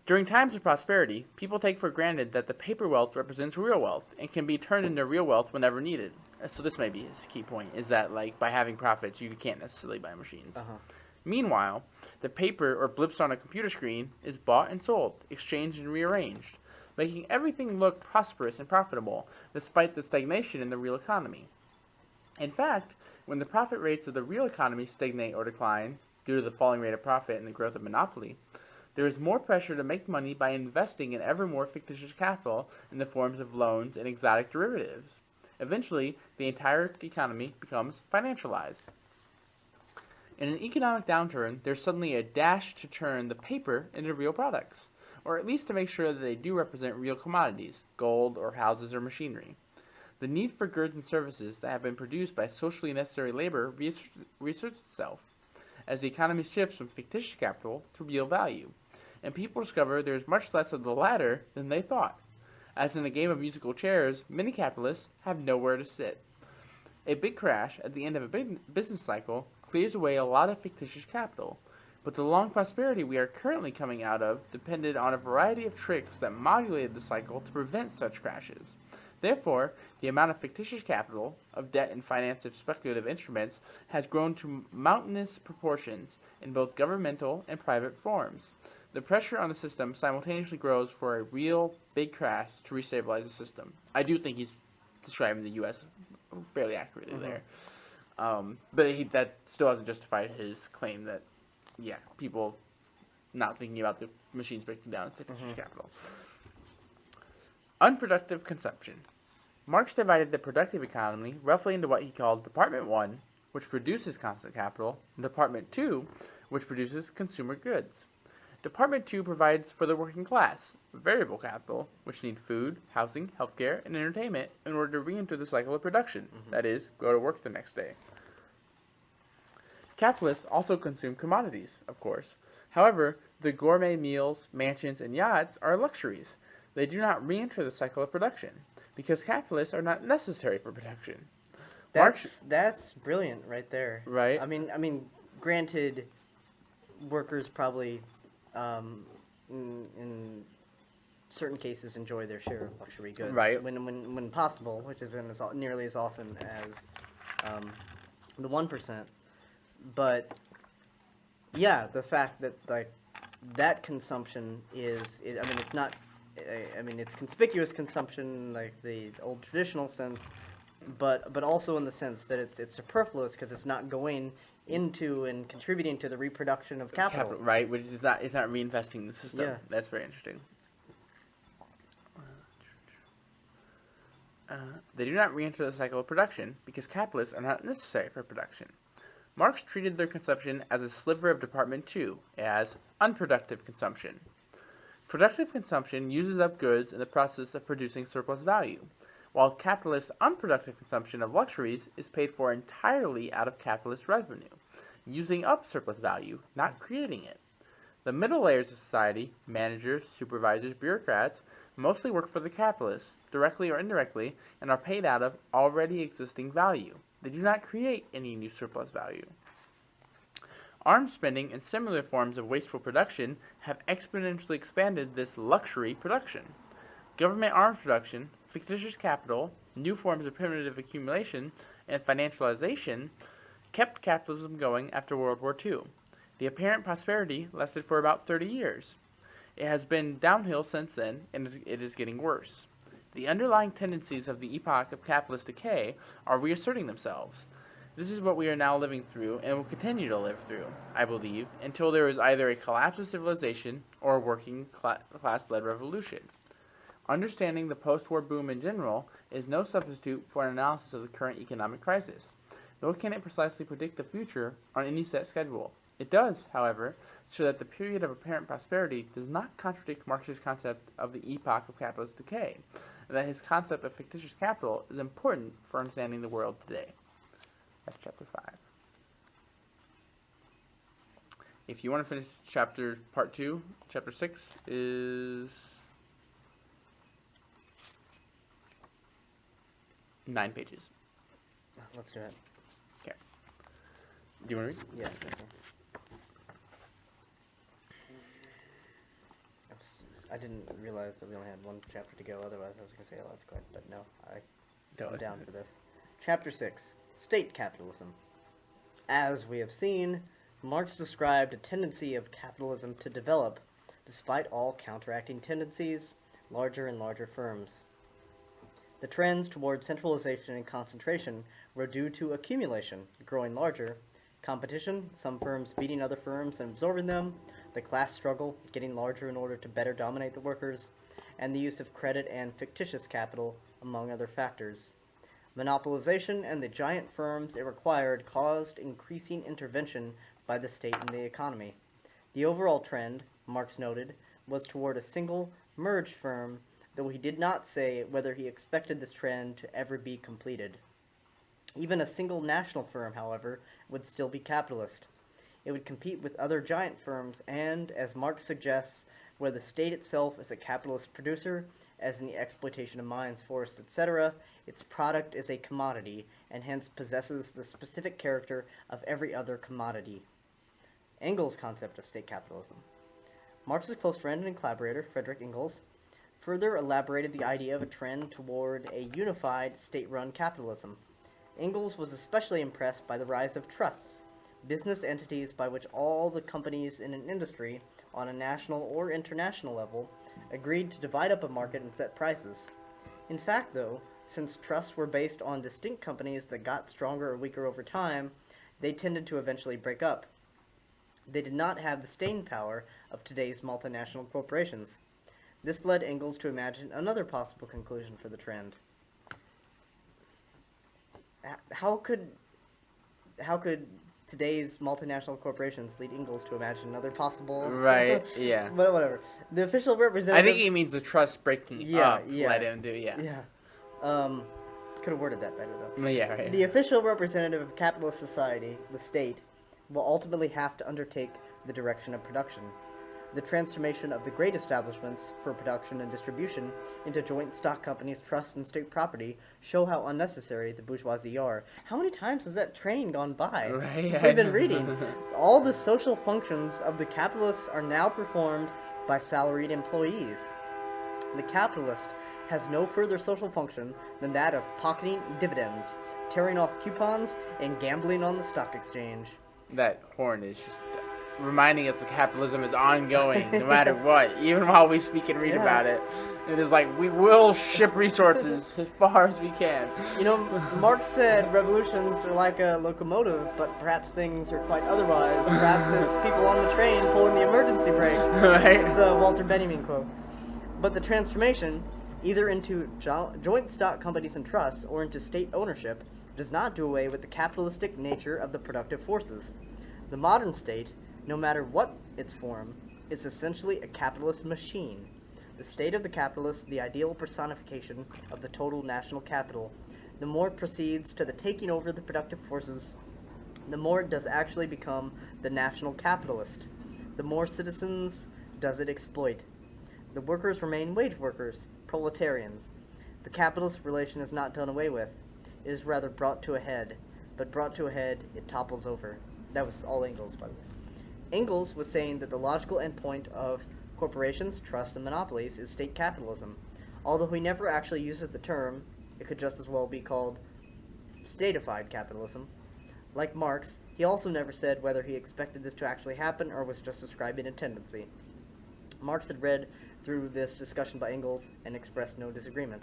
During times of prosperity, people take for granted that the paper wealth represents real wealth and can be turned into real wealth whenever needed. So this may be his key point, is that like by having profits, you can't necessarily buy machines. Uh-huh. Meanwhile, the paper or blips on a computer screen is bought and sold, exchanged and rearranged, making everything look prosperous and profitable, despite the stagnation in the real economy. In fact, when the profit rates of the real economy stagnate or decline, due to the falling rate of profit and the growth of monopoly, there is more pressure to make money by investing in ever more fictitious capital in the forms of loans and exotic derivatives. Eventually, the entire economy becomes financialized. In an economic downturn, there's suddenly a dash to turn the paper into real products, or at least to make sure that they do represent real commodities, gold or houses or machinery. The need for goods and services that have been produced by socially necessary labor reasserts itself, as the economy shifts from fictitious capital to real value, and people discover there is much less of the latter than they thought. As in the game of musical chairs, many capitalists have nowhere to sit. A big crash at the end of a big business cycle clears away a lot of fictitious capital, but the long prosperity we are currently coming out of depended on a variety of tricks that modulated the cycle to prevent such crashes. Therefore, the amount of fictitious capital, of debt and finance of speculative instruments, has grown to mountainous proportions in both governmental and private forms. The pressure on the system simultaneously grows for a real big crash to restabilize the system. I do think he's describing the U.S. fairly accurately there. But that still hasn't justified his claim that, yeah, people not thinking about the machines breaking down fictitious capital. Unproductive consumption. Marx divided the productive economy roughly into what he called Department 1, which produces constant capital, and Department 2, which produces consumer goods. Department 2 provides for the working class, variable capital, which need food, housing, healthcare, and entertainment in order to re-enter the cycle of production, that is, go to work the next day. Capitalists also consume commodities, of course. However, the gourmet meals, mansions, and yachts are luxuries. They do not re-enter the cycle of production, because capitalists are not necessary for production. That's brilliant right there. Right. I mean, granted, workers probably, in certain cases, enjoy their share of luxury goods. Right. When possible, which isn't nearly as often as the 1%. But yeah, the fact that like that consumption it's not. I mean, it's conspicuous consumption, like the old traditional sense, but also in the sense that it's superfluous because it's not going into and contributing to the reproduction of capital. Right, which is it's not reinvesting in the system. Yeah. That's very interesting. They do not re-enter the cycle of production because capitalists are not necessary for production. Marx treated their consumption as a sliver of Department 2, as unproductive consumption. Productive consumption uses up goods in the process of producing surplus value, while capitalist unproductive consumption of luxuries is paid for entirely out of capitalist revenue, using up surplus value, not creating it. The middle layers of society, managers, supervisors, bureaucrats, mostly work for the capitalists, directly or indirectly, and are paid out of already existing value. They do not create any new surplus value. Arms spending and similar forms of wasteful production have exponentially expanded this luxury production. Government arms production, fictitious capital, new forms of primitive accumulation, and financialization kept capitalism going after World War II. The apparent prosperity lasted for about 30 years. It has been downhill since then, and it is getting worse. The underlying tendencies of the epoch of capitalist decay are reasserting themselves. This is what we are now living through and will continue to live through, I believe, until there is either a collapse of civilization or a working class-led revolution. Understanding the post-war boom in general is no substitute for an analysis of the current economic crisis, nor can it precisely predict the future on any set schedule. It does, however, show that the period of apparent prosperity does not contradict Marx's concept of the epoch of capitalist decay, and that his concept of fictitious capital is important for understanding the world today. That's chapter 5. If you want to finish part 2, chapter 6 is 9 pages. Let's do it. Okay. Do you want to read? Yeah. I didn't realize that we only had one chapter to go. Otherwise, I was going to say, oh, that's quick. But no, I'm down for this. Chapter 6. State Capitalism. As we have seen, Marx described a tendency of capitalism to develop, despite all counteracting tendencies, larger and larger firms. The trends toward centralization and concentration were due to accumulation, growing larger, competition, some firms beating other firms and absorbing them, the class struggle, getting larger in order to better dominate the workers, and the use of credit and fictitious capital, among other factors. Monopolization and the giant firms it required caused increasing intervention by the state in the economy. The overall trend, Marx noted, was toward a single, merged firm, though he did not say whether he expected this trend to ever be completed. Even a single national firm, however, would still be capitalist. It would compete with other giant firms and, as Marx suggests, where the state itself is a capitalist producer, as in the exploitation of mines, forests, etc., its product is a commodity, and hence possesses the specific character of every other commodity. Engels' concept of state capitalism. Marx's close friend and collaborator, Friedrich Engels, further elaborated the idea of a trend toward a unified, state-run capitalism. Engels was especially impressed by the rise of trusts, business entities by which all the companies in an industry, on a national or international level, agreed to divide up a market and set prices. In fact, though, since trusts were based on distinct companies that got stronger or weaker over time, they tended to eventually break up. They did not have the staying power of today's multinational corporations. This led Engels to imagine another possible conclusion for the trend. How could today's multinational corporations lead Engels to imagine another possible... Right, yeah. But whatever. The official representative... I think he means the trust breaking up. Let him do, yeah. Could have worded that better, though. Yeah, right. The official representative of capitalist society, the state, will ultimately have to undertake the direction of production. The transformation of the great establishments for production and distribution into joint stock companies, trusts, and state property show how unnecessary the bourgeoisie are. How many times has that train gone by? Right. Since we've been reading. All the social functions of the capitalists are now performed by salaried employees. The capitalist has no further social function than that of pocketing dividends, tearing off coupons, and gambling on the stock exchange. That horn is just reminding us that capitalism is ongoing, no matter what. Even while we speak and read about it, it is like we will ship resources as far as we can. You know, Marx said revolutions are like a locomotive, but perhaps things are quite otherwise. Perhaps it's people on the train pulling the emergency brake. Right. It's a Walter Benjamin quote. But the transformation, either into joint stock companies and trusts or into state ownership, does not do away with the capitalistic nature of the productive forces. The modern state, no matter what its form, is essentially a capitalist machine. The state of the capitalist, the ideal personification of the total national capital. The more it proceeds to the taking over the productive forces, the more it does actually become the national capitalist. The more citizens does it exploit. The workers remain wage workers, proletarians. The capitalist relation is not done away with. It is rather brought to a head, but brought to a head, it topples over. That was all Engels, by the way. Engels was saying that the logical endpoint of corporations, trusts, and monopolies is state capitalism. Although he never actually uses the term, it could just as well be called statified capitalism. Like Marx, he also never said whether he expected this to actually happen or was just describing a tendency. Marx had read through this discussion by Engels and expressed no disagreement.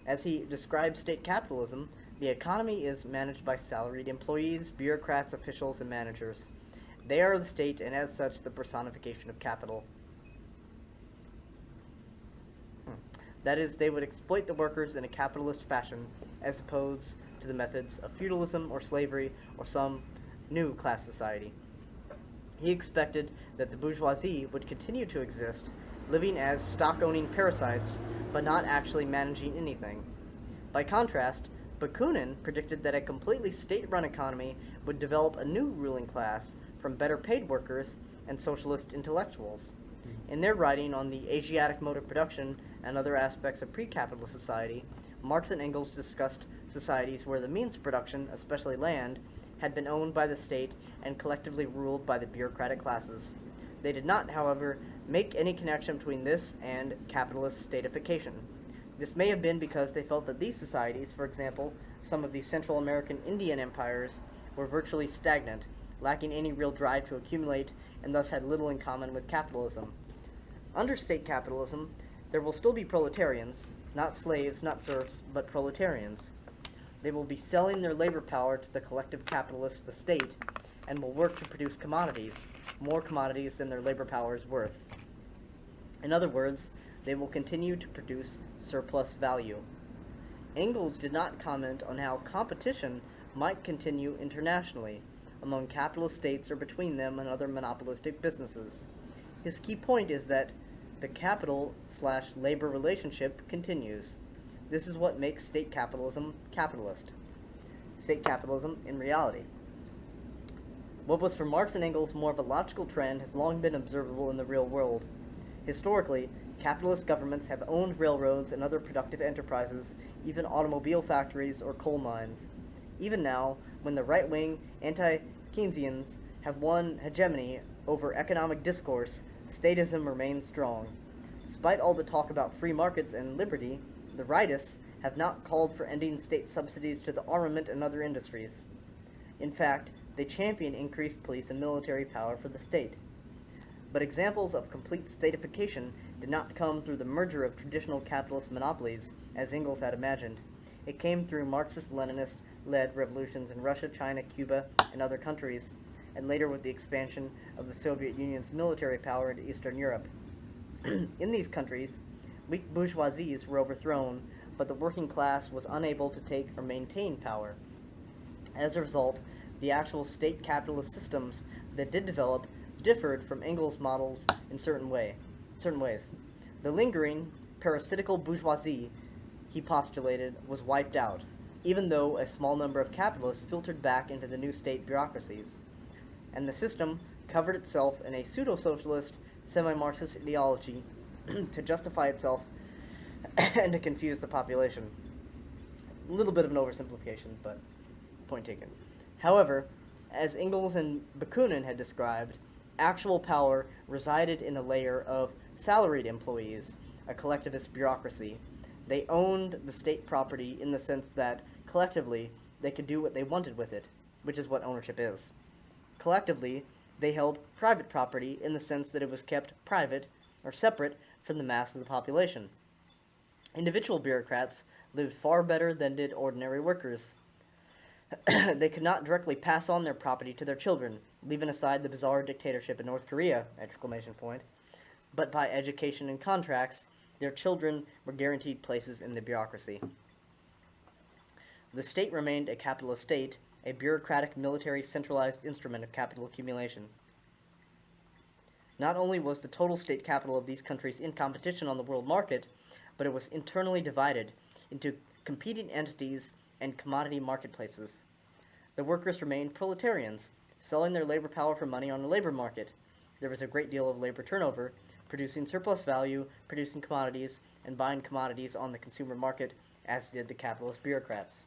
As he described state capitalism, the economy is managed by salaried employees, bureaucrats, officials, and managers. They are the state, and as such, the personification of capital. That is, they would exploit the workers in a capitalist fashion, as opposed to the methods of feudalism or slavery or some new class society. He expected that the bourgeoisie would continue to exist, living as stock-owning parasites, but not actually managing anything. By contrast, Bakunin predicted that a completely state-run economy would develop a new ruling class from better-paid workers and socialist intellectuals. In their writing on the Asiatic mode of production and other aspects of pre-capitalist society, Marx and Engels discussed societies where the means of production, especially land, had been owned by the state and collectively ruled by the bureaucratic classes. They did not, however, make any connection between this and capitalist statification. This may have been because they felt that these societies, for example, some of the Central American Indian empires, were virtually stagnant, lacking any real drive to accumulate, and thus had little in common with capitalism. Under state capitalism, there will still be proletarians, not slaves, not serfs, but proletarians. They will be selling their labor power to the collective capitalist, the state, and will work to produce commodities, more commodities than their labor power is worth. In other words, they will continue to produce surplus value. Engels did not comment on how competition might continue internationally, among capitalist states or between them and other monopolistic businesses. His key point is that the capital/labor relationship continues. This is what makes state capitalism capitalist. State capitalism in reality. What was for Marx and Engels more of a logical trend has long been observable in the real world. Historically, capitalist governments have owned railroads and other productive enterprises, even automobile factories or coal mines. Even now, when the right-wing anti-Keynesians have won hegemony over economic discourse, statism remains strong. Despite all the talk about free markets and liberty, the rightists have not called for ending state subsidies to the armament and other industries. In fact, they champion increased police and military power for the state. But examples of complete statification did not come through the merger of traditional capitalist monopolies, as Engels had imagined. It came through Marxist-Leninist-led revolutions in Russia, China, Cuba, and other countries, and later with the expansion of the Soviet Union's military power into Eastern Europe. In these countries, weak bourgeoisies were overthrown, but the working class was unable to take or maintain power. As a result, the actual state capitalist systems that did develop differed from Engels' models in certain ways. The lingering, parasitical bourgeoisie, he postulated, was wiped out, even though a small number of capitalists filtered back into the new state bureaucracies. And the system covered itself in a pseudo-socialist, semi-Marxist ideology to justify itself and to confuse the population. A little bit of an oversimplification, but point taken. However, as Engels and Bakunin had described, actual power resided in a layer of salaried employees, a collectivist bureaucracy. They owned the state property in the sense that, collectively, they could do what they wanted with it, which is what ownership is. Collectively, they held private property in the sense that it was kept private or separate from the mass of the population. Individual bureaucrats lived far better than did ordinary workers. They could not directly pass on their property to their children, leaving aside the bizarre dictatorship in North Korea, ! But by education and contracts, their children were guaranteed places in the bureaucracy. The state remained a capitalist state, a bureaucratic military centralized instrument of capital accumulation. Not only was the total state capital of these countries in competition on the world market, but it was internally divided into competing entities and commodity marketplaces. The workers remained proletarians, selling their labor power for money on the labor market. There was a great deal of labor turnover, producing surplus value, producing commodities, and buying commodities on the consumer market, as did the capitalist bureaucrats.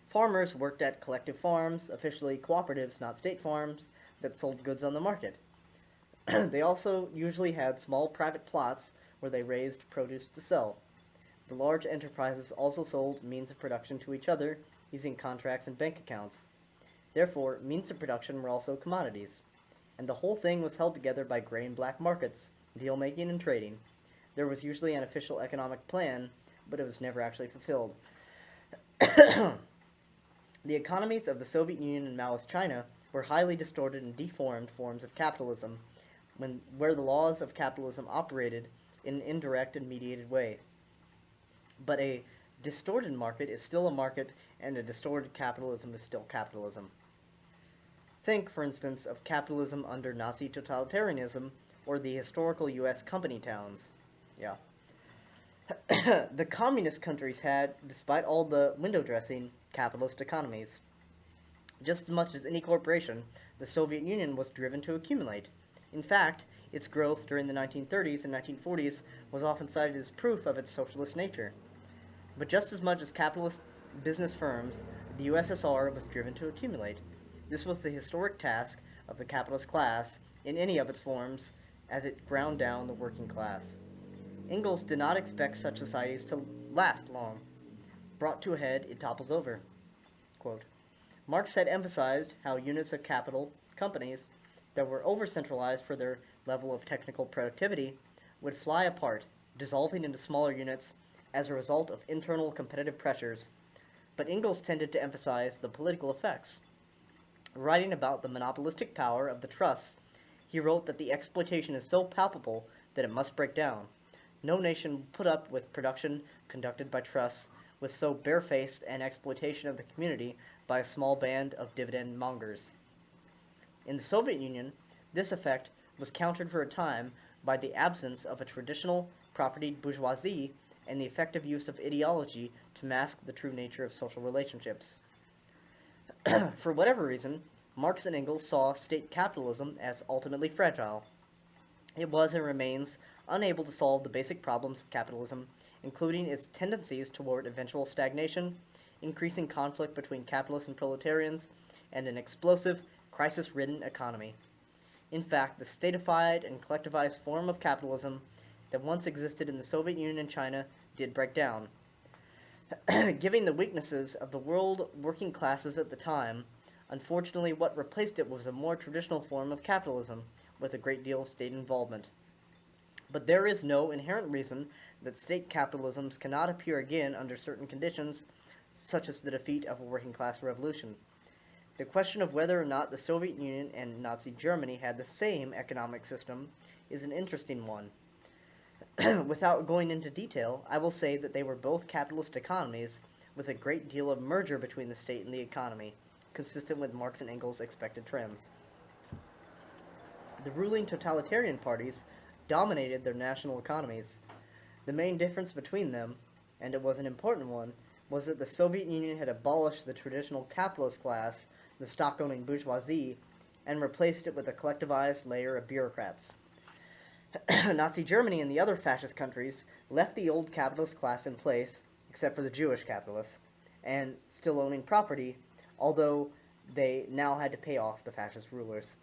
Farmers worked at collective farms, officially cooperatives, not state farms, that sold goods on the market. They also usually had small private plots where they raised produce to sell. The large enterprises also sold means of production to each other using contracts and bank accounts. Therefore, means of production were also commodities. and the whole thing was held together by gray and black markets, deal-making and trading. There was usually an official economic plan, but it was never actually fulfilled. The economies of the Soviet Union and Maoist China were highly distorted and deformed forms of capitalism, where the laws of capitalism operated in an indirect and mediated way. But a distorted market is still a market, and a distorted capitalism is still capitalism. Think, for instance, of capitalism under Nazi totalitarianism or the historical U.S. company towns. Yeah. The communist countries had, despite all the window dressing, capitalist economies. Just as much as any corporation, the Soviet Union was driven to accumulate. In fact, its growth during the 1930s and 1940s was often cited as proof of its socialist nature. But just as much as capitalist business firms, the USSR was driven to accumulate. This was the historic task of the capitalist class in any of its forms as it ground down the working class. Engels did not expect such societies to last long. Brought to a head, it topples over. Quote, Marx had emphasized how units of capital, companies, that were over-centralized for their level of technical productivity, would fly apart, dissolving into smaller units as a result of internal competitive pressures. But Engels tended to emphasize the political effects. Writing about the monopolistic power of the trusts, he wrote that the exploitation is so palpable that it must break down. No nation will put up with production conducted by trusts with so barefaced an exploitation of the community by a small band of dividend mongers. In the Soviet Union, this effect was countered for a time by the absence of a traditional propertied bourgeoisie and the effective use of ideology to mask the true nature of social relationships. For whatever reason, Marx and Engels saw state capitalism as ultimately fragile. It was and remains unable to solve the basic problems of capitalism, including its tendencies toward eventual stagnation, increasing conflict between capitalists and proletarians, and an explosive, crisis-ridden economy. In fact, the statified and collectivized form of capitalism that once existed in the Soviet Union and China did break down. Given the weaknesses of the world working classes at the time, unfortunately what replaced it was a more traditional form of capitalism, with a great deal of state involvement. But there is no inherent reason that state capitalisms cannot appear again under certain conditions, such as the defeat of a working class revolution. The question of whether or not the Soviet Union and Nazi Germany had the same economic system is an interesting one. Without going into detail, I will say that they were both capitalist economies with a great deal of merger between the state and the economy, consistent with Marx and Engels' expected trends. The ruling totalitarian parties dominated their national economies. The main difference between them, and it was an important one, was that the Soviet Union had abolished the traditional capitalist class, the stock-owning bourgeoisie, and replaced it with a collectivized layer of bureaucrats. Nazi Germany and the other fascist countries left the old capitalist class in place, except for the Jewish capitalists, and still owning property, although they now had to pay off the fascist rulers.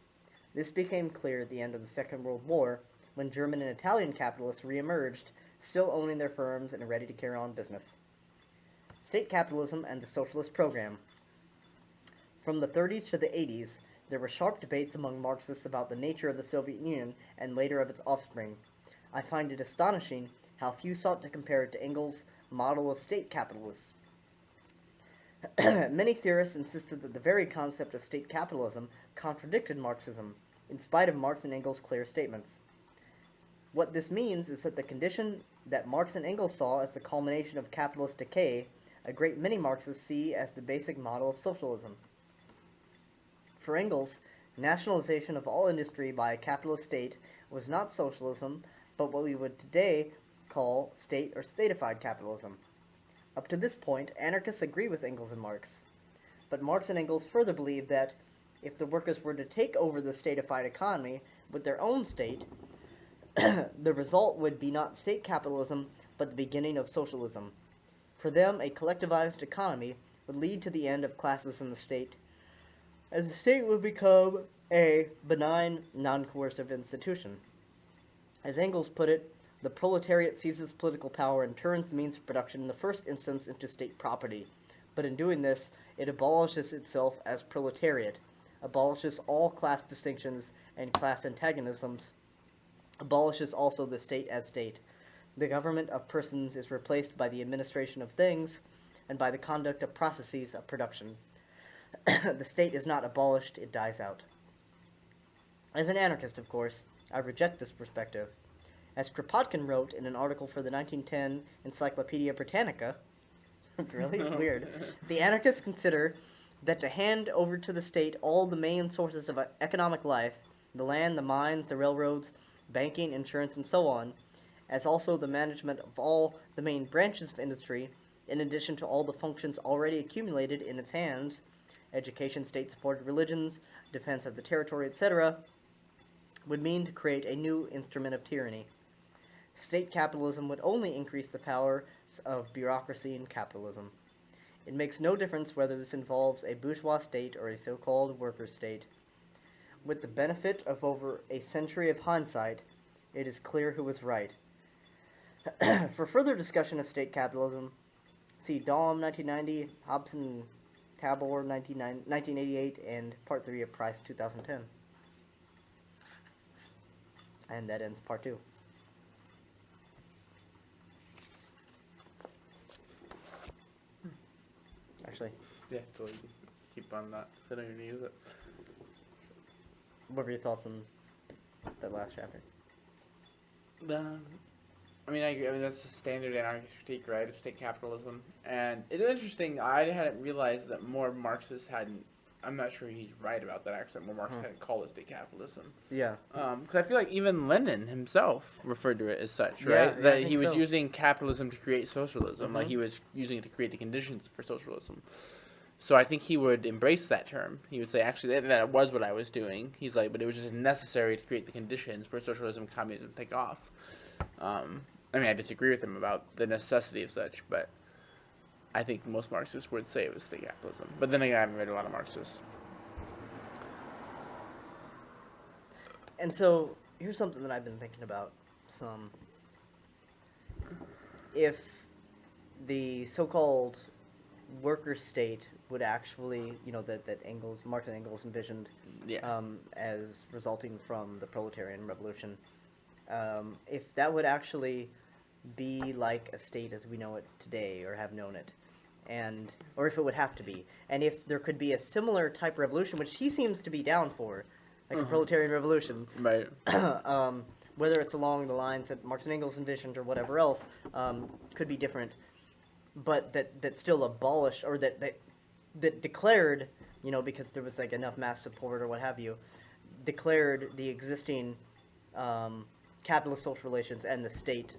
This became clear at the end of the Second World War, when German and Italian capitalists re-emerged, still owning their firms and ready to carry on business. State capitalism and the socialist program. From the 30s to the 80s, there were sharp debates among Marxists about the nature of the Soviet Union and later of its offspring. I find it astonishing how few sought to compare it to Engels' model of state capitalists. Many theorists insisted that the very concept of state capitalism contradicted Marxism, in spite of Marx and Engels' clear statements. What this means is that the condition that Marx and Engels saw as the culmination of capitalist decay, a great many Marxists see as the basic model of socialism. For Engels, nationalization of all industry by a capitalist state was not socialism, but what we would today call state or statified capitalism. Up to this point, anarchists agree with Engels and Marx. But Marx and Engels further believed that if the workers were to take over the statified economy with their own state, the result would be not state capitalism, but the beginning of socialism. For them, a collectivized economy would lead to the end of classes in the state, and the state would become a benign, non-coercive institution. As Engels put it, the proletariat seizes political power and turns the means of production in the first instance into state property, but in doing this, it abolishes itself as proletariat, abolishes all class distinctions and class antagonisms, abolishes also the state as state. The government of persons is replaced by the administration of things and by the conduct of processes of production. The state is not abolished, it dies out. As an anarchist, of course, I reject this perspective. As Kropotkin wrote in an article for the 1910 Encyclopedia Britannica, really weird, the anarchists consider that to hand over to the state all the main sources of economic life, the land, the mines, the railroads, banking, insurance, and so on, as also the management of all the main branches of industry, in addition to all the functions already accumulated in its hands, education, state-supported religions, defense of the territory, etc., would mean to create a new instrument of tyranny. State capitalism would only increase the powers of bureaucracy and capitalism. It makes no difference whether this involves a bourgeois state or a so-called worker state. With the benefit of over a century of hindsight, it is clear who was right. For further discussion of state capitalism, see Dahm 1990, Hobson Tabor 1988, and Part 3 of Price 2010. And that ends Part 2. Actually, Yeah, totally. Keep on that. Sit on your knees. what were your thoughts on that last chapter? I mean, that's the standard anarchist critique, right, of state capitalism. And it's interesting, I hadn't realized that more Marxists hadn't, I'm not sure he's right about that, actually, more Marxists hadn't called it state capitalism. Yeah. Because I feel like even Lenin himself referred to it as such, Yeah, right? yeah, I That think he was so. using capitalism to create socialism, like he was using it to create the conditions for socialism. So I think he would embrace that term. He would say, actually, that was what I was doing. He's like, but it was just necessary to create the conditions for socialism and communism to take off. I mean, I disagree with him about the necessity of such, but I think most Marxists would say it was state capitalism. But then again, I haven't read a lot of Marxists. And so, here's something that I've been thinking about some. If the so-called worker state would actually, that Marx and Engels envisioned Yeah. as resulting from the proletarian revolution, if that would actually be like a state as we know it today or have known it, or if it would have to be, and if there could be a similar type of revolution, which he seems to be down for, like a proletarian revolution, Right. whether it's along the lines that Marx and Engels envisioned or whatever else, could be different, but that still abolished, or that declared, because there was like enough mass support or what have you, declared the existing capitalist social relations and the state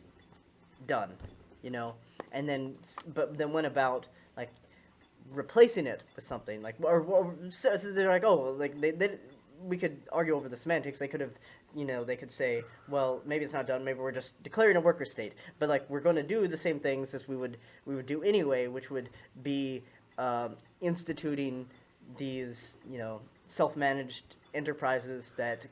done, and then went about like replacing it with something like, so they're like, oh, like we could argue over the semantics. They could have, they could say, well, maybe it's not done. Maybe we're just declaring a worker state. But like, we're going to do the same things as we would do anyway, which would be instituting these, self-managed enterprises that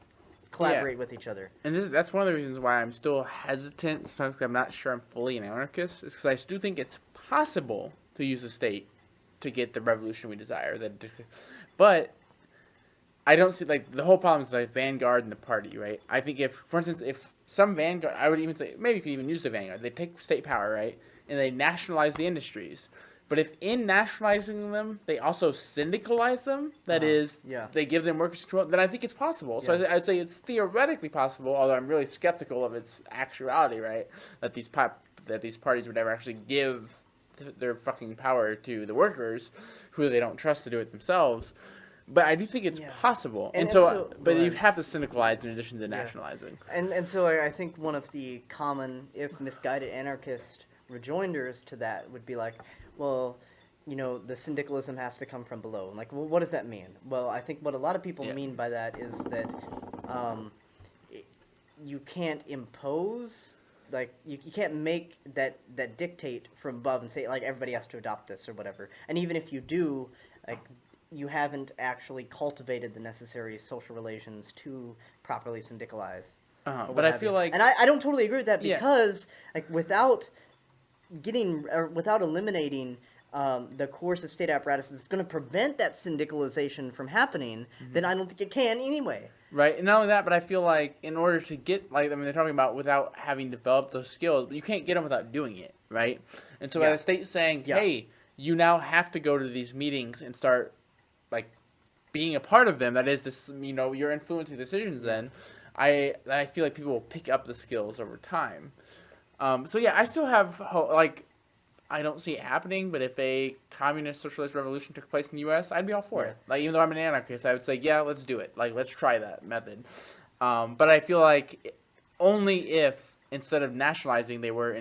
collaborate with each other. And that's one of the reasons why I'm still hesitant, sometimes 'cause I'm not sure I'm fully an anarchist, is because I still think it's possible to use the state to get the revolution we desire. But I don't see, like, the whole problem is the vanguard and the party, right? I think for instance, if some vanguard, I would even say, maybe you could even use the vanguard, they take state power, right, and they nationalize the industries. But if in nationalizing them, they also syndicalize them, that is, they give them workers control, then I think it's possible. So I'd say it's theoretically possible, although I'm really skeptical of its actuality, right? That these parties would ever actually give their fucking power to the workers, who they don't trust to do it themselves. But I do think it's possible. But you have to syndicalize in addition to nationalizing. And so I think one of the common, if misguided, anarchist rejoinders to that would be like, well, the syndicalism has to come from below. And like, well, what does that mean? Well, I think what a lot of people mean by that is that you can't impose, like, you can't make that dictate from above and say, like, everybody has to adopt this or whatever. And even if you do, like, you haven't actually cultivated the necessary social relations to properly syndicalize. But I feel like... And I don't totally agree with that because, like, without eliminating the coercive state apparatus that's going to prevent that syndicalization from happening, then I don't think it can anyway. Right, and not only that, but I feel like in order to get, like, I mean, they're talking about without having developed those skills, you can't get them without doing it, right? And so by the state saying, hey, you now have to go to these meetings and start, like, being a part of them, that is, this, you know, you're influencing decisions then, I feel like people will pick up the skills over time. So yeah, I still have, like, I don't see it happening, but if a communist socialist revolution took place in the U.S., I'd be all for it. Like, even though I'm an anarchist, I would say, yeah, let's do it. Like, let's try that method. But I feel like only if, instead of nationalizing, they were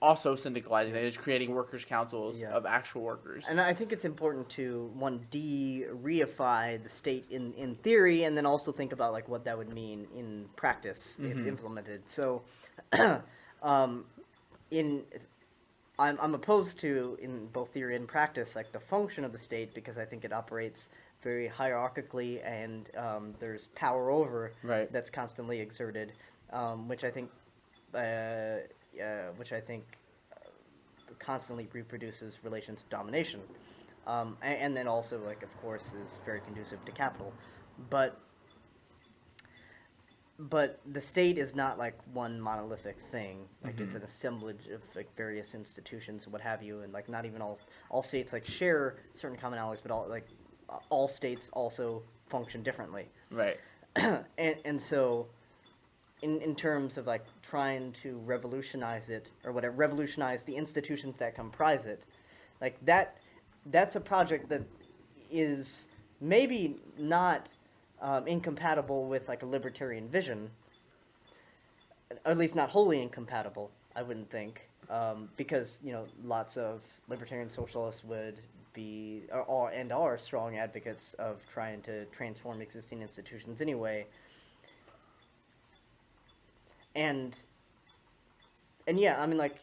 also syndicalizing, they're just creating workers' councils of actual workers. And I think it's important to, reify the state in theory, and then also think about, like, what that would mean in practice if implemented. So, I'm opposed to, in both theory and practice, like, the function of the state, because I think it operates very hierarchically, and there's power over that's constantly exerted, which I think constantly reproduces relations of domination, and then also, like, of course, is very conducive to capital, but the state is not, like, one monolithic thing. Like, it's an assemblage of, like, various institutions and what have you, and, like, not even all states, like, share certain commonalities, but all states also function differently. Right. and so, in terms of, like, trying to revolutionize it, or whatever, revolutionize the institutions that comprise it, like, that's a project that is maybe not incompatible with, like, a libertarian vision, or at least not wholly incompatible, I wouldn't think, because, you know, lots of libertarian socialists would be, and are strong advocates of trying to transform existing institutions anyway, and yeah, I mean, like,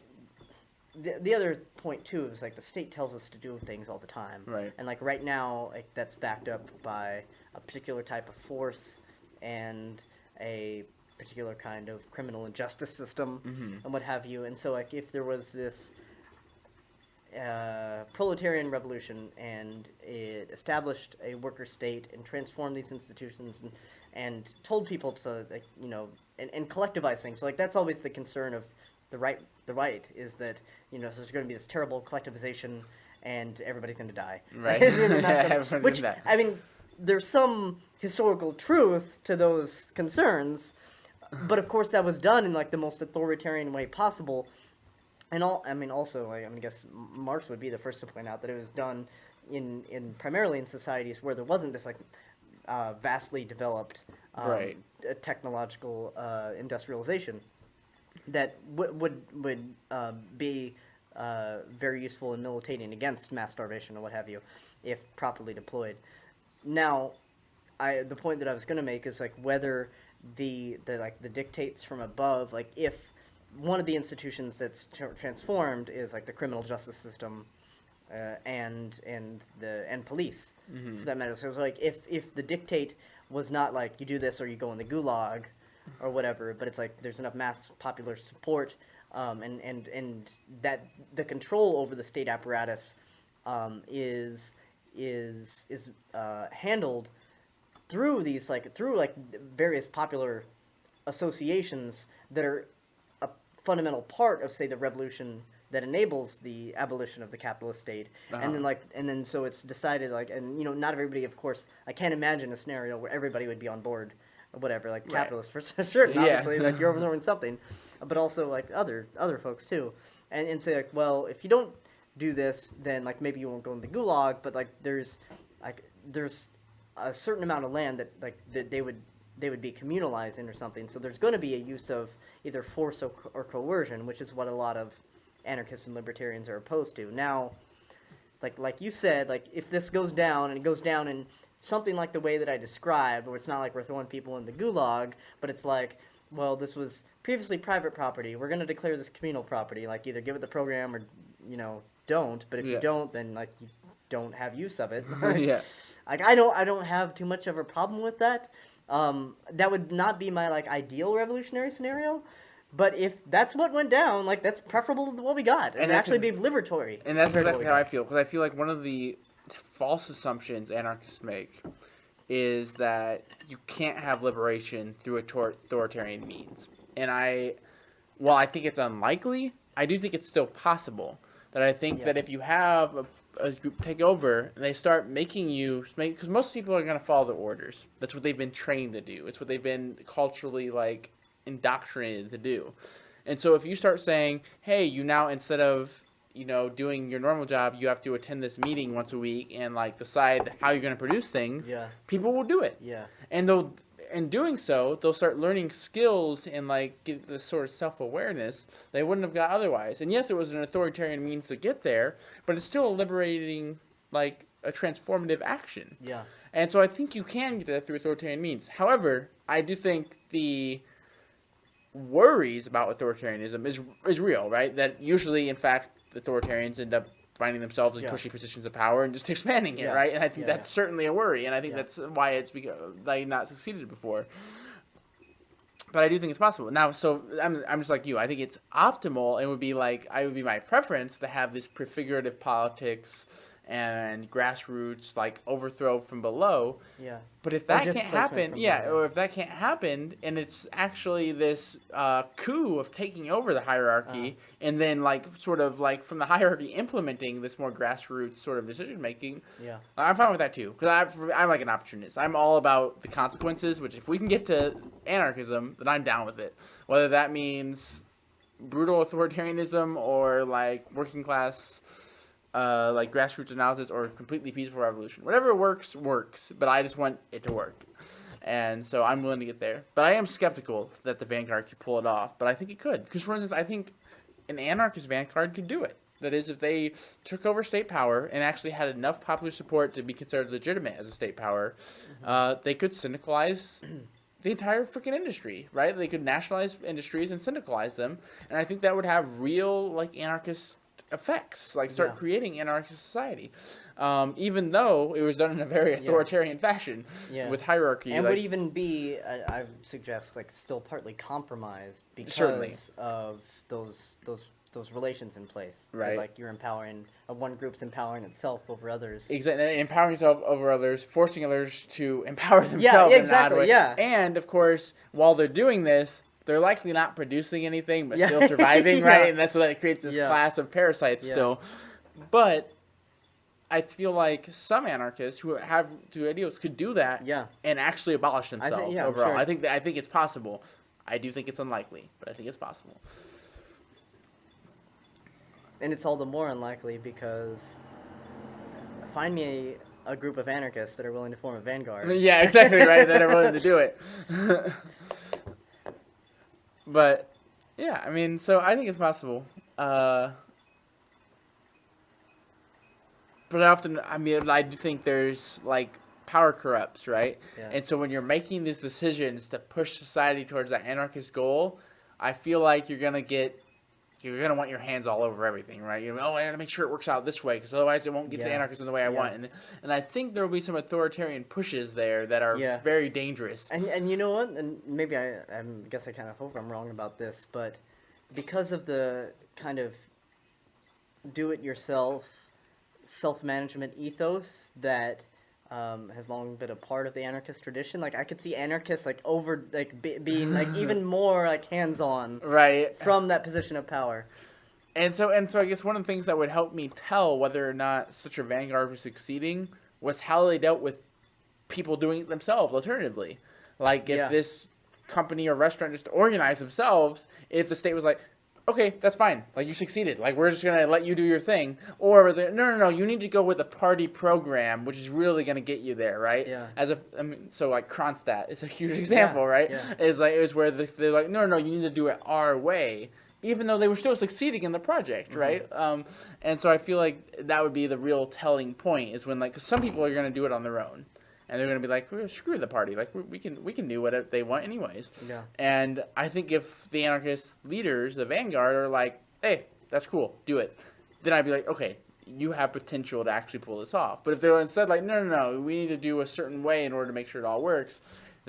the other point, too, is, like, the state tells us to do things all the time. Right. And, like, right now, like, that's backed up by a particular type of force and a particular kind of criminal injustice system and what have you. And so, like, if there was this proletarian revolution and it established a worker state and transformed these institutions and told people to, like, you know, and collectivize things. So, like, that's always the concern of the right is that, you know, so there's going to be this terrible collectivization and everybody's going to die. Right. It's really messed up. Which, that. I mean, there's some historical truth to those concerns, but of course that was done in, like, the most authoritarian way possible. And also, like, I guess Marx would be the first to point out that it was done in primarily in societies where there wasn't this, like, vastly developed technological industrialization that would be very useful in militating against mass starvation or what have you, if properly deployed. Now, the point that I was going to make is, like, whether the dictates from above, like, if one of the institutions that's transformed is, like, the criminal justice system and police, for that matter. So it's like, if the dictate was not like, you do this or you go in the gulag or whatever, but it's like there's enough mass popular support, and that the control over the state apparatus is handled through these, like, various popular associations that are a fundamental part of, say, the revolution that enables the abolition of the capitalist state. And then so it's decided, like, and, you know, not everybody, of course, I can't imagine a scenario where everybody would be on board or whatever, like, capitalists for certain, obviously, like, you're overthrowing something, but also, like, other folks too, and say, like, well, if you don't do this, then, like, maybe you won't go in the gulag, but, like, there's a certain amount of land that, like, that they would be communalizing or something, so there's going to be a use of either force or coercion, which is what a lot of anarchists and libertarians are opposed to. Now, like you said, like, if this goes down, and it goes down in something like the way that I described, where it's not like we're throwing people in the gulag, but it's like, well, this was previously private property, we're going to declare this communal property, like, either give it the program or, you know, don't, but if you don't, then, like, you don't have use of it. Like, I don't have too much of a problem with that. That would not be my, like, ideal revolutionary scenario, But if that's what went down, like, that's preferable to what we got. And And that's actually be liberatory. And that's compared to what exactly we how I got. feel, because I feel like one of the false assumptions anarchists make is that you can't have liberation through authoritarian means. And while I think it's unlikely, I do think it's still possible. That I think Yeah. that if you have a group take over and they start making you, because most people are going to follow the orders. That's what they've been trained to do. It's what they've been culturally like indoctrinated to do. And so if you start saying, hey, you now, instead of doing your normal job, you have to attend this meeting once a week and like decide how you're going to produce things. Yeah. People will do it. Yeah. And in doing so, they'll start learning skills and like get this sort of self-awareness they wouldn't have got otherwise. And yes, it was an authoritarian means to get there, but it's still a liberating, like a transformative action. Yeah. And so I think you can get that through authoritarian means. However, I do think the worries about authoritarianism is real, right? That usually, in fact, authoritarians end up finding themselves in cushy positions of power and just expanding it, right? And I think that's certainly a worry, and I think that's why it's like not succeeded before. But I do think it's possible. Now, so I'm just like you. I think it's optimal. It would be my preference to have this prefigurative politics and grassroots like overthrow from below. Yeah. But if Or that just can't placement happen, from yeah, below. or if that can't happen, and it's actually this coup of taking over the hierarchy, and then like sort of like from the hierarchy implementing this more grassroots sort of decision making, Yeah. I'm fine with that too. Because I'm like an opportunist. I'm all about the consequences. Which if we can get to anarchism, then I'm down with it. Whether that means brutal authoritarianism or like working class. Like grassroots analysis or completely peaceful revolution. Whatever works, but I just want it to work. And so I'm willing to get there. But I am skeptical that the vanguard could pull it off, but I think it could. Because, for instance, I think an anarchist vanguard could do it. That is, if they took over state power and actually had enough popular support to be considered legitimate as a state power, they could syndicalize the entire freaking industry, right? They could nationalize industries and syndicalize them. And I think that would have real, like, anarchist effects, like start creating anarchist society, even though it was done in a very authoritarian fashion with hierarchy. And like, would even be, I suggest, like still partly compromised because Certainly. of those relations in place. Right. Like you're empowering, one group's empowering itself over others. exactly, empowering yourself over others, forcing others to empower themselves. exactly, in an odd way. And of course, while they're doing this, they're likely not producing anything, but still surviving, right? And that's what creates this class of parasites still. But I feel like some anarchists who have two ideals could do that and actually abolish themselves overall. I think it's possible. I do think it's unlikely, but I think it's possible. And it's all the more unlikely because find me a group of anarchists that are willing to form a vanguard. Yeah, exactly, right? That are willing to do it. But, yeah, I mean, so I think it's possible. But I do think there's, like, power corrupts, right? Yeah. And so when you're making these decisions to push society towards that anarchist goal, I feel like you're going to want your hands all over everything, right? I got to make sure it works out this way, because otherwise it won't get to anarchism the way I want. And I think there will be some authoritarian pushes there that are very dangerous. And you know what? And maybe I guess I kind of hope I'm wrong about this, but because of the kind of do-it-yourself, self-management ethos that has long been a part of the anarchist tradition. Like I could see anarchists being like even more like hands-on, right, from that position of power. And so I guess one of the things that would help me tell whether or not such a vanguard was succeeding was how they dealt with people doing it themselves alternatively. Like if this company or restaurant just organized themselves, if the state was like, okay, that's fine. Like, you succeeded. Like, we're just going to let you do your thing. Or, no, you need to go with a party program, which is really going to get you there, right? Yeah. So, like, Kronstadt is a huge example, right? Yeah. It was where they're like, no, you need to do it our way, even though they were still succeeding in the project, right? And so I feel like that would be the real telling point is when, like, 'cause some people are going to do it on their own. And they're going to be like, screw the party. Like, we can do what they want anyways. Yeah. And I think if the anarchist leaders, the vanguard, are like, hey, that's cool, do it, then I'd be like, okay, you have potential to actually pull this off. But if they're instead like, no, we need to do a certain way in order to make sure it all works,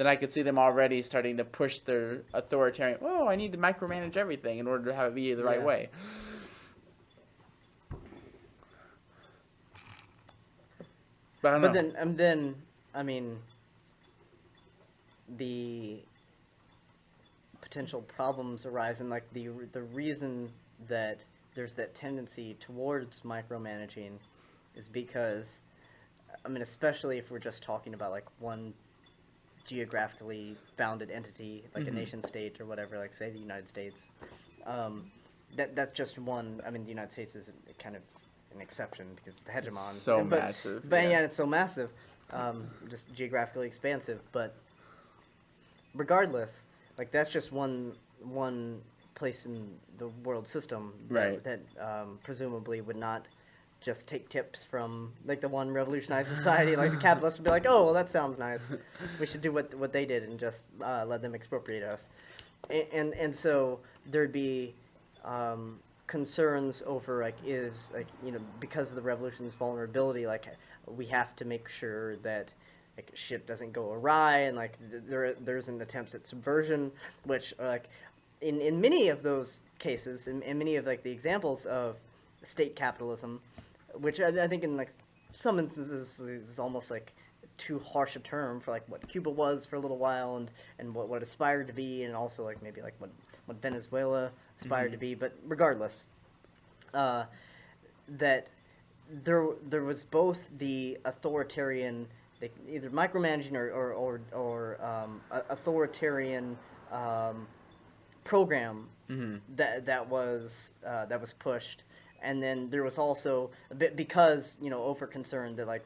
then I could see them already starting to push their authoritarian. Oh, I need to micromanage everything in order to have it be the right way. But I don't know. then I mean, the potential problems arise, and like the reason that there's that tendency towards micromanaging is because, I mean, especially if we're just talking about like one geographically bounded entity, like a nation state or whatever, like say the United States. That's just one. I mean, the United States is kind of an exception because it's the hegemon. It's so massive. But yeah, it's so massive, just geographically expansive. But regardless, like that's just one place in the world system that presumably would not just take tips from like the one revolutionized society. Like the capitalists would be like, oh, well, that sounds nice. We should do what they did and just let them expropriate us. And so there'd be concerns over like because of the revolution's vulnerability, like we have to make sure that like shit doesn't go awry, and like there's an attempt at subversion, which like in many of those cases, in many of like the examples of state capitalism, which I think in like some instances is almost like too harsh a term for like what Cuba was for a little while and what it aspired to be, and also like maybe like what Venezuela aspired to be. But regardless, that there was both the authoritarian, either micromanaging or authoritarian program that was pushed. And then there was also a bit because over concern that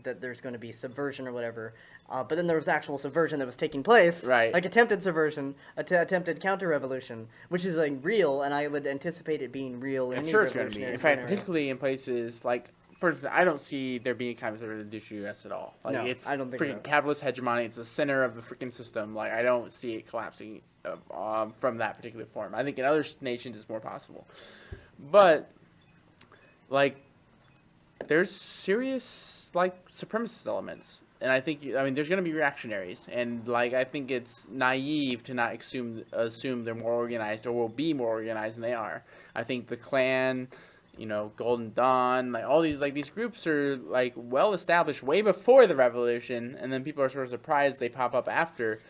that there's going to be subversion or whatever, but then there was actual subversion that was taking place, right? Like attempted subversion, attempted counter-revolution, which is like real, and I would anticipate it being real. In sure, it's going to be. In fact, particularly in places like, for instance, I don't see there being kind of a industrial U.S. at all. Like, no, it's I don't think freaking capitalist hegemony. It's the center of the freaking system. Like, I don't see it collapsing from that particular form. I think in other nations it's more possible, but like, there's serious like supremacist elements, and I think there's going to be reactionaries, and like I think it's naive to not assume they're more organized or will be more organized than they are. I think the Klan, Golden Dawn, like all these groups are like well established way before the revolution, and then people are sort of surprised they pop up after.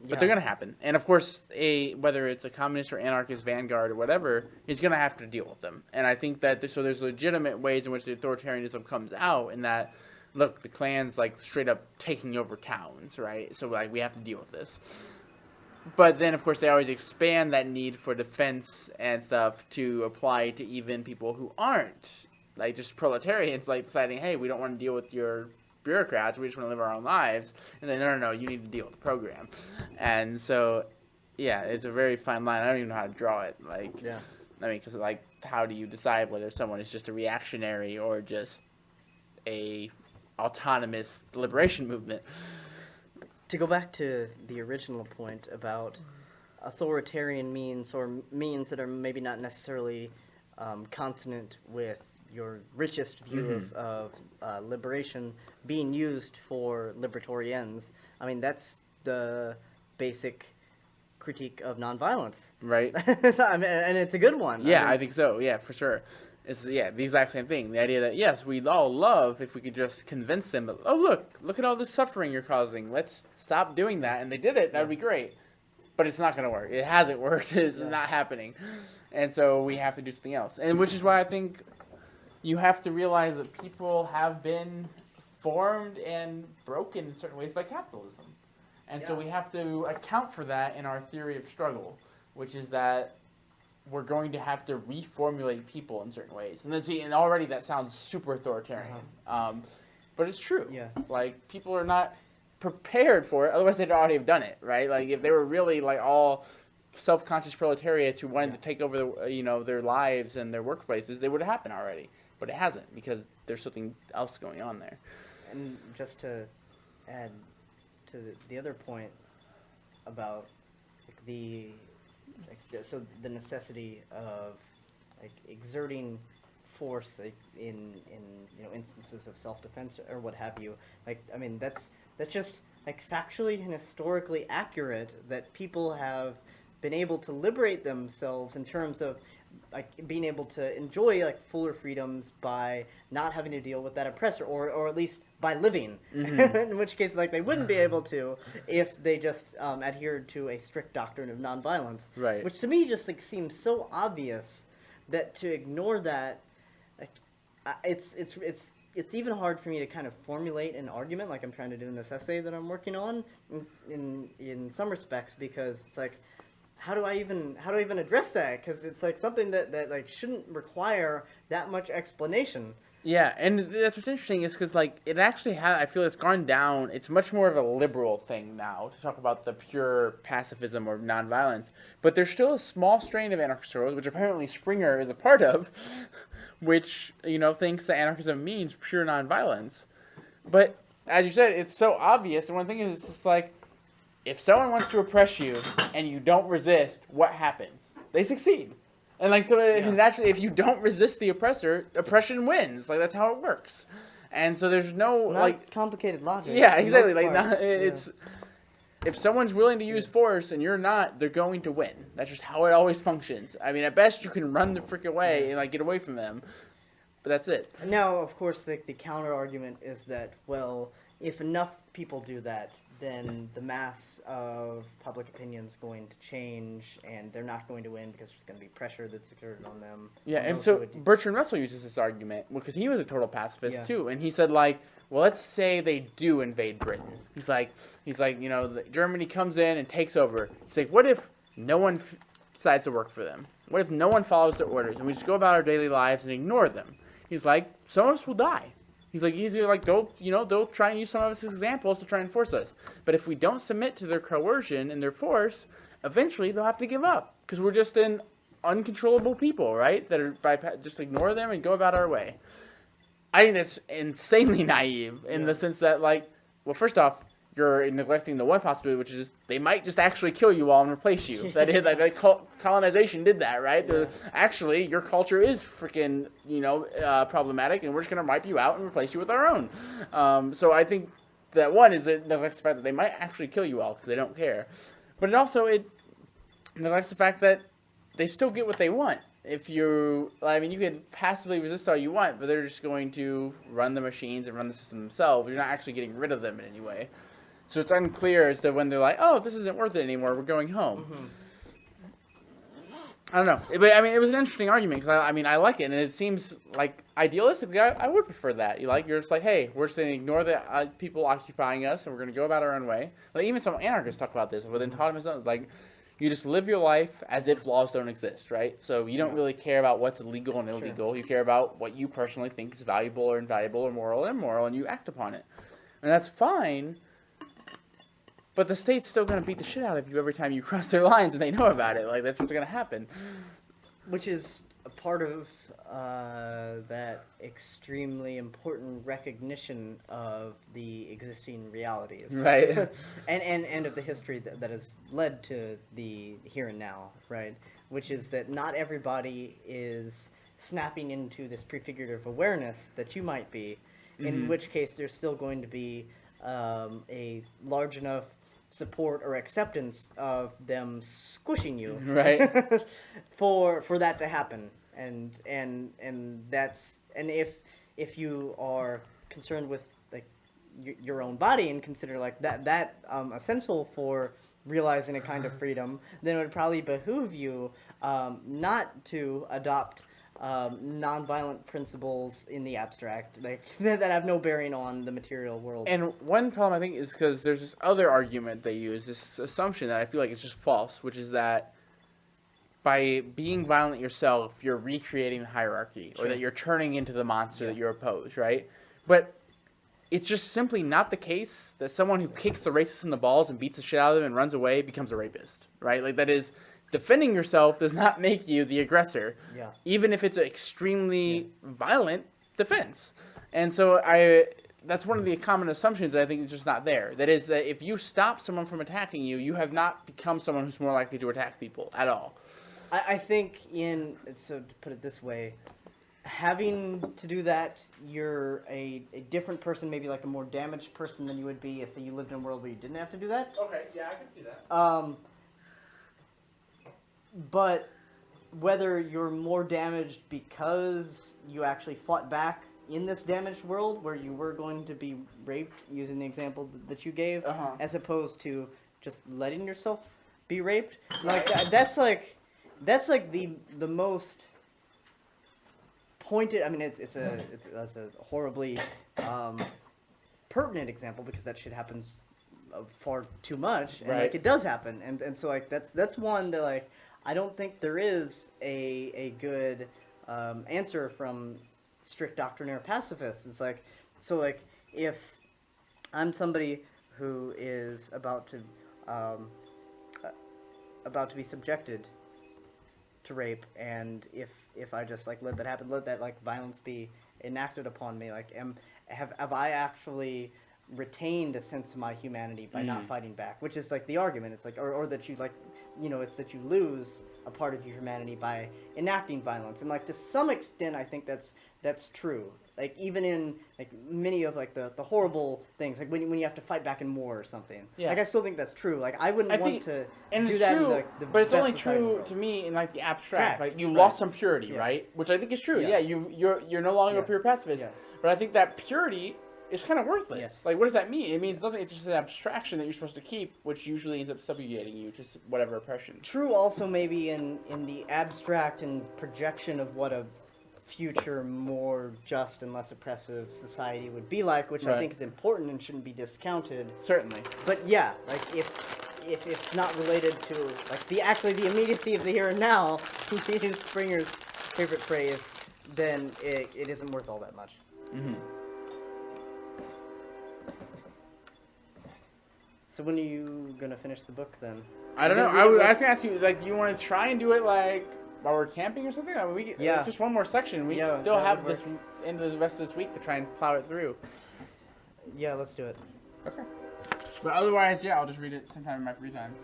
But they're going to happen. And of course, whether it's a communist or anarchist vanguard or whatever, is going to have to deal with them. And I think that there's legitimate ways in which the authoritarianism comes out in that, look, the Klan's like straight up taking over towns, right? So like we have to deal with this. But then, of course, they always expand that need for defense and stuff to apply to even people who aren't, like just proletarians, like deciding, hey, we don't want to deal with your bureaucrats, we just want to live our own lives, and then no, you need to deal with the program. And so yeah, it's a very fine line. I don't even know how to draw it, because like how do you decide whether someone is just a reactionary or just a autonomous liberation movement? To go back to the original point about authoritarian means, or means that are maybe not necessarily consonant with your richest view of liberation being used for liberatory ends. I mean, that's the basic critique of nonviolence. Right. I mean, and it's a good one. Yeah, I think so. Yeah, for sure. It's the exact same thing. The idea that, yes, we'd all love if we could just convince them, but, oh, look at all this suffering you're causing. Let's stop doing that. And they did it. That would be great. But it's not going to work. It hasn't worked. It's not happening. And so we have to do something else. And which is why I think you have to realize that people have been formed and broken in certain ways by capitalism. And so we have to account for that in our theory of struggle, which is that we're going to have to reformulate people in certain ways. And then and already that sounds super authoritarian. But it's true. Yeah. Like, people are not prepared for it, otherwise they'd already have done it, right? Like, if they were really like all self-conscious proletariats who wanted to take over their lives and their workplaces, they would have happened already. But it hasn't, because there's something else going on there. And just to add to the other point about the necessity of exerting force in instances of self-defense or what have you. That's that's just like factually and historically accurate, that people have been able to liberate themselves in terms of like being able to enjoy like fuller freedoms by not having to deal with that oppressor, or at least by living. In which case, like, they wouldn't be able to if they just adhered to a strict doctrine of nonviolence. Right. Which to me just like seems so obvious that to ignore that, like, it's even hard for me to kind of formulate an argument like I'm trying to do in this essay that I'm working on in some respects, because it's like, how do I even address that? Because it's like something that like shouldn't require that much explanation. Yeah, and that's what's interesting is because, like, it actually I feel it's gone down. It's much more of a liberal thing now to talk about the pure pacifism or nonviolence. But there's still a small strain of anarchist world, which apparently Springer is a part of, which, thinks that anarchism means pure nonviolence. But, as you said, it's so obvious. And one thing is, it's just like, if someone wants to oppress you and you don't resist, what happens? They succeed. And like, so naturally, if you don't resist the oppressor, oppression wins. Like, that's how it works. And so there's no Not like complicated logic. Yeah, exactly. Like, it's if someone's willing to use force and you're not, they're going to win. That's just how it always functions. I mean, at best you can run the frick away and like get away from them, but that's it. Now, of course, like the counter argument is that, well, if enough people do that, then the mass of public opinion is going to change, and they're not going to win because there's going to be pressure that's exerted on them. Yeah, and so Bertrand Russell uses this argument because he was a total pacifist too, and he said, like, well, let's say they do invade Britain. He's like, Germany comes in and takes over. He's like, what if no one decides to work for them? What if no one follows their orders and we just go about our daily lives and ignore them? He's like, some of us will die. He's like, they'll try and use some of us as examples to try and force us. But if we don't submit to their coercion and their force, eventually they'll have to give up because we're just an uncontrollable people, right? That are just ignore them and go about our way. I think that's insanely naive in the sense that, like, well, first off, you're neglecting the one possibility, which is they might just actually kill you all and replace you. That is, like colonization did that, right? Yeah. Actually, your culture is freaking, problematic, and we're just going to wipe you out and replace you with our own. So I think that one is it neglects the fact that they might actually kill you all because they don't care. But it neglects the fact that they still get what they want. You can passively resist all you want, but they're just going to run the machines and run the system themselves. You're not actually getting rid of them in any way. So it's unclear as to when they're like, oh, this isn't worth it anymore, we're going home. Mm-hmm. I don't know. But, it was an interesting argument because, I like it, and it seems like, idealistically, I would prefer that. You're just like, hey, we're just going to ignore the people occupying us, and we're going to go about our own way. Like, even some anarchists talk about this within autonomism. Like, you just live your life as if laws don't exist, right? So you don't really care about what's illegal and illegal. Sure. You care about what you personally think is valuable or invaluable or moral or immoral, and you act upon it. And that's fine. But the state's still going to beat the shit out of you every time you cross their lines, and they know about it. Like, that's what's going to happen. Which is a part of that extremely important recognition of the existing realities. Right. and of the history that has led to the here and now, right? Which is that not everybody is snapping into this prefigurative awareness that you might be, in which case there's still going to be a large enough support or acceptance of them squishing you, right? for that to happen, and if you are concerned with like your own body and consider like that essential for realizing a kind of freedom, then it would probably behoove you not to adopt nonviolent principles in the abstract, like that have no bearing on the material world. And one problem I think is because there's this other argument they use, this assumption that I feel like it's just false, which is that by being violent yourself, you're recreating the hierarchy, or that you're turning into the monster that you oppose, right? But it's just simply not the case that someone who kicks the racist in the balls and beats the shit out of them and runs away becomes a rapist, right? Like, that is, defending yourself does not make you the aggressor, even if it's an extremely violent defense. And so that's one of the common assumptions that I think is just not there. That is that if you stop someone from attacking you, you have not become someone who's more likely to attack people at all. I think so to put it this way, having to do that, you're a different person, maybe like a more damaged person than you would be if you lived in a world where you didn't have to do that. Okay, yeah, I can see that. But whether you're more damaged because you actually fought back in this damaged world where you were going to be raped, using the example that you gave, as opposed to just letting yourself be raped, like that's like the most pointed. I mean, it's a horribly pertinent example because that shit happens far too much, and like it does happen, and so like that's one that like I don't think there is a good answer from strict doctrinaire pacifists. It's like, so like if I'm somebody who is about to be subjected to rape, and if I just like let that happen, let that like violence be enacted upon me, like have I actually retained a sense of my humanity by not fighting back? Which is like the argument. It's like or that you like, you know, it's that you lose a part of your humanity by enacting violence. And like to some extent I think that's true. Like even in like many of like the horrible things, like when you have to fight back in war or something. Yeah. Like I still think that's true. Like I wouldn't want to do that. True, in the but it's best only society in the true world. to me in like the abstract. Like you Right. lost some purity, Yeah. right? Which I think is true. Yeah. You're no longer a pure pacifist. Yeah. But I think that purity is kind of worthless. Yeah. Like what does that mean? It means nothing. It's just an abstraction that you're supposed to keep, which usually ends up subjugating you to whatever oppression. True also maybe in the abstract and projection of what a future more just and less oppressive society would be like, which I think is important and shouldn't be discounted. Certainly. But yeah, like if it's not related to like the immediacy of the here and now, to use Springer's favorite phrase, then it isn't worth all that much. Mm-hmm. So when are you gonna finish the book then? I don't know. I was gonna ask you, like, do you want to try and do it like while we're camping or something? I mean, it's just one more section. We still have this end of the rest of this week to try and plow it through. Yeah, let's do it. Okay. But otherwise, yeah, I'll just read it sometime in my free time.